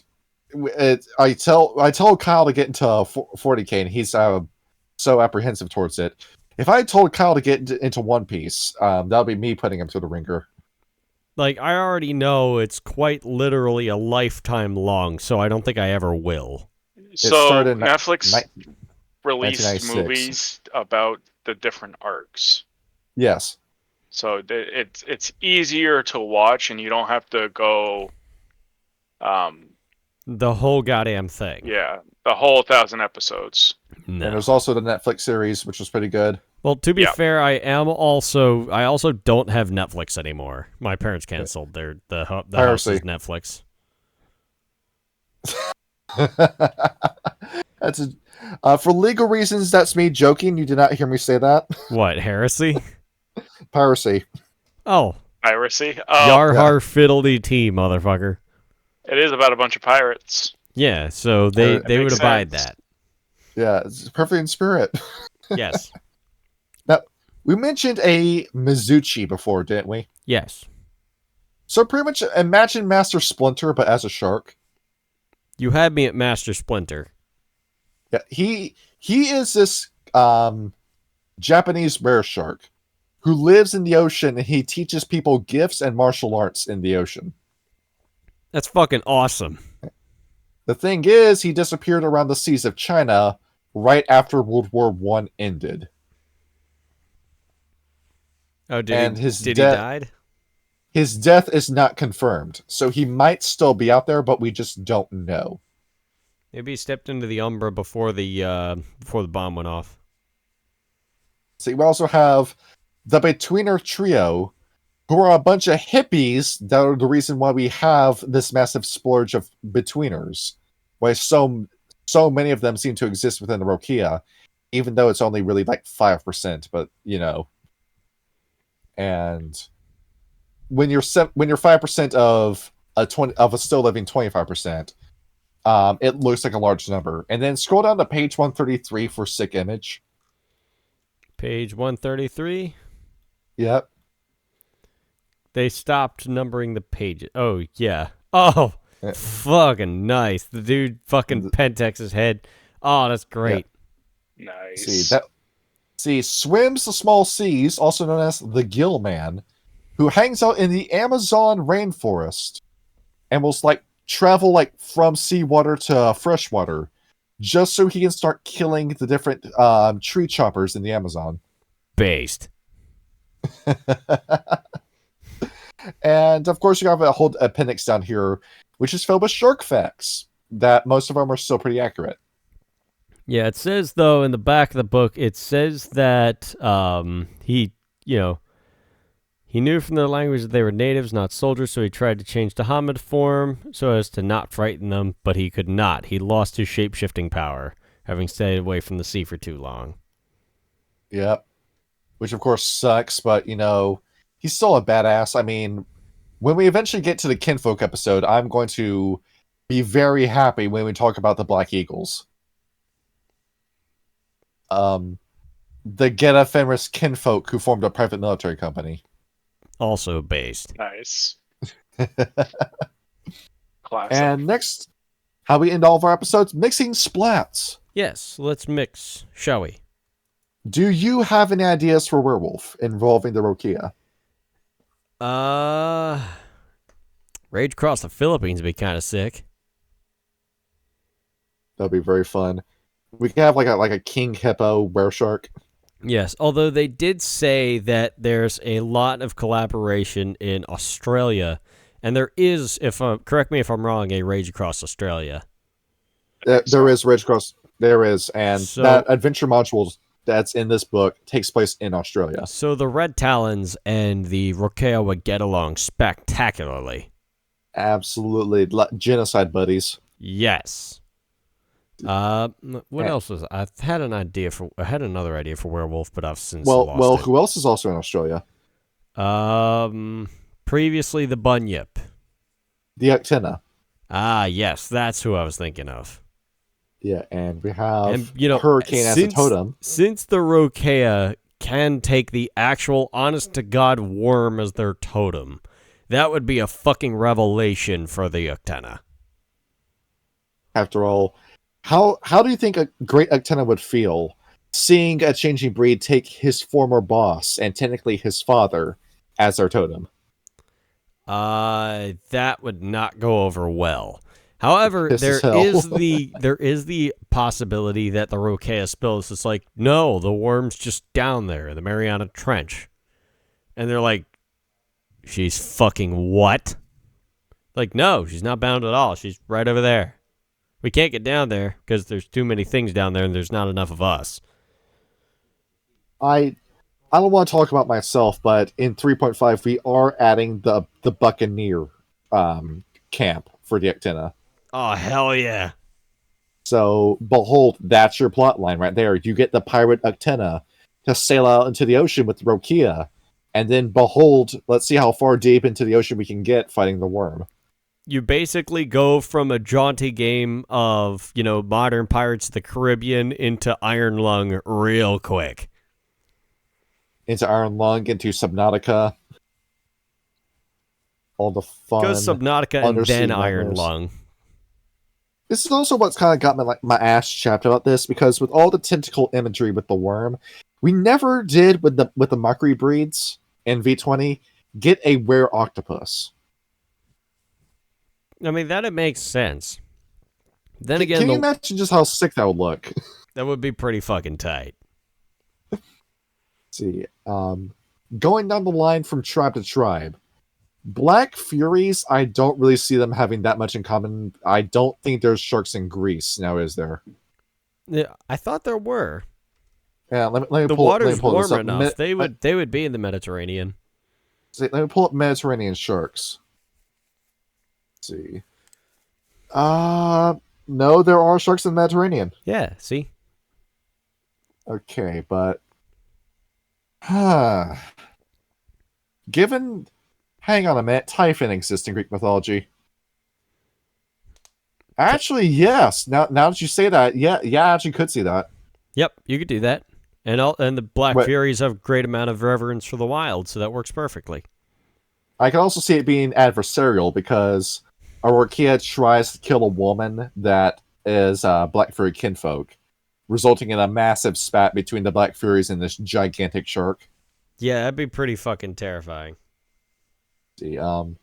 I tell Kyle to get into 40K, and he's so apprehensive towards it. If I told Kyle to get into One Piece, that would be me putting him through the ringer. Like, I already know it's quite literally a lifetime long, so I don't think I ever will. So started in Netflix released 1996. movies about the different arcs. Yes. So it's easier to watch, and you don't have to go, The whole goddamn thing. the whole 1,000 episodes. And No. there's also the Netflix series, which was pretty good. Well, to be Yeah. fair, I also don't have Netflix anymore. My parents canceled the house's Piracy. Netflix. That's for legal reasons. That's me joking. You did not hear me say that. What, heresy? Piracy. Oh, Piracy. yar har fiddly tea, motherfucker. It is about a bunch of pirates. Yeah, so they That would makes abide sense. that. Yeah, it's perfect in spirit. Yes. We mentioned a Mizuchi before, didn't we? Yes. So pretty much imagine Master Splinter, but as a shark. You had me at Master Splinter. Yeah, he is this Japanese bear shark who lives in the ocean, and he teaches people gifts and martial arts in the ocean. That's fucking awesome. The thing is, he disappeared around the seas of China right after World War I ended. Oh, And he his died? His death is not confirmed, so he might still be out there, but we just don't know. Maybe he stepped into the Umbra before the bomb went off. So we also have the Betweener Trio, who are a bunch of hippies that are the reason why we have this massive splurge of Betweeners. Why so many of them seem to exist within the Rokea, even though it's only really like 5%, but you know. And when you're 5% of a still living 25%, it looks like a large number. And then scroll down to page 133 for sick image. Page 133. Yep. They stopped numbering the pages. Oh, yeah. Oh, Yeah. fucking nice. The dude fucking Pentex his head. Oh, that's great. Nice. Swims the small seas, also known as the Gill Man, who hangs out in the Amazon rainforest and will like travel like from seawater to freshwater, just so he can start killing the different tree choppers in the Amazon. Based. And of course, you have a whole appendix down here, which is filled with shark facts. That most of them are still pretty accurate. Yeah, it says, though, in the back of the book, it says that he knew from their language that they were natives, not soldiers, so he tried to change to Hamid form so as to not frighten them, but he could not. He lost his shape-shifting power, having stayed away from the sea for too long. Yep. Which, of course, sucks, but, you know, he's still a badass. I mean, when we eventually get to the Kinfolk episode, I'm going to be very happy when we talk about the Black Eagles. The Geta Fenris Kinfolk, who formed a private military company. Also based. Nice. Classic. And next, how we end all of our episodes, mixing splats. Yes, let's mix, shall we? Do you have any ideas for Werewolf involving the Rokea? Rage across the Philippines would be kind of sick. That'd be very fun. We could have like a king hippo were shark. Yes, although they did say that there's a lot of collaboration in Australia, and there is, correct me if I'm wrong, a Rage Across Australia. There is Rage Cross. There is, and So- that adventure module that's in this book takes place in Australia. So the Red Talons and the Rokea would get along spectacularly. Absolutely, genocide buddies. Yes. What else was I had an idea for? I had another idea for Werewolf, but I've since lost Well, it. who else is also in Australia? Previously the Bunyip. The Actina. Ah, yes, that's who I was thinking of. Yeah, and we have And Hurricane as a totem. Since the Rokea can take the actual honest to God worm as their totem, that would be a fucking revelation for the Uktena. After all, how do you think a great Actina would feel seeing a changing breed take his former boss and technically his father as their totem? That would not go over well. However, Piss there as hell. is the possibility that the Rokea spills. It's like, no, the worm's just down there in the Mariana Trench. And they're like, she's fucking what? Like, no, she's not bound at all. She's right over there. We can't get down there because there's too many things down there and there's not enough of us. I don't want to talk about myself, but in 3.5 we are adding the Buccaneer camp for the Actina. Oh, hell yeah. So, behold, that's your plot line right there. You get the pirate Actina to sail out into the ocean with the Rokea, and then behold, let's see how far deep into the ocean we can get fighting the worm. You basically go from a jaunty game of, modern Pirates of the Caribbean into Iron Lung real quick. Into Iron Lung, into Subnautica. All the fun. Go Subnautica and undersea then Iron nightmares. Lung. This is also what's kind of got my ass chapped about this, because with all the tentacle imagery with the worm, we never did with the mockery breeds in V20 get a rare octopus. I mean, that it makes sense. Then again, Can you imagine just how sick that would look? that would be pretty fucking tight. Let's see, going down the line from tribe to tribe, Black Furies, I don't really see them having that much in common. I don't think there's sharks in Greece now, is there? Yeah, I thought there were. Yeah, let me The pull, let me water's pull this warm up. enough. They would be in the Mediterranean. Let me pull up Mediterranean sharks. Let's see. No, there are sharks in the Mediterranean. Yeah, see? Okay, but given, hang on a minute, Typhon exists in Greek mythology. Actually, yes. Now that you say that, yeah, I actually could see that. Yep, you could do that. And the Black Wait. Furies have a great amount of reverence for the wild, so that works perfectly. I can also see it being adversarial because a Rokea tries to kill a woman that is Black Fury kinfolk, resulting in a massive spat between the Black Furies and this gigantic shark. Yeah, that'd be pretty fucking terrifying. See, the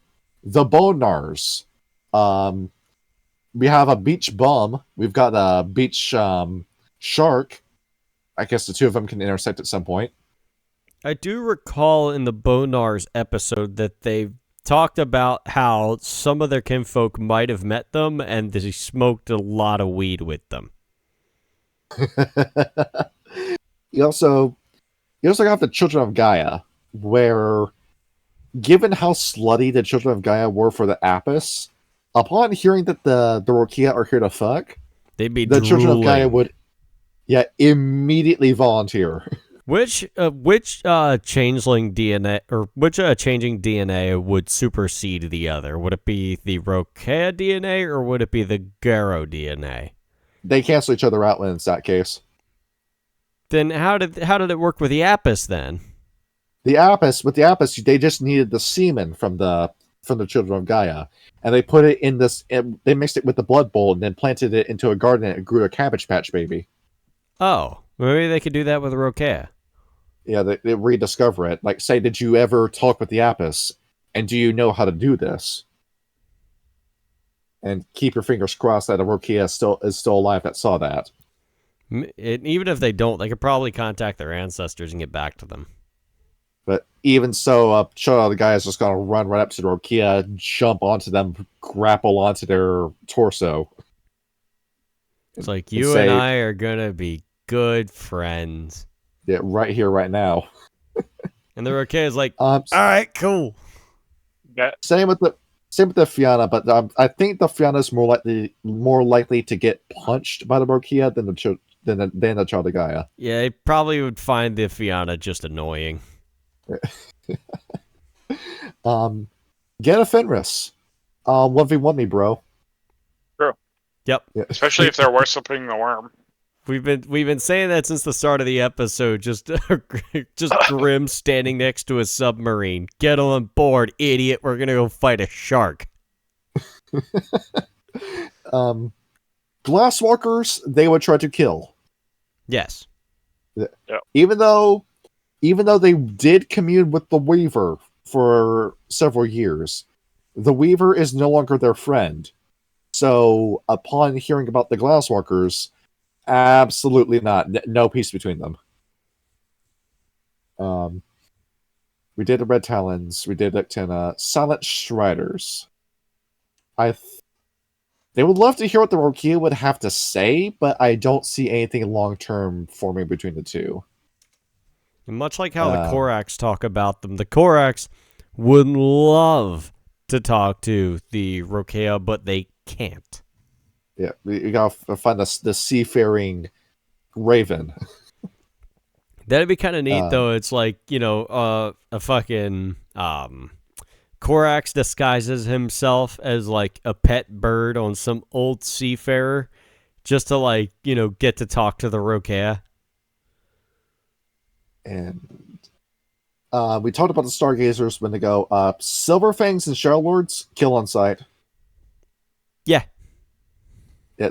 Bonars. We have a beach bum. We've got a beach shark. I guess the two of them can intersect at some point. I do recall in the Bonars episode that they talked about how some of their kinfolk might have met them and they smoked a lot of weed with them. You also have the Children of Gaia, where, given how slutty the Children of Gaia were for the Apis, upon hearing that the Rokea are here to fuck, They'd be the Children of Gaia drooling. would, immediately volunteer. Which changeling DNA or which changing DNA would supersede the other? Would it be the Rokea DNA or would it be the Garo DNA? They cancel each other out when it's that case. Then how did it work with the Apis then? With the Apis, they just needed the semen from the from the children of Gaia, and they put it in this. They mixed it with the blood bowl and then planted it into a garden, and it grew a Cabbage Patch baby. Oh, maybe they could do that with Rokea. Yeah, they rediscover it. Like, say, did you ever talk with the Apis, and do you know how to do this? And keep your fingers crossed that a Rokea is still alive that saw that. Even if they don't, they could probably contact their ancestors and get back to them. But even so, the guy is just going to run right up to the Rokea, jump onto them, grapple onto their torso. It's like, you and I are going to be good friends. Yeah, right here, right now. And the Rokea is like, all right, cool. Same with the Fianna, but I think the Fianna is more likely to get punched by the Rokea than the Child of Gaia. Yeah, they probably would find the Fianna just annoying. Get a Fenris. 1v1 me, bro. True. Yep. Yeah. Especially if they're worshipping the worm. We've been saying that since the start of the episode. Just Grim standing next to a submarine. Get on board, idiot. We're gonna go fight a shark. Glasswalkers, they would try to kill. Yes. Yep. Even though they did commune with the Weaver for several years, the Weaver is no longer their friend. So, upon hearing about the Glasswalkers, absolutely not. No peace between them. We did the Red Talons. We did Ictina. Silent Striders. They would love to hear what the Rokea would have to say, but I don't see anything long-term forming between the two. And much like how the Korax talk about them, the Korax would love to talk to the Rokea, but they can't. Yeah, we gotta find the seafaring raven. That'd be kind of neat, though. It's like, a fucking Korax disguises himself as like a pet bird on some old seafarer, just to get to talk to the Rokea. And we talked about the Stargazers when they go. Silverfangs and Sharelords kill on sight. Yeah. Yeah.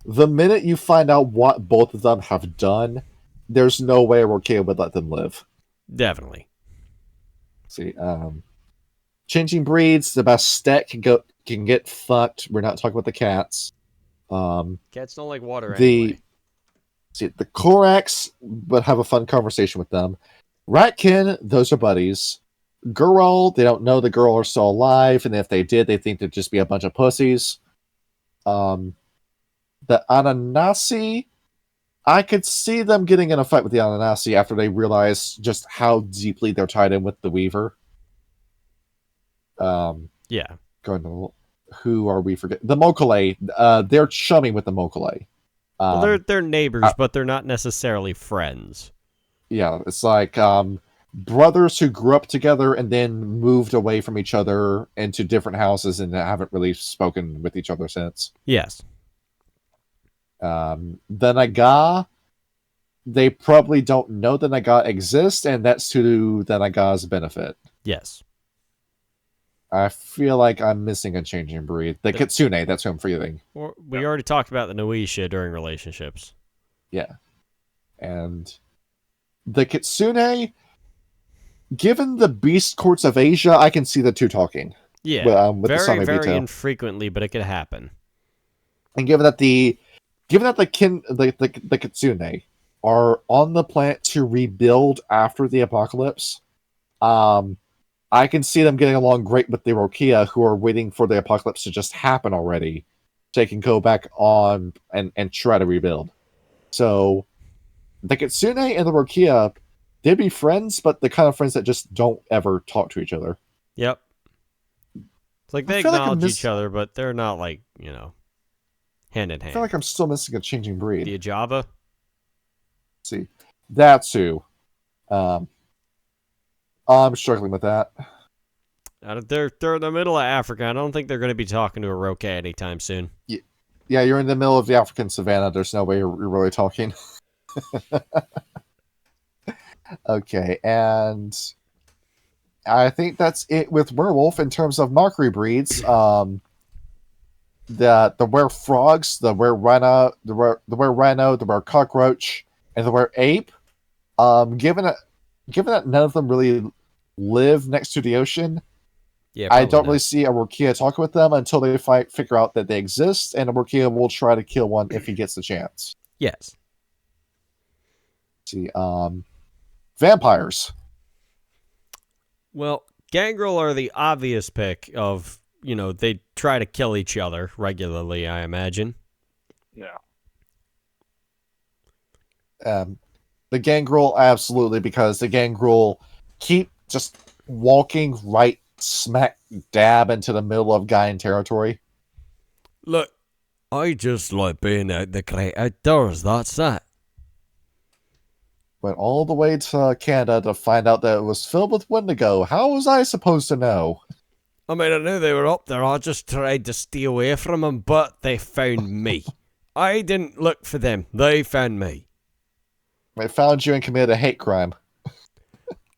The minute you find out what both of them have done, there's no way Rokea would let them live. Definitely. See, changing breeds, the Bastet can get fucked. We're not talking about the cats. Cats don't like water anyway. The Korax would have a fun conversation with them. Ratkin, those are buddies. Girl, they don't know the girl are still alive, and if they did, they think they'd just be a bunch of pussies. The Ananasi, I could see them getting in a fight with the Ananasi after they realize just how deeply they're tied in with the Weaver. Yeah. Going to, who are we forgetting? The Mokale. They're chumming with the Mokale. Well, they're neighbors, but they're not necessarily friends. Yeah, it's like brothers who grew up together and then moved away from each other into different houses and haven't really spoken with each other since. Yes. The Naga, they probably don't know the Naga exists, and that's to the Naga's benefit. Yes. I feel like I'm missing a changing breed. The Kitsune, that's who I'm feeling. We already talked about the Noisha during relationships. Yeah. And the Kitsune, given the beast courts of Asia, I can see the two talking. Yeah, with very, the very infrequently, but it could happen. And given that the Kitsune are on the planet to rebuild after the apocalypse, I can see them getting along great with the Rokea, who are waiting for the apocalypse to just happen already, so they can go back on and try to rebuild. So, the Kitsune and the Rokea, they'd be friends, but the kind of friends that just don't ever talk to each other. Yep. It's like they acknowledge each other, but they're not hand in hand. I feel like I'm still missing a changing breed. The Ajava? Let's see. That's who. I'm struggling with that. They're in the middle of Africa. I don't think they're going to be talking to a Rokea anytime soon. Yeah, you're in the middle of the African savannah. There's no way you're really talking. Okay, and I think that's it with Werewolf in terms of mockery breeds. The were frogs, the were rhino, the were rhino, the were cockroach, and the were ape. Given that none of them really live next to the ocean, Yeah, I probably don't not. really see a Rokea talking with them until they figure out that they exist, and a Rokea will try to kill one if he gets the chance. Yes. See, vampires. Well, Gangrel are the obvious pick of, they try to kill each other regularly, I imagine. Yeah. The gangrel, absolutely, because the gangrel keep just walking right smack dab into the middle of Gaian territory. Look, I just like being out the great outdoors, that's that. Went all the way to Canada to find out that it was filled with Wendigo. How was I supposed to know? I mean, I knew they were up there, I just tried to stay away from them, but they found me. I didn't look for them, they found me. I found you and committed a hate crime.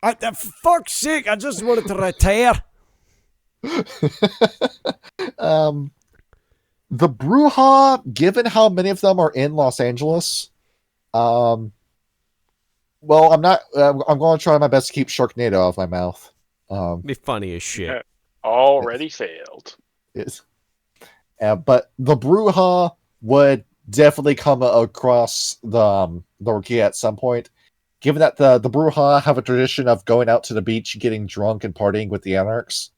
For fuck's sake, I just wanted to retire. The Bruja, given how many of them are in Los Angeles, well, I'm not. I'm going to try my best to keep Sharknado out of my mouth. Be funny as shit. Already failed. Is, but the Bruja would definitely come across the Rokea at some point. Given that the Bruja have a tradition of going out to the beach, getting drunk, and partying with the Anarchs,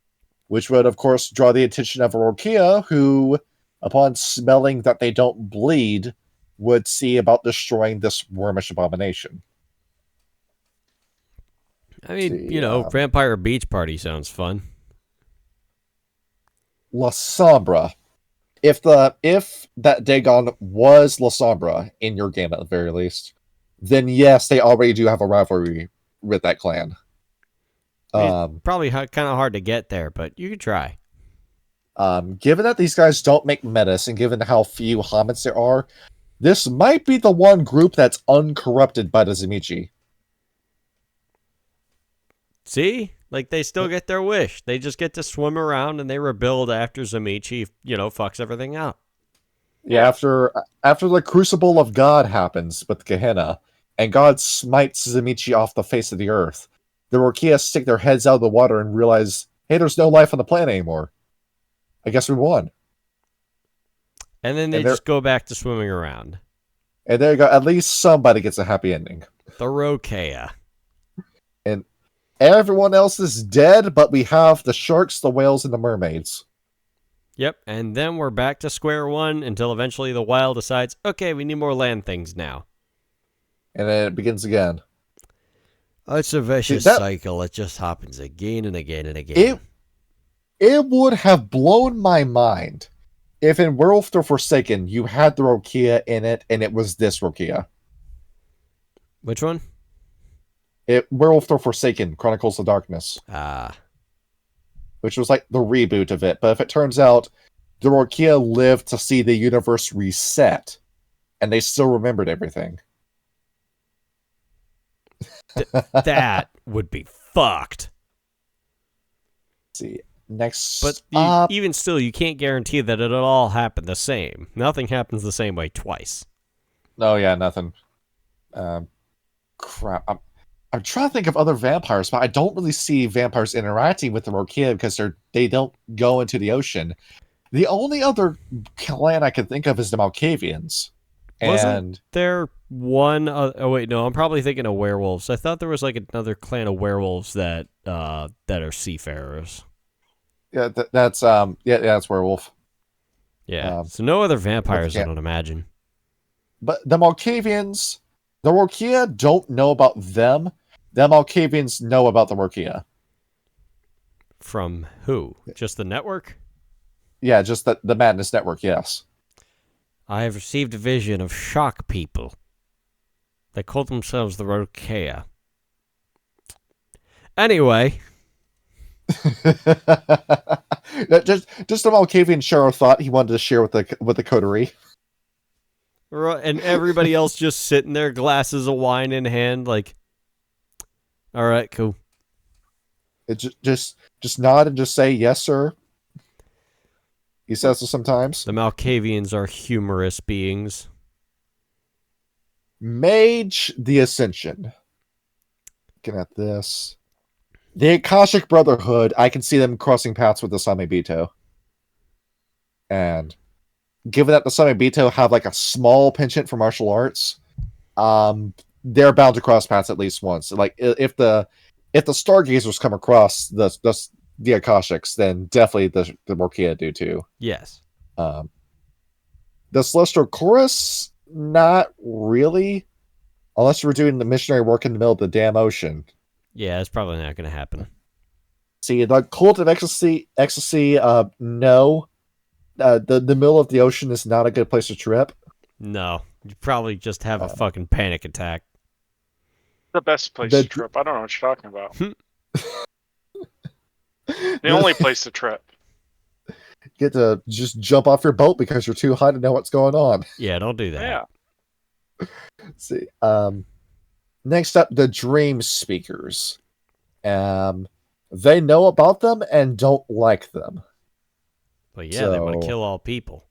which would, of course, draw the attention of a Rokea who, upon smelling that they don't bleed, would see about destroying this wormish abomination. I mean, Vampire Beach Party sounds fun. La Sombra. If that Dagon was La Sombra in your game at the very least, then yes, they already do have a rivalry with that clan. I mean, probably kind of hard to get there, but you could try. Given that these guys don't make menace, and given how few homins there are, this might be the one group that's uncorrupted by the Zimichi. See? Like, they still get their wish. They just get to swim around and they rebuild after Zimichi, fucks everything up. Yeah, after the Crucible of God happens with Gehenna, and God smites Zimichi off the face of the earth, the Rokea stick their heads out of the water and realize, hey, there's no life on the planet anymore. I guess we won. And then they just go back to swimming around. And there you go. At least somebody gets a happy ending. The Rokea. And everyone else is dead, but we have the sharks, the whales, and the mermaids. Yep, and then we're back to square one until eventually the wild decides, okay, we need more land things now. And then it begins again. It's a vicious cycle. It just happens again and again and again. It would have blown my mind if in Werewolf the Forsaken you had the Rokea in it and it was this Rokea. Which one? Werewolf the Forsaken, Chronicles of Darkness. Which was like the reboot of it. But if it turns out the Rokea lived to see the universe reset and they still remembered everything. That would be fucked. Let's see. Next, but even still, you can't guarantee that it'll all happen the same. Nothing happens the same way twice. Oh yeah, nothing. Crap. I'm trying to think of other vampires, but I don't really see vampires interacting with the Rokea because they don't go into the ocean. The only other clan I can think of is the Malkavians. Wasn't there one? Oh wait, no, I'm probably thinking of werewolves. I thought there was like another clan of werewolves that are seafarers. Yeah, that's werewolf. Yeah, so no other vampires, I don't imagine. But the Malkavians, the Rokea don't know about them. The Malkavians know about the Rokea. From who? Just the network? Yeah, just the Madness Network, yes. I have received a vision of shock people. They call themselves the Rokea. Anyway. just a Malkavian sheriff thought he wanted to share with the coterie. And everybody else just sitting there, glasses of wine in hand, like, all right, cool. Just nod and just say yes, sir. He says so sometimes. The Malkavians are humorous beings. Mage the Ascension. Looking at this. The Akashic Brotherhood, I can see them crossing paths with the Samebito. And given that the Samebito have like a small penchant for martial arts, they're bound to cross paths at least once. Like if the Stargazers come across the Akashics, then definitely the Rokea do too. Yes. The Celestial Chorus, not really. Unless we're doing the missionary work in the middle of the damn ocean. Yeah, it's probably not going to happen. See, the Cult of Ecstasy, no. The middle of the ocean is not a good place to trip. No, you probably just have a fucking panic attack. The best place to trip. I don't know what you're talking about. The only place to trip. Get to just jump off your boat because you're too high to know what's going on. Yeah, don't do that. Yeah. See, next up, the Dream Speakers. They know about them and don't like them. But yeah, they want to kill all people.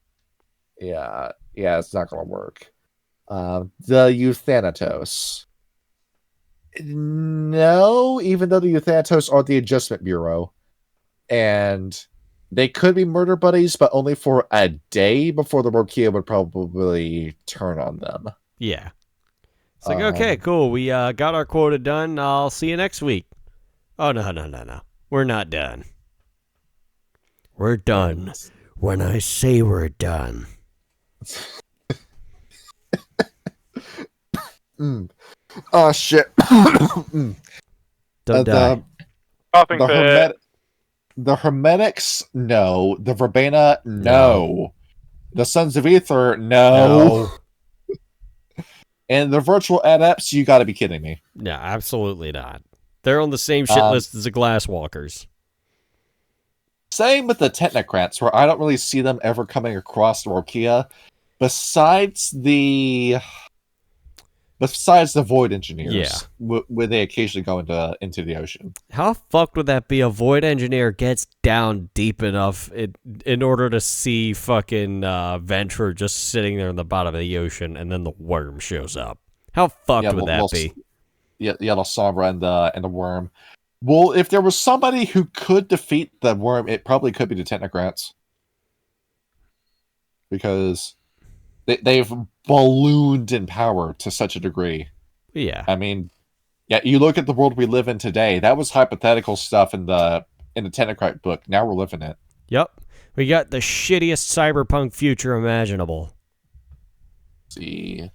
Yeah, it's not going to work. The Euthanatos. No, even though the Euthanatos are the Adjustment Bureau. And they could be murder buddies, but only for a day before the Rokea would probably turn on them. Yeah. It's like, okay, cool. We got our quota done. I'll see you next week. Oh, no. We're not done. We're done when I say we're done. Oh, shit. Don't die. The Hermetics, no. The Verbena, no. The Sons of Ether, no. And the Virtual Adepts, you gotta be kidding me. No, absolutely not. They're on the same shit list as the Glasswalkers. Same with the Technocrats, where I don't really see them ever coming across the Rokea, besides the Void Engineers, where they occasionally go into the ocean. How fucked would that be? A Void Engineer gets down deep enough in order to see fucking Venture just sitting there in the bottom of the ocean, and then the worm shows up. How fucked would that be? Yeah, the Sombra and the worm. Well, if there was somebody who could defeat the worm, it probably could be the Technocrats. Because they've ballooned in power to such a degree. Yeah. I mean, yeah, you look at the world we live in today, that was hypothetical stuff in the Technocrat book. Now we're living it. Yep. We got the shittiest cyberpunk future imaginable. Let's see.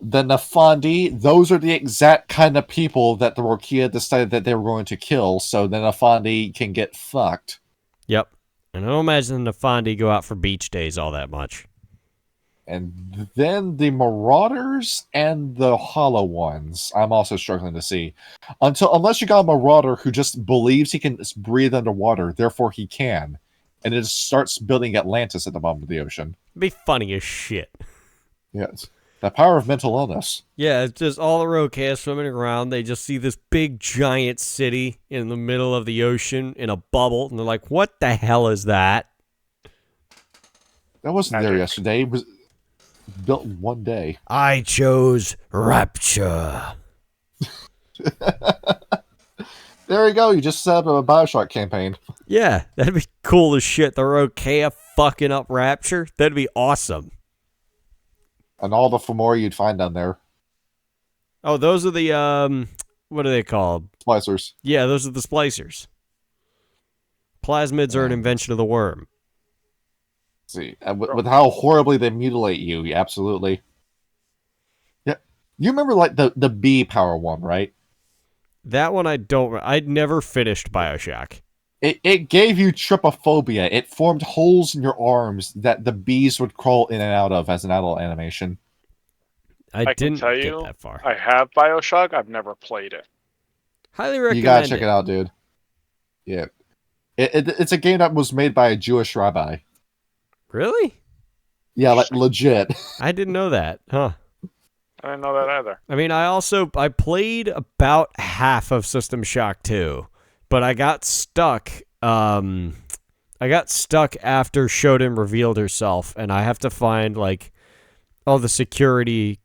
The Nefandi, those are the exact kind of people that the Rokea decided that they were going to kill, so the Nefandi can get fucked. Yep. And I don't imagine the Nefandi go out for beach days all that much. And then the Marauders and the Hollow Ones, I'm also struggling to see. Unless you got a Marauder who just believes he can breathe underwater, therefore he can. And it just starts building Atlantis at the bottom of the ocean. It'd be funny as shit. Yes. The power of mental illness. Yeah, it's just all the Rokea swimming around. They just see this big giant city in the middle of the ocean in a bubble, and they're like, what the hell is that? That wasn't there yesterday. It was built in one day. I chose Rapture. There you go. You just set up a Bioshock campaign. Yeah, that'd be cool as shit. The Rokea fucking up Rapture. That'd be awesome. And all the Fomori you'd find down there. Oh, those are the, what are they called? Splicers. Yeah, those are the splicers. Plasmids are an invention of the worm. See, with how horribly they mutilate you, absolutely. Yeah, you remember like the B power one, right? That one I'd never finished Bioshock. It gave you trypophobia. It formed holes in your arms that the bees would crawl in and out of as an adult animation. I didn't can tell get you, that far. I have Bioshock. I've never played it. Highly recommend. You gotta check it out, dude. Yeah, it's a game that was made by a Jewish rabbi. Really? Yeah, like legit. I didn't know that. Huh. I didn't know that either. I mean, I played about half of System Shock 2. but I got stuck. I got stuck after Shoten revealed herself, and I have to find like all the security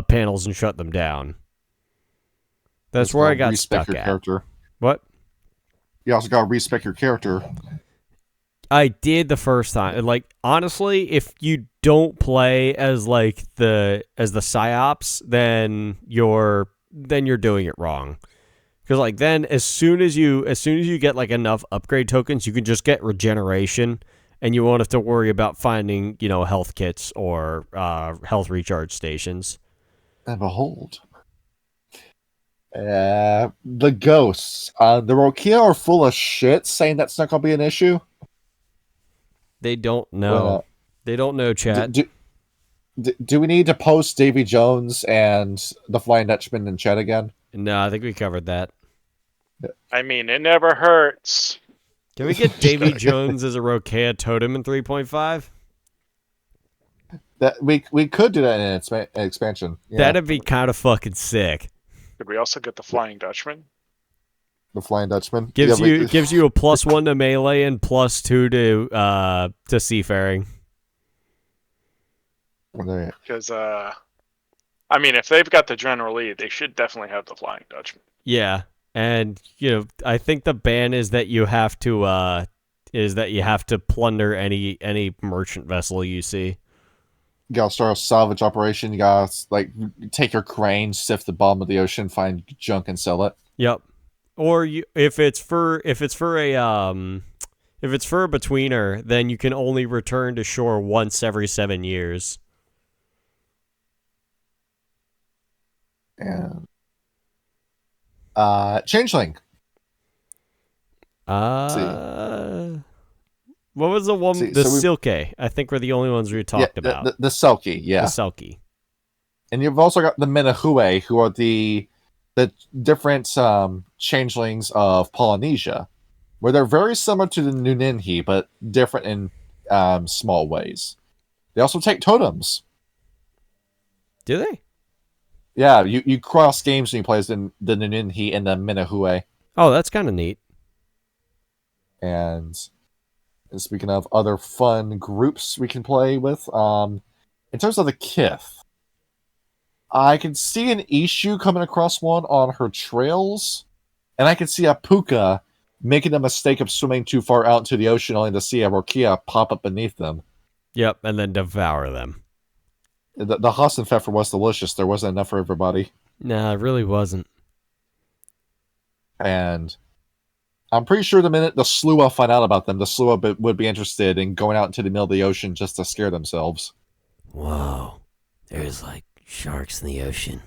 panels and shut them down. That's where I got stuck your at. Character. What? You also gotta respec your character. I did the first time. And, like, honestly, if you don't play as like the psyops, then you're doing it wrong. Because like then as soon as you get like enough upgrade tokens, you can just get regeneration, and you won't have to worry about finding, you know, health kits or health recharge stations. And behold, the ghosts. The Rokea are full of shit, saying that's not gonna be an issue. They don't know. They don't know, chat. Do we need to post Davy Jones and the Flying Dutchman in chat again? No, I think we covered that. I mean, it never hurts. Can we get Davy Jones as a Rokea totem in 3.5? That we could do that in an expansion. Yeah. That'd be kind of fucking sick. Did we also get the Flying Dutchman? The Flying Dutchman Gives you a +1 to melee and +2 to seafaring. Because I mean, if they've got the general lead, they should definitely have the Flying Dutchman. Yeah, and you know, I think the ban is that you have to plunder any merchant vessel you see. You gotta start a salvage operation. You gotta like take your crane, sift the bottom of the ocean, find junk, and sell it. Yep. Or if it's for a betweener, then you can only return to shore once every 7 years. And Changeling. What was the one? The Silke. I think we're the only ones we talked about. The Selkie, yeah. The Selkie. And you've also got the Menahue, who are the different changelings of Polynesia, where they're very similar to the Nuninhi, but different in small ways. They also take totems. Do they? Yeah, you cross games when you play as the Nuninhi and the Menahue. Oh, that's kind of neat. And speaking of other fun groups we can play with, in terms of the Kith, I can see an Ishu coming across one on her trails, and I can see a Puka making the mistake of swimming too far out into the ocean only to see a Rokea pop up beneath them. Yep, and then devour them. The Hassenpfeffer was delicious. There wasn't enough for everybody. Nah, it really wasn't. And I'm pretty sure the minute the Slua find out about them, the Slua would be interested in going out into the middle of the ocean just to scare themselves. Whoa. There's like sharks in the ocean.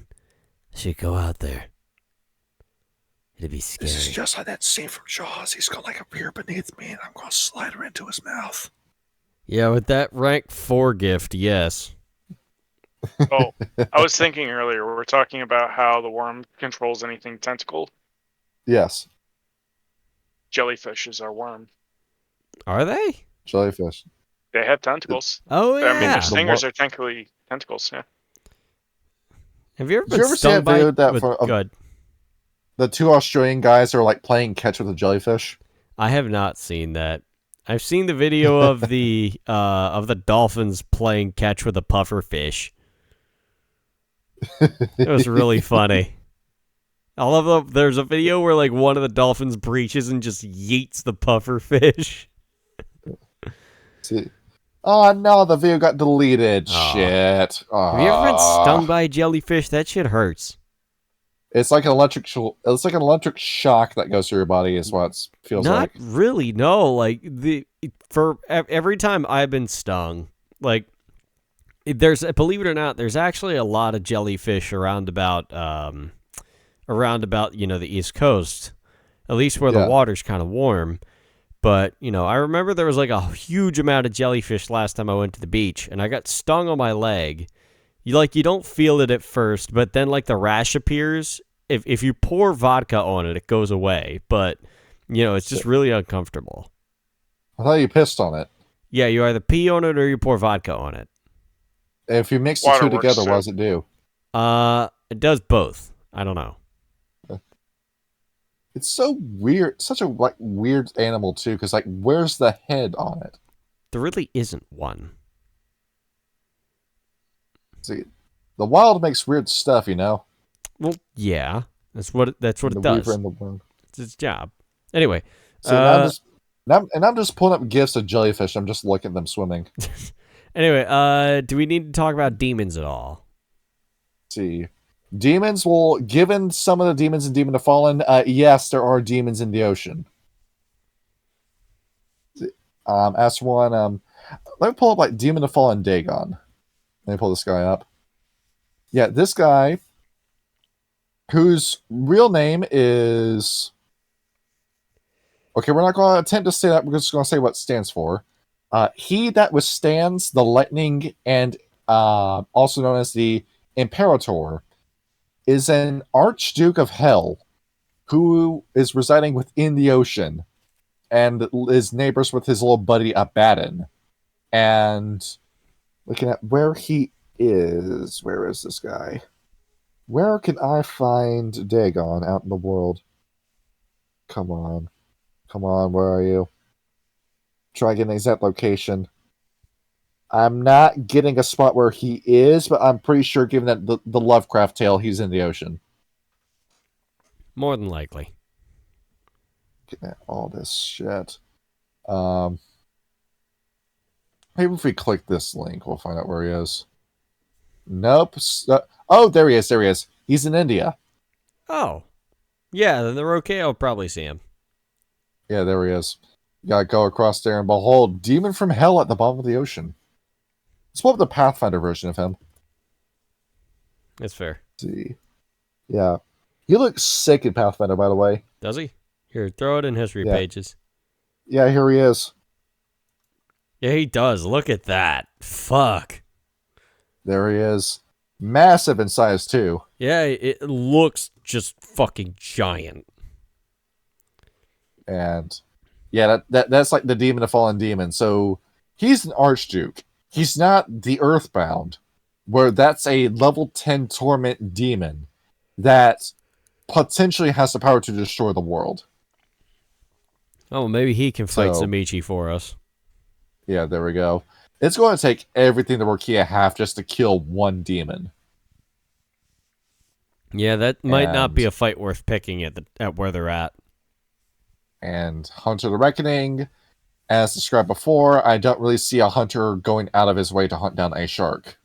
I should go out there. It'd be scary. This is just like that scene from Jaws. He's gonna like appear beneath me and I'm gonna slide her into his mouth. Yeah, with that rank 4 gift, yes. Oh, I was thinking earlier, we were talking about how the worm controls anything tentacle. Yes. Jellyfish is our worm. Are they? Jellyfish. They have tentacles. Oh, yeah. I mean, their stingers are technically tentacles, yeah. Have you ever stung by... Good. The two Australian guys are like playing catch with a jellyfish. I have not seen that. I've seen the video of the dolphins playing catch with a puffer fish. It was really funny. I love there's a video where like one of the dolphins breaches and just yeets the puffer fish. See. Oh no, the video got deleted. Oh. Shit. Oh. Have you ever been stung by a jellyfish? That shit hurts. It's like an electric shock that goes through your body is what it feels like. Not really, no. Like for every time I've been stung, like believe it or not, there's actually a lot of jellyfish around about the East Coast, at least where the water's kind of warm. But I remember there was like a huge amount of jellyfish last time I went to the beach, and I got stung on my leg. You don't feel it at first, but then like the rash appears. If you pour vodka on it, it goes away. But it's just really uncomfortable. I thought you pissed on it. Yeah, you either pee on it or you pour vodka on it. If you mix the two together, what does it do? It does both. I don't know. It's so weird, such a like weird animal too. Because like, where's the head on it? There really isn't one. See, the wild makes weird stuff, you know. Well, yeah, that's what it The does. weaver in the world. It's its job. Anyway, So I'm just pulling up gifs of jellyfish. I'm just looking at them swimming. anyway, do we need to talk about demons at all? See, demons. Well, given some of the demons in Demon of Fallen, yes, there are demons in the ocean. As for one, let me pull up like Demon of Fallen Dagon. Let me pull this guy up. Yeah, this guy, whose real name is. Okay, we're not going to attempt to say that. We're just going to say what it stands for. He that withstands the lightning, and also known as the Imperator, is an Archduke of Hell who is residing within the ocean and is neighbors with his little buddy Abaddon. And looking at where he is, where is this guy? Where can I find Dagon out in the world? Come on, where are you? Try to get an exact location. I'm not getting a spot where he is, but I'm pretty sure, given that the Lovecraft tale, he's in the ocean. More than likely. Getting at all this shit. Maybe if we click this link, we'll find out where he is. Nope. Oh, there he is. There he is. He's in India. Oh, yeah. Then the Rokea will probably see him. Yeah, there he is. You gotta go across there and behold, demon from hell at the bottom of the ocean. Let's pull up the Pathfinder version of him. That's fair. Let's see. Yeah. He looks sick in Pathfinder, by the way. Does he? Here, throw it in history Yeah. pages. Yeah, here he is. Yeah, he does. Look at that. Fuck. There he is. Massive in size, too. Yeah, it looks just fucking giant. And yeah, that's like the Demon of Fallen Demon. So he's an Archduke. He's not the Earthbound, where that's a level 10 torment demon that potentially has the power to destroy the world. Oh, maybe he can fight So- Samichi for us. Yeah, there we go. It's going to take everything the Rokea have just to kill one demon. Yeah, that might not And- be a fight worth picking at where they're at. And Hunter the Reckoning, as described before, I don't really see a hunter going out of his way to hunt down a shark.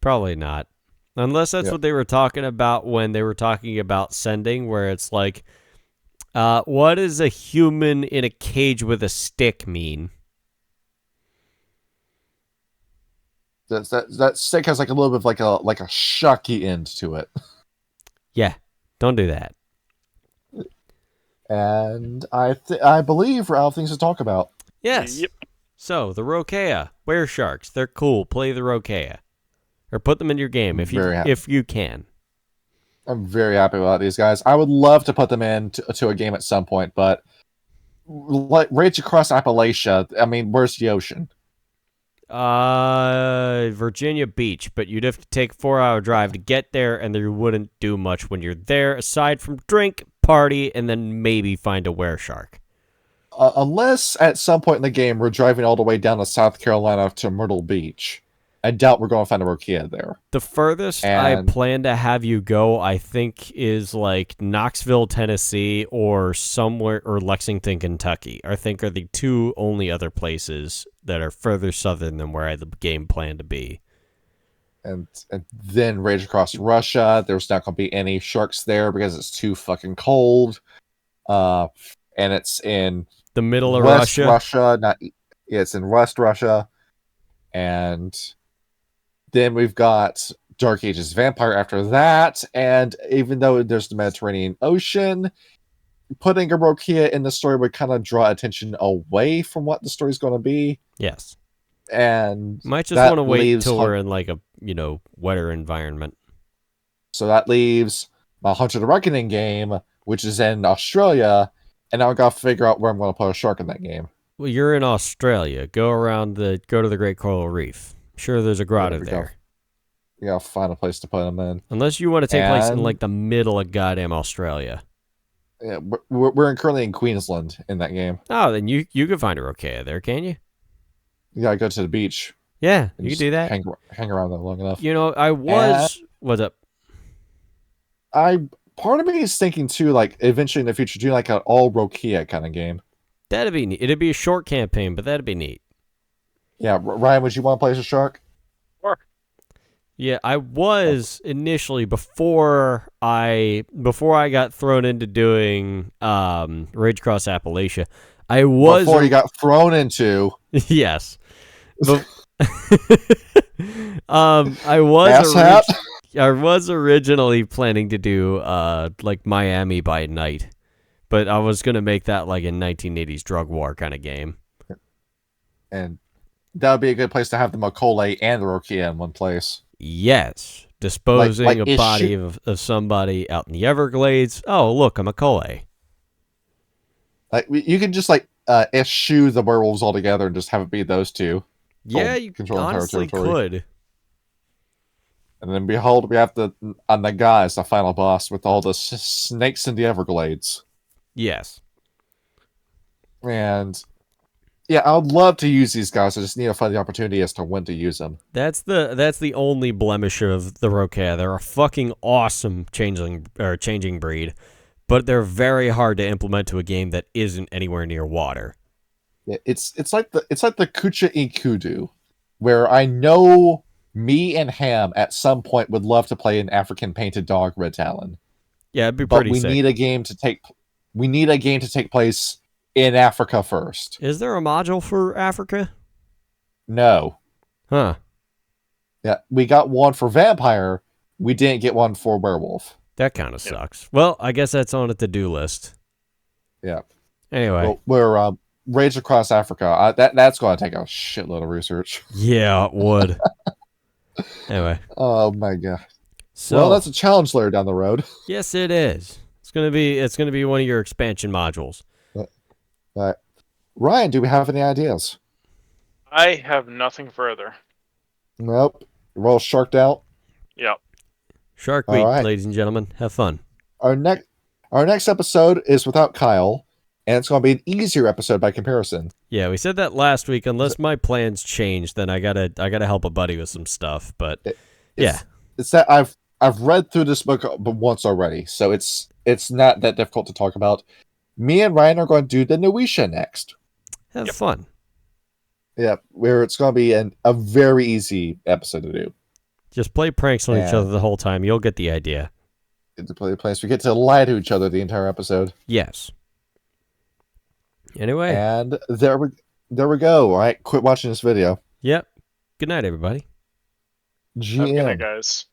Probably not. Unless that's Yeah. what they were talking about when they were talking about sending, where it's like, what does a human in a cage with a stick mean? That stick has like a little bit of like a shocky end to it. Yeah, don't do that. And I believe we're out of things to talk about. Yes. Yep. So, the Rokea. Were sharks. They're cool. Play the Rokea. Or put them in your game if Very happy. you can. I'm very happy about these guys. I would love to put them to a game at some point, but like Rage Across Appalachia, I mean, where's the ocean? Virginia Beach, but you'd have to take a 4-hour drive to get there, and there wouldn't do much when you're there, aside from drink, party, and then maybe find a wereshark. Unless at some point in the game we're driving all the way down to South Carolina to Myrtle Beach. I doubt we're going to find a Rokea there. The furthest I And- plan to have you go, I think, is like Knoxville, Tennessee, or somewhere, or Lexington, Kentucky. I think are the two only other places that are further southern than where the game planned to be. And then Rage Across Russia. There's not going to be any sharks there because it's too fucking cold. And it's in The middle of West Russia. It's in West Russia. And then we've got Dark Ages Vampire after that. And even though there's the Mediterranean Ocean, putting a Rokea in the story would kind of draw attention away from what the story's going to be. Yes. And Might just that want to wait leaves till we're in like a, wetter environment. so that leaves my Hunter the Reckoning game, which is in Australia. And now I got to figure out where I'm going to put a shark in that game. Well, you're in Australia. Go to the Great Coral Reef. Sure, there's a grotto we go. there. You got to find a place to put them in. Unless you want to take place in And- like the middle of goddamn Australia. Yeah, we're currently in Queensland in that game. Oh, then you can find a Rokea there, can you? You gotta go to the beach Yeah, and you can just do that. hang around there long enough. You know, I was. What's up? Part of me is thinking too, like eventually in the future, do like an all Rokea kind of game. That'd be neat. It'd be a short campaign, but that'd be neat. Yeah, Ryan, would you want to play as a shark? Or Yeah, I was initially before I got thrown into doing Rage Cross Appalachia. I was Before you got thrown into. yes. I was Asshat? I was originally planning to do like Miami by Night, but I was gonna make that like a 1980s drug war kind of game. And that would be a good place to have the Macaulay and the Rokea in one place. Yes, disposing Like a body of somebody out in the Everglades. Oh, look, a Macaulay. Like you can just like eschew the werewolves altogether and just have it be those two. Yeah, you control entire honestly territory. could. And then behold, we have the guy as the final boss with all the snakes in the Everglades. Yes. And yeah, I would love to use these guys. I just need to find the opportunity as to when to use them. That's the only blemish of the Rokea. They're a fucking awesome changing breed, but they're very hard to implement to a game that isn't anywhere near water. Yeah, it's like the Kucha Ikudu, where I know me and Ham at some point would love to play an African painted dog, Red Talon. Yeah, it'd be But pretty we sick. need a game to take place in Africa first. Is there a module for Africa? No. Huh. Yeah, we got one for Vampire. We didn't get one for Werewolf. That kind of sucks. Well, I guess that's on a to-do list. Yeah. Anyway. Well, we're Rage Across Africa. That's going to take a shitload of research. Yeah, it would. Anyway. Oh my god. So, well, that's a challenge layer down the road. Yes, it is. It's gonna be one of your expansion modules. Ryan, do we have any ideas? I have nothing further. Nope. We're all sharked out. Yep. Shark All Week, right. ladies and gentlemen. Have fun. Our next episode is without Kyle, and it's going to be an easier episode by comparison. Yeah, we said that last week. Unless my plans change, then I gotta help a buddy with some stuff. But It's that I've read through this book once already, so it's not that difficult to talk about. Me and Ryan are going to do the Noisha next. have fun. Yeah, where it's going to be a very easy episode to do. Just play pranks on each Yeah. other the whole time. You'll get the idea. Get to play the place. We get to lie to each other the entire episode. Yes. Anyway. And there we go. All right, quit watching this video. Yep. Good night, everybody. Have a good GM. night, guys.